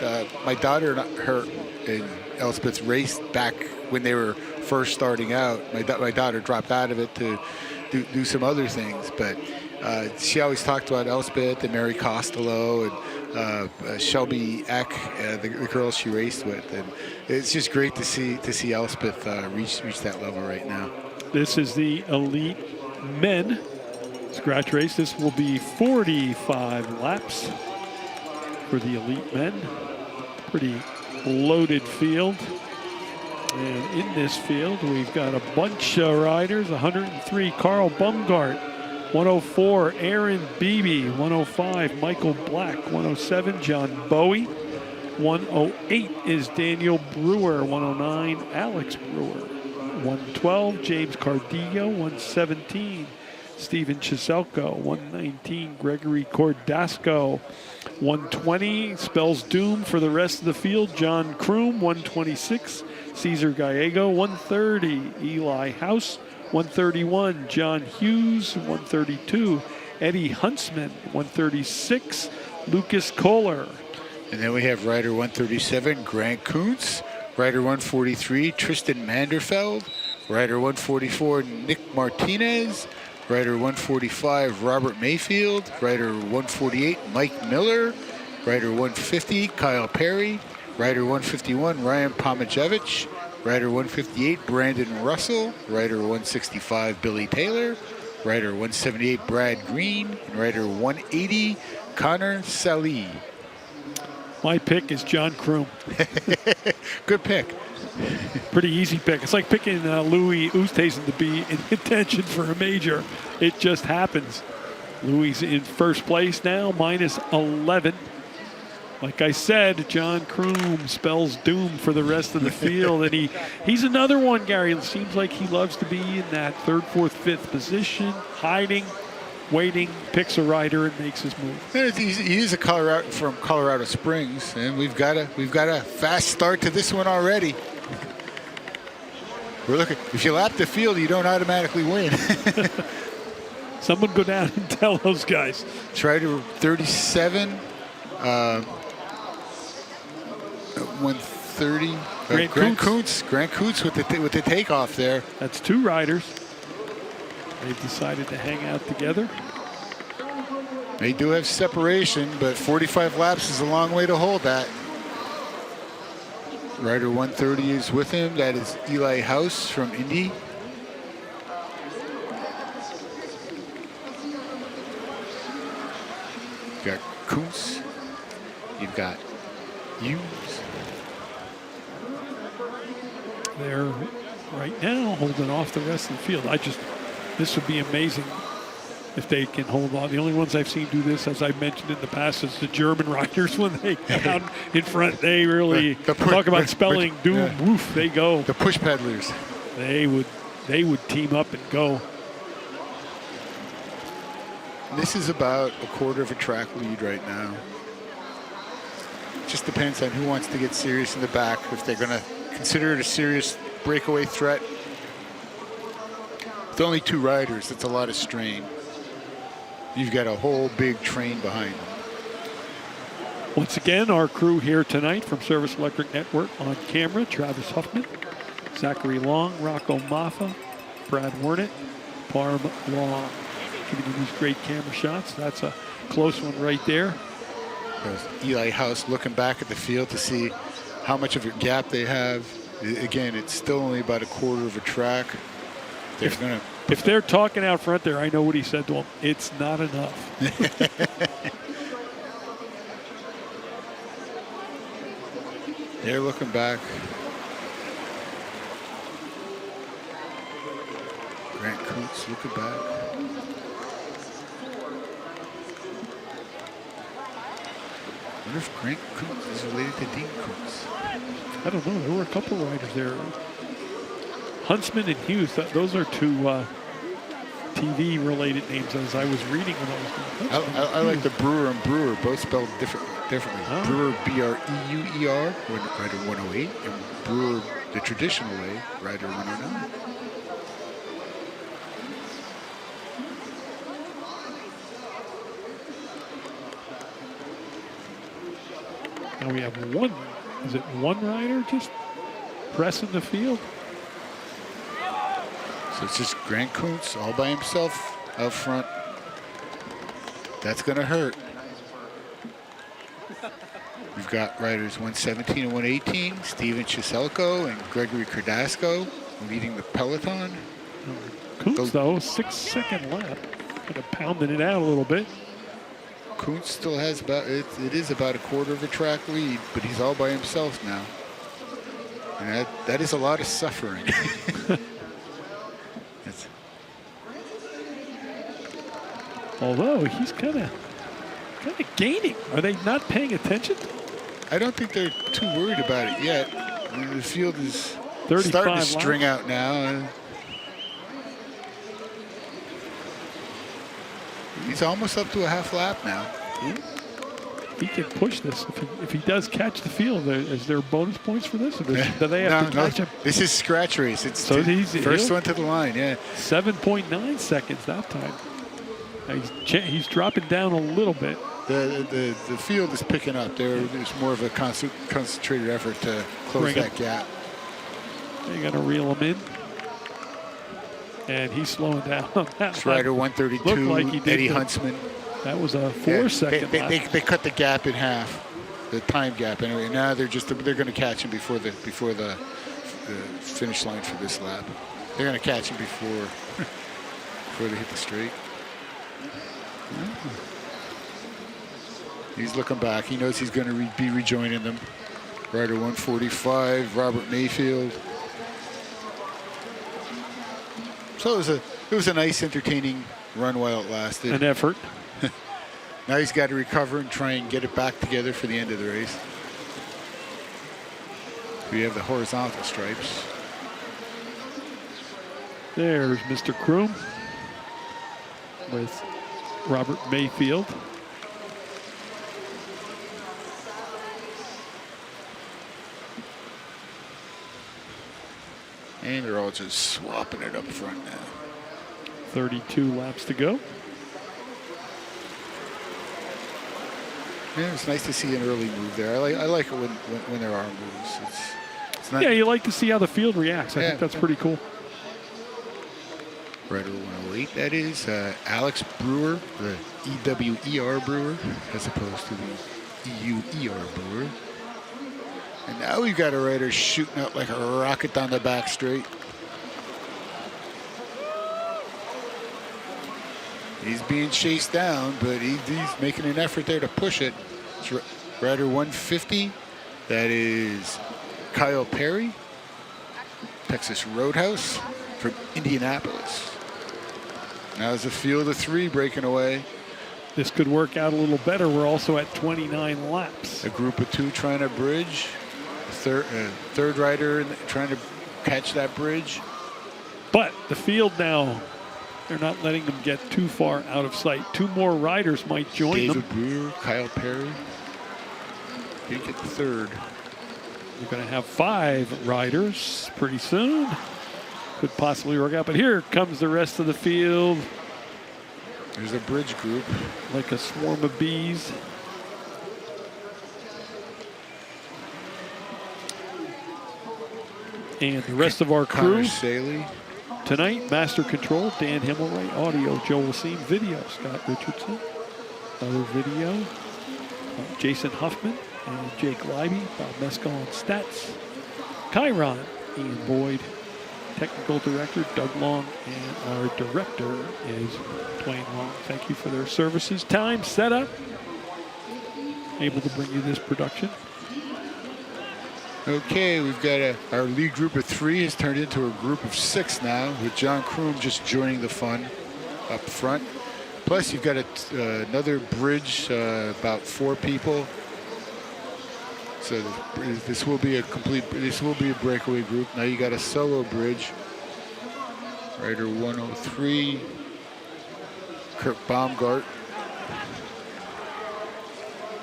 my daughter and her and Elspeth raced back when they were first starting out. My daughter dropped out of it to do some other things, but she always talked about Elspeth and Mary Costello and Shelby Eck, the girls she raced with, and it's just great to see Elspeth reach that level right now. This is the elite men scratch race. This will be 45 laps for the elite men. Pretty loaded field. And in this field, we've got a bunch of riders. 103, Carl Bumgart. 104, Aaron Beebe. 105, Michael Black. 107, John Bowie. 108 is Daniel Brewer. 109, Alex Brewer. 112, James Cardillo. 117, Stephen Chiselko. 119, Gregory Cordasco. 120 spells doom for the rest of the field, John Kroom. 126, Cesar Gallego. 130, Eli House. 131, John Hughes. 132, Eddie Huntsman. 136, Lucas Kohler. And then we have rider 137, Grant Kuntz. Rider 143, Tristan Manderfeld. Rider 144, Nick Martinez. Rider 145, Robert Mayfield. Rider 148, Mike Miller. Rider 150, Kyle Perry. Rider 151, Ryan Pomajevich. Rider 158, Brandon Russell. Rider 165, Billy Taylor. Rider 178, Brad Green. And Rider 180, Connor Salih. My pick is John Kroom. Good pick. Pretty easy pick. It's like picking Louis Oosthuizen to be in contention for a major. It just happens. Louis in first place now, minus 11. Like I said, John Kroom spells doom for the rest of the field. And he's another one, Gary. It seems like he loves to be in that third, fourth, fifth position, hiding, waiting, picks a rider and makes his move. He is from Colorado Springs, and we've got a fast start to this one already. We're looking. If you lap the field, you don't automatically win. Someone go down and tell those guys. It's rider 37, 130. Grant Kuntz. Grant Kuntz with the takeoff there. That's two riders. They've decided to hang out together. They do have separation, but 45 laps is a long way to hold that. Rider 130 is with him. That is Eli House from Indy. You've got Kuntz. You've got Hughes. They're right now holding off the rest of the field. This would be amazing if they can hold on. The only ones I've seen do this, as I mentioned in the past, is the German riders. When they get out in front, they really talk about spelling doom, woof, they go. The push peddlers. They would team up and go. This is about a quarter of a track lead right now. Just depends on who wants to get serious in the back, if they're going to consider it a serious breakaway threat. With only 2 riders, it's a lot of strain. You've got a whole big train behind them. Once again, our crew here tonight from Service Electric Network on camera: Travis Huffman, Zachary Long, Rocco Maffa, Brad Wernick, Parm Long. Giving you these great camera shots. That's a close one right there. There's Eli House looking back at the field to see how much of a gap they have. Again, it's still only about a quarter of a track. If they're talking out front there, I know what he said to them. It's not enough. They're looking back. Grant Kuntz looking back. I wonder if Grant Kuntz is related to Dean Kuntz. I don't know. There were a couple riders there. Huntsman and Hughes, those are 2 TV-related names, as I was reading when I was going. I like the Brewer and Brewer, both spelled differently. Brewer, B-R-E-U-E-R, rider 108, and Brewer the traditional way, rider 109. Now we have one rider just pressing the field? So it's just Grant Kuntz all by himself out front. That's going to hurt. We've got riders 117 and 118, Steven Chiselko and Gregory Cardasco leading the peloton. Kuntz, though, 6-second lap. Kind of pounding it out a little bit. Kuntz still has about, it is about a quarter of a track lead, but he's all by himself now. And that is a lot of suffering. Although he's kind of gaining. Are they not paying attention? I don't think they're too worried about it yet. I mean, the field is 35 starting to string out now. He's almost up to a half lap now. He can push this. If he does catch the field, is there bonus points for this? Or do they have to catch him? This is scratch race. It's so first one to the line, yeah. 7.9 seconds that time. He's dropping down a little bit. The field is picking up. There's more of a concentrated effort to close that gap. They're going to reel him in. And he's slowing down on that. Rider 132, looked like he did Eddie Huntsman. That was a 4-second lap. They cut the gap in half, the time gap anyway. Now they're going to catch him before the finish line for this lap. They're going to catch him before they hit the straight. He's looking back. He knows he's going to be rejoining them. Rider 145, Robert Mayfield. So it was a nice, entertaining run while it lasted. An effort. Now he's got to recover and try and get it back together for the end of the race. We have the horizontal stripes. There's Mr. Kroom with Robert Mayfield. And they're all just swapping it up front now. 32 laps to go. Yeah, it's nice to see an early move there. I like it when there are moves. It's not, yeah, you like to see how the field reacts. I think that's pretty cool. Rider 108, that is. Alex Brewer, the EWER Brewer, as opposed to the EUER Brewer. And now we've got a rider shooting out like a rocket down the back straight. He's being chased down, but he's making an effort there to push it. It's rider 150, that is Kyle Perry, Texas Roadhouse from Indianapolis. Now there's a field of 3 breaking away. This could work out a little better. We're also at 29 laps. A group of 2 trying to bridge. Third rider trying to catch that bridge. But the field now, they're not letting them get too far out of sight. 2 more riders might join David them. Brewer, Kyle Perry. Didn't get the 3rd. We're going to have 5 riders pretty soon. Could possibly work out. But here comes the rest of the field. There's a bridge group. Like a swarm of bees. And the rest of our Connor crew Saley. tonight, Master Control, Dan Himmelwright, Audio, Joe Wasim, Video, Scott Richardson, other video, Jason Huffman and Jake Leiby, Bob Mescal on Stats, keirin, Ian Boyd, Technical Director, Doug Long, and our Director is Dwayne Long. Thank you for their services. Time, setup, able to bring you this production. Okay, we've got our lead group of 3 has turned into a group of 6 now, with John Kroom just joining the fun up front. Plus, you've got another bridge, about 4 people. So this will be a breakaway group. Now you got a solo bridge. Rider 103, Kurt Baumgart.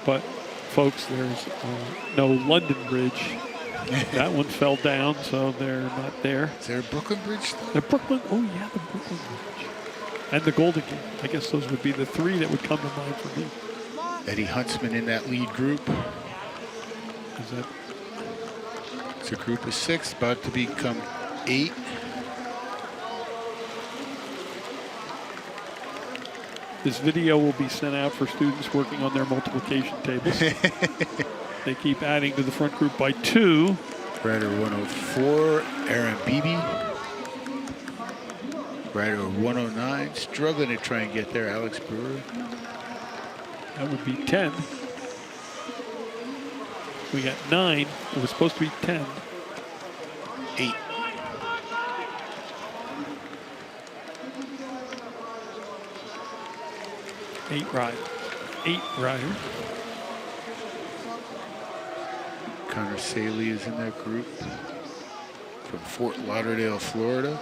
But folks, there's no London Bridge. That one fell down, so they're not there. Is there a Brooklyn Bridge? The Brooklyn, oh yeah, the Brooklyn Bridge. And the Golden Gate. I guess those would be the 3 that would come to mind for me. Eddie Huntsman in that lead group. Is that? It's a group of 6, about to become 8. This video will be sent out for students working on their multiplication tables. They keep adding to the front group by 2. Rider 104, Aaron Beebe. Rider 109, struggling to try and get there, Alex Brewer. That would be 10. We got 9. It was supposed to be 10. 8. Eight riders. Connor Saley is in that group from Fort Lauderdale, Florida.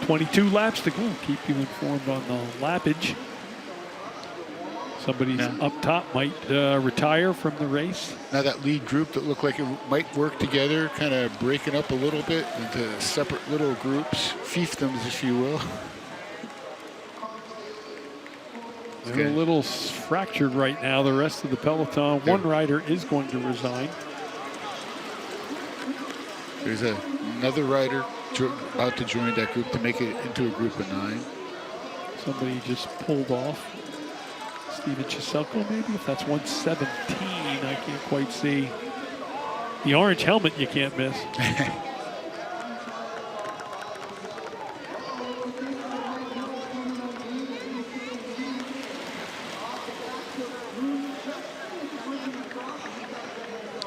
22 laps to go. Keep you informed on the lappage. Somebody's up top might retire from the race. Now that lead group that looked like it might work together, kind of breaking up a little bit into separate little groups, fiefdoms, if you will. They're a little fractured right now, the rest of the peloton. One rider is going to resign. There's another rider about to join that group to make it into a group of 9. Somebody just pulled off. Steven Chiselko, maybe, if that's 117, I can't quite see. The orange helmet you can't miss.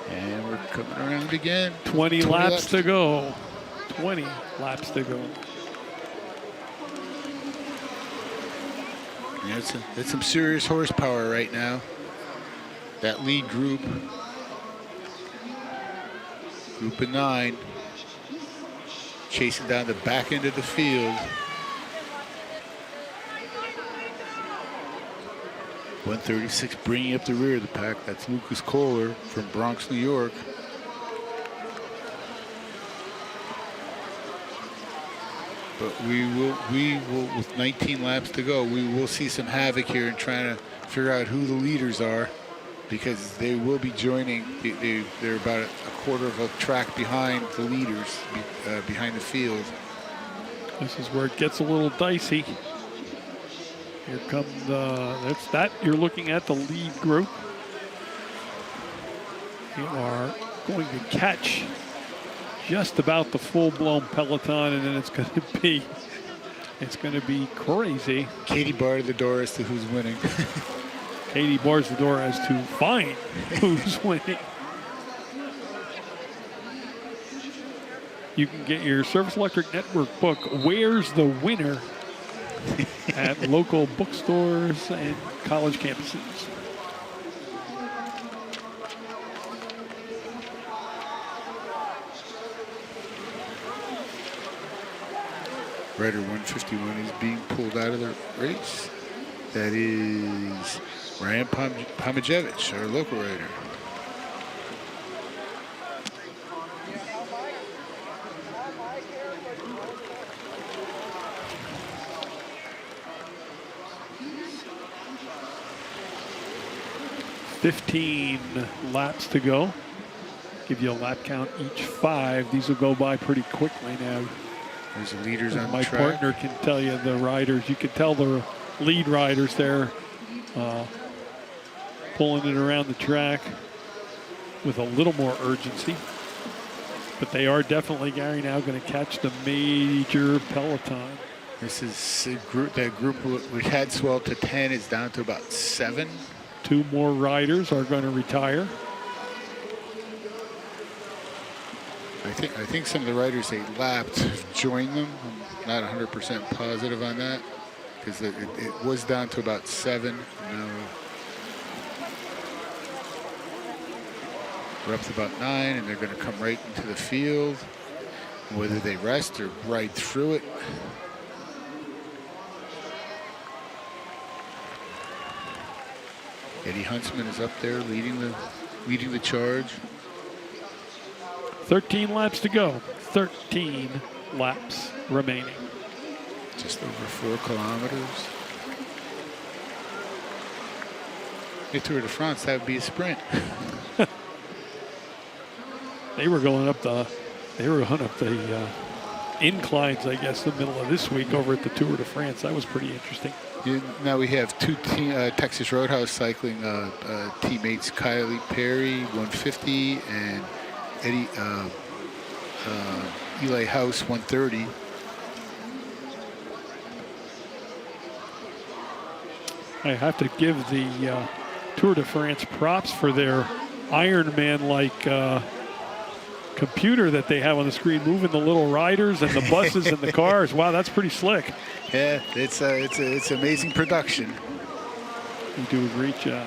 And we're coming around again. 20 laps to go. 20 laps to go. Yeah, it's some serious horsepower right now. That lead group of 9, chasing down the back end of the field. 136 bringing up the rear of the pack. That's Lucas Kohler from Bronx, New York. But we will, with 19 laps to go, we will see some havoc here in trying to figure out who the leaders are. because they will be joining. They're about a quarter of a track behind the leaders, behind the field. This is where it gets a little dicey. Here come that's that. You're looking at the lead group. You are going to catch just about the full-blown peloton, and then it's going to be crazy. Katie barred the door as to who's winning. Katie bars the door as to find who's winning. You can get your Service Electric Network book, Where's the Winner, at local bookstores and college campuses. Rider 151 is being pulled out of the race. That is Ryan Pomajevich, our local rider. "15 laps to go." Give you a lap count each 5. These will go by pretty quickly now. There's the leaders on My the track. partner can tell you the riders. You can tell the lead riders there pulling it around the track with a little more urgency. But they are definitely, Gary, now going to catch the major peloton. This is a group, that group which had swelled to 10 is down to about 7. 2 more riders are going to retire. I think some of the riders they lapped have joined them. I'm not 100% positive on that because it was down to about 7. Now we're up to about 9, and they're going to come right into the field. Whether they rest or ride through it. Eddie Huntsman is up there leading the charge. 13 laps to go. 13 laps remaining. Just over 4 kilometers. The Tour de France, that would be a sprint. They were going up the inclines, I guess, the middle of this week over at the Tour de France. That was pretty interesting. Now we have 2 Texas Roadhouse cycling teammates, Kylie Perry, 150, and Eli House, 130. I have to give the Tour de France props for their Ironman-like computer that they have on the screen, moving the little riders and the buses and the cars. Wow, that's pretty slick. Yeah, it's amazing production. They do a great job.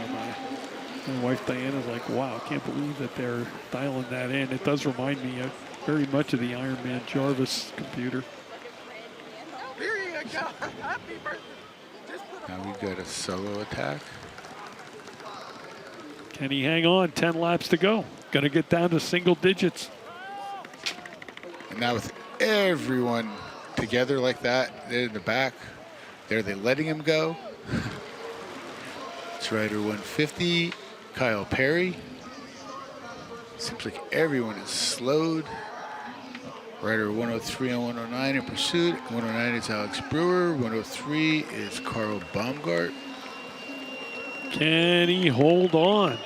My wife Diana's like, wow, I can't believe that they're dialing that in. It does remind me very much of the Ironman Jarvis computer. Now we've got a solo attack. Can he hang on? 10 laps to go. Going to get down to single digits. And now with everyone together like that, they're in the back. Are they letting him go? It's rider 150, Kyle Perry. Seems like everyone is slowed. Rider 103 and 109 in pursuit. 109 is Alex Brewer. 103 is Carl Baumgart. Can he hold on?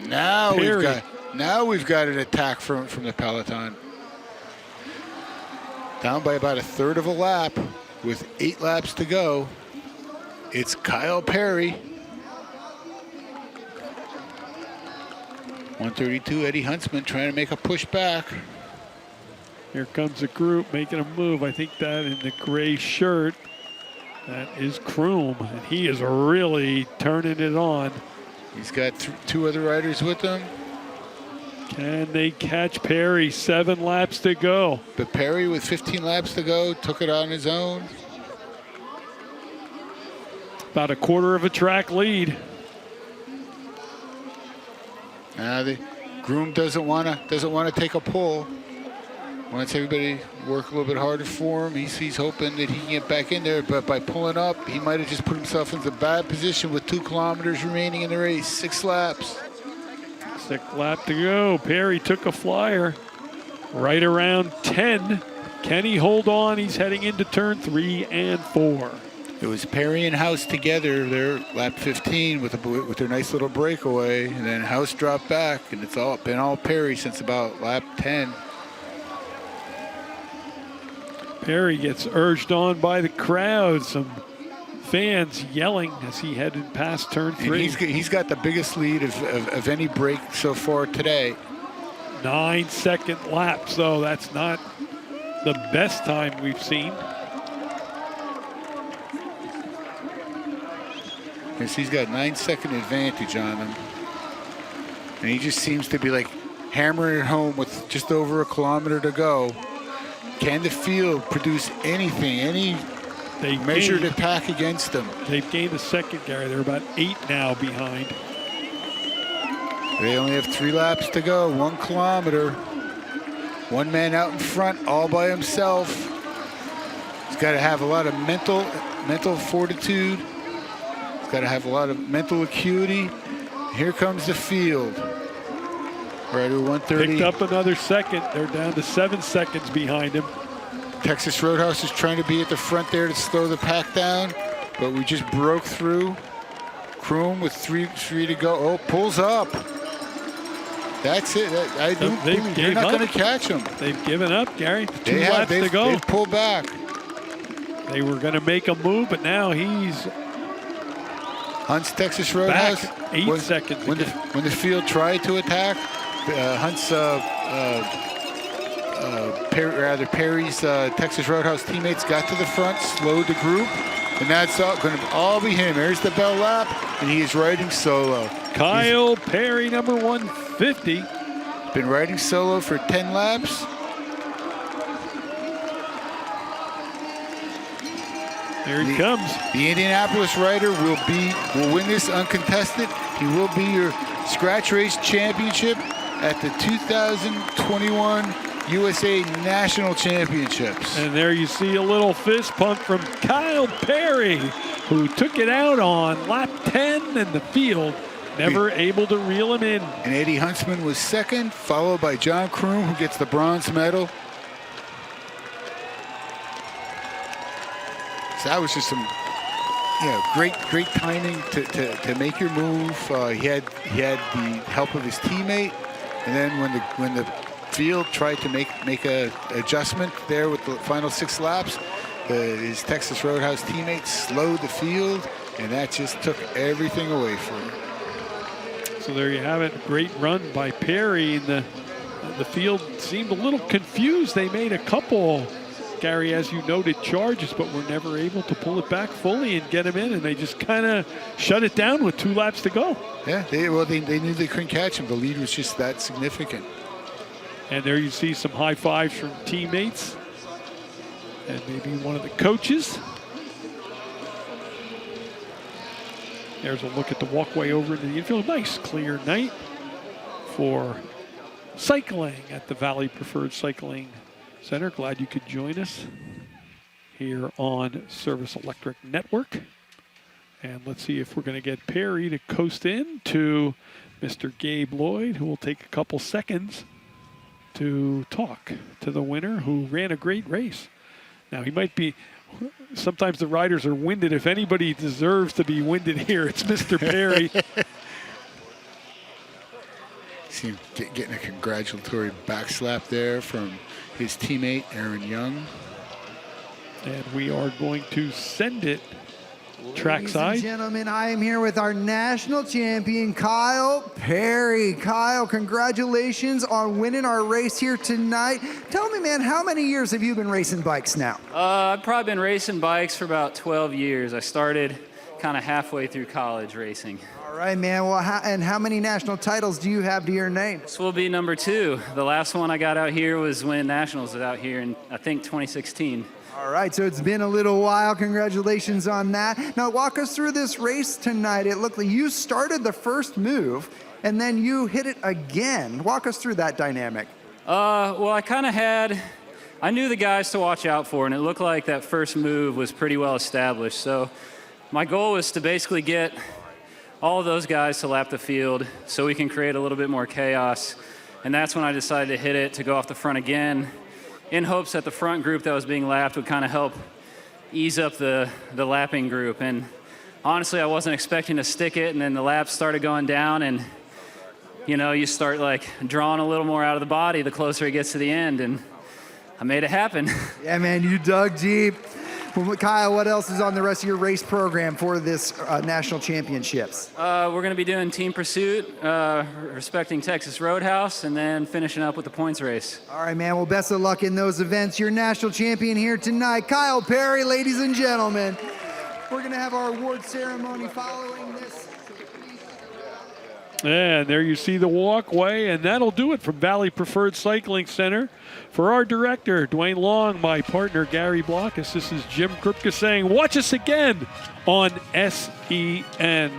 Now Perry. we've got an attack from the peloton. Down by about 1/3 of a lap with 8 laps to go. It's Kyle Perry. 132, Eddie Huntsman trying to make a push back. Here comes a group making a move. I think that in the gray shirt, that is Kroom, and he is really turning it on. He's got 2 other riders with him. Can they catch Perry? 7 laps to go. But Perry, with 15 laps to go, took it on his own. About a quarter of a track lead. Now the groom doesn't want to take a pull. wants everybody to work a little bit harder for him. He's hoping that he can get back in there, but by pulling up, he might have just put himself into a bad position with 2 kilometers remaining in the race, 6 laps. 6th lap to go. Perry took a flyer right around 10. Can he hold on? He's heading into turn 3 and 4. It was Perry and House together there, lap 15 with their nice little breakaway, and then House dropped back, and it's been all Perry since about lap 10. Perry gets urged on by the crowd. Some fans yelling as he headed past turn 3. And he's got the biggest lead of any break so far today. 9-second lap, so that's not the best time we've seen. Yes, he's got 9-second advantage on him. And he just seems to be like hammering it home with just over a kilometer to go. Can the field produce anything, any measured attack against them? They've gained a second, Gary. They're about 8 now behind. They only have 3 laps to go, 1 kilometer. One man out in front all by himself. He's got to have a lot of mental fortitude. He's got to have a lot of mental acuity. Here comes the field. Right at 130. Picked up another second. They're down to 7 seconds behind him. Texas Roadhouse is trying to be at the front there to slow the pack down, but we just broke through. Kroom with three to go. Oh, pulls up. That's it. They're not going to catch him. They've given up, Gary. 2 laps to go. They've pulled back. They were going to make a move, but now he's Hunt's Texas Roadhouse. Back 8 seconds. When the field tried to attack, Hunt's Perry's Texas Roadhouse teammates got to the front, slowed the group, and that's going to all be him. There's the bell lap, and he is riding solo. Kyle Perry, number 150. Been riding solo for 10 laps. There he comes. The Indianapolis rider will win this uncontested. He will be your scratch race championship at the 2021 USA National Championships. And there you see a little fist pump from Kyle Perry, who took it out on lap 10 in the field. Never able to reel him in. And Eddie Huntsman was second, followed by John Kroom, who gets the bronze medal. So that was just some, great timing to make your move. He had the help of his teammate, and then when the field tried to make a adjustment there with the final 6 laps, his Texas Roadhouse teammates slowed the field, and that just took everything away from him. So there you have it. Great run by Perry. The field seemed a little confused. They made a couple, Gary, as you noted, charges, but were never able to pull it back fully and get him in, and they just kind of shut it down with 2 laps to go. Yeah, they knew they couldn't catch him. The lead was just that significant. And there you see some high fives from teammates and maybe one of the coaches. There's a look at the walkway over into the infield. Nice clear night for cycling at the Valley Preferred Cycling Center. Glad you could join us here on Service Electric Network. And let's see if we're going to get Perry to coast in to Mr. Gabe Lloyd, who will take a couple seconds to talk to the winner, who ran a great race. Now, he might be, sometimes the riders are winded. If anybody deserves to be winded here, it's Mr. Perry. See him getting a congratulatory backslap there from his teammate, Aaron Young. And we are going to send it trackside. Ladies and gentlemen, I am here with our national champion, Kyle Perry. Kyle, congratulations on winning our race here tonight. Tell me, man, how many years have you been racing bikes now? I've probably been racing bikes for about 12 years. I started kind of halfway through college racing. All right, man. Well, how many national titles do you have to your name? This will be number 2. The last one I got out here was when Nationals was out here in, I think, 2016. All right, so it's been a little while. Congratulations on that. Now, walk us through this race tonight. It looked like you started the first move, and then you hit it again. Walk us through that dynamic. Well, I kind of had I knew the guys to watch out for, and it looked like that first move was pretty well established. So my goal was to basically get all of those guys to lap the field so we can create a little bit more chaos. And that's when I decided to hit it, to go off the front again, in hopes that the front group that was being lapped would kind of help ease up the lapping group. And honestly, I wasn't expecting to stick it, and then the laps started going down, and you know, you start like drawing a little more out of the body the closer it gets to the end, and I made it happen. Yeah, man, you dug deep. Well, Kyle, what else is on the rest of your race program for this national championships? We're going to be doing team pursuit, respecting Texas Roadhouse, and then finishing up with the points race. All right, man. Well, best of luck in those events. Your national champion here tonight, Kyle Perry, ladies and gentlemen. We're going to have our award ceremony following this. And there you see the walkway, and that'll do it from Valley Preferred Cycling Center. For our director, Dwayne Long, my partner, Gary Blockus, this is Jim Kripke saying, watch us again on SEN.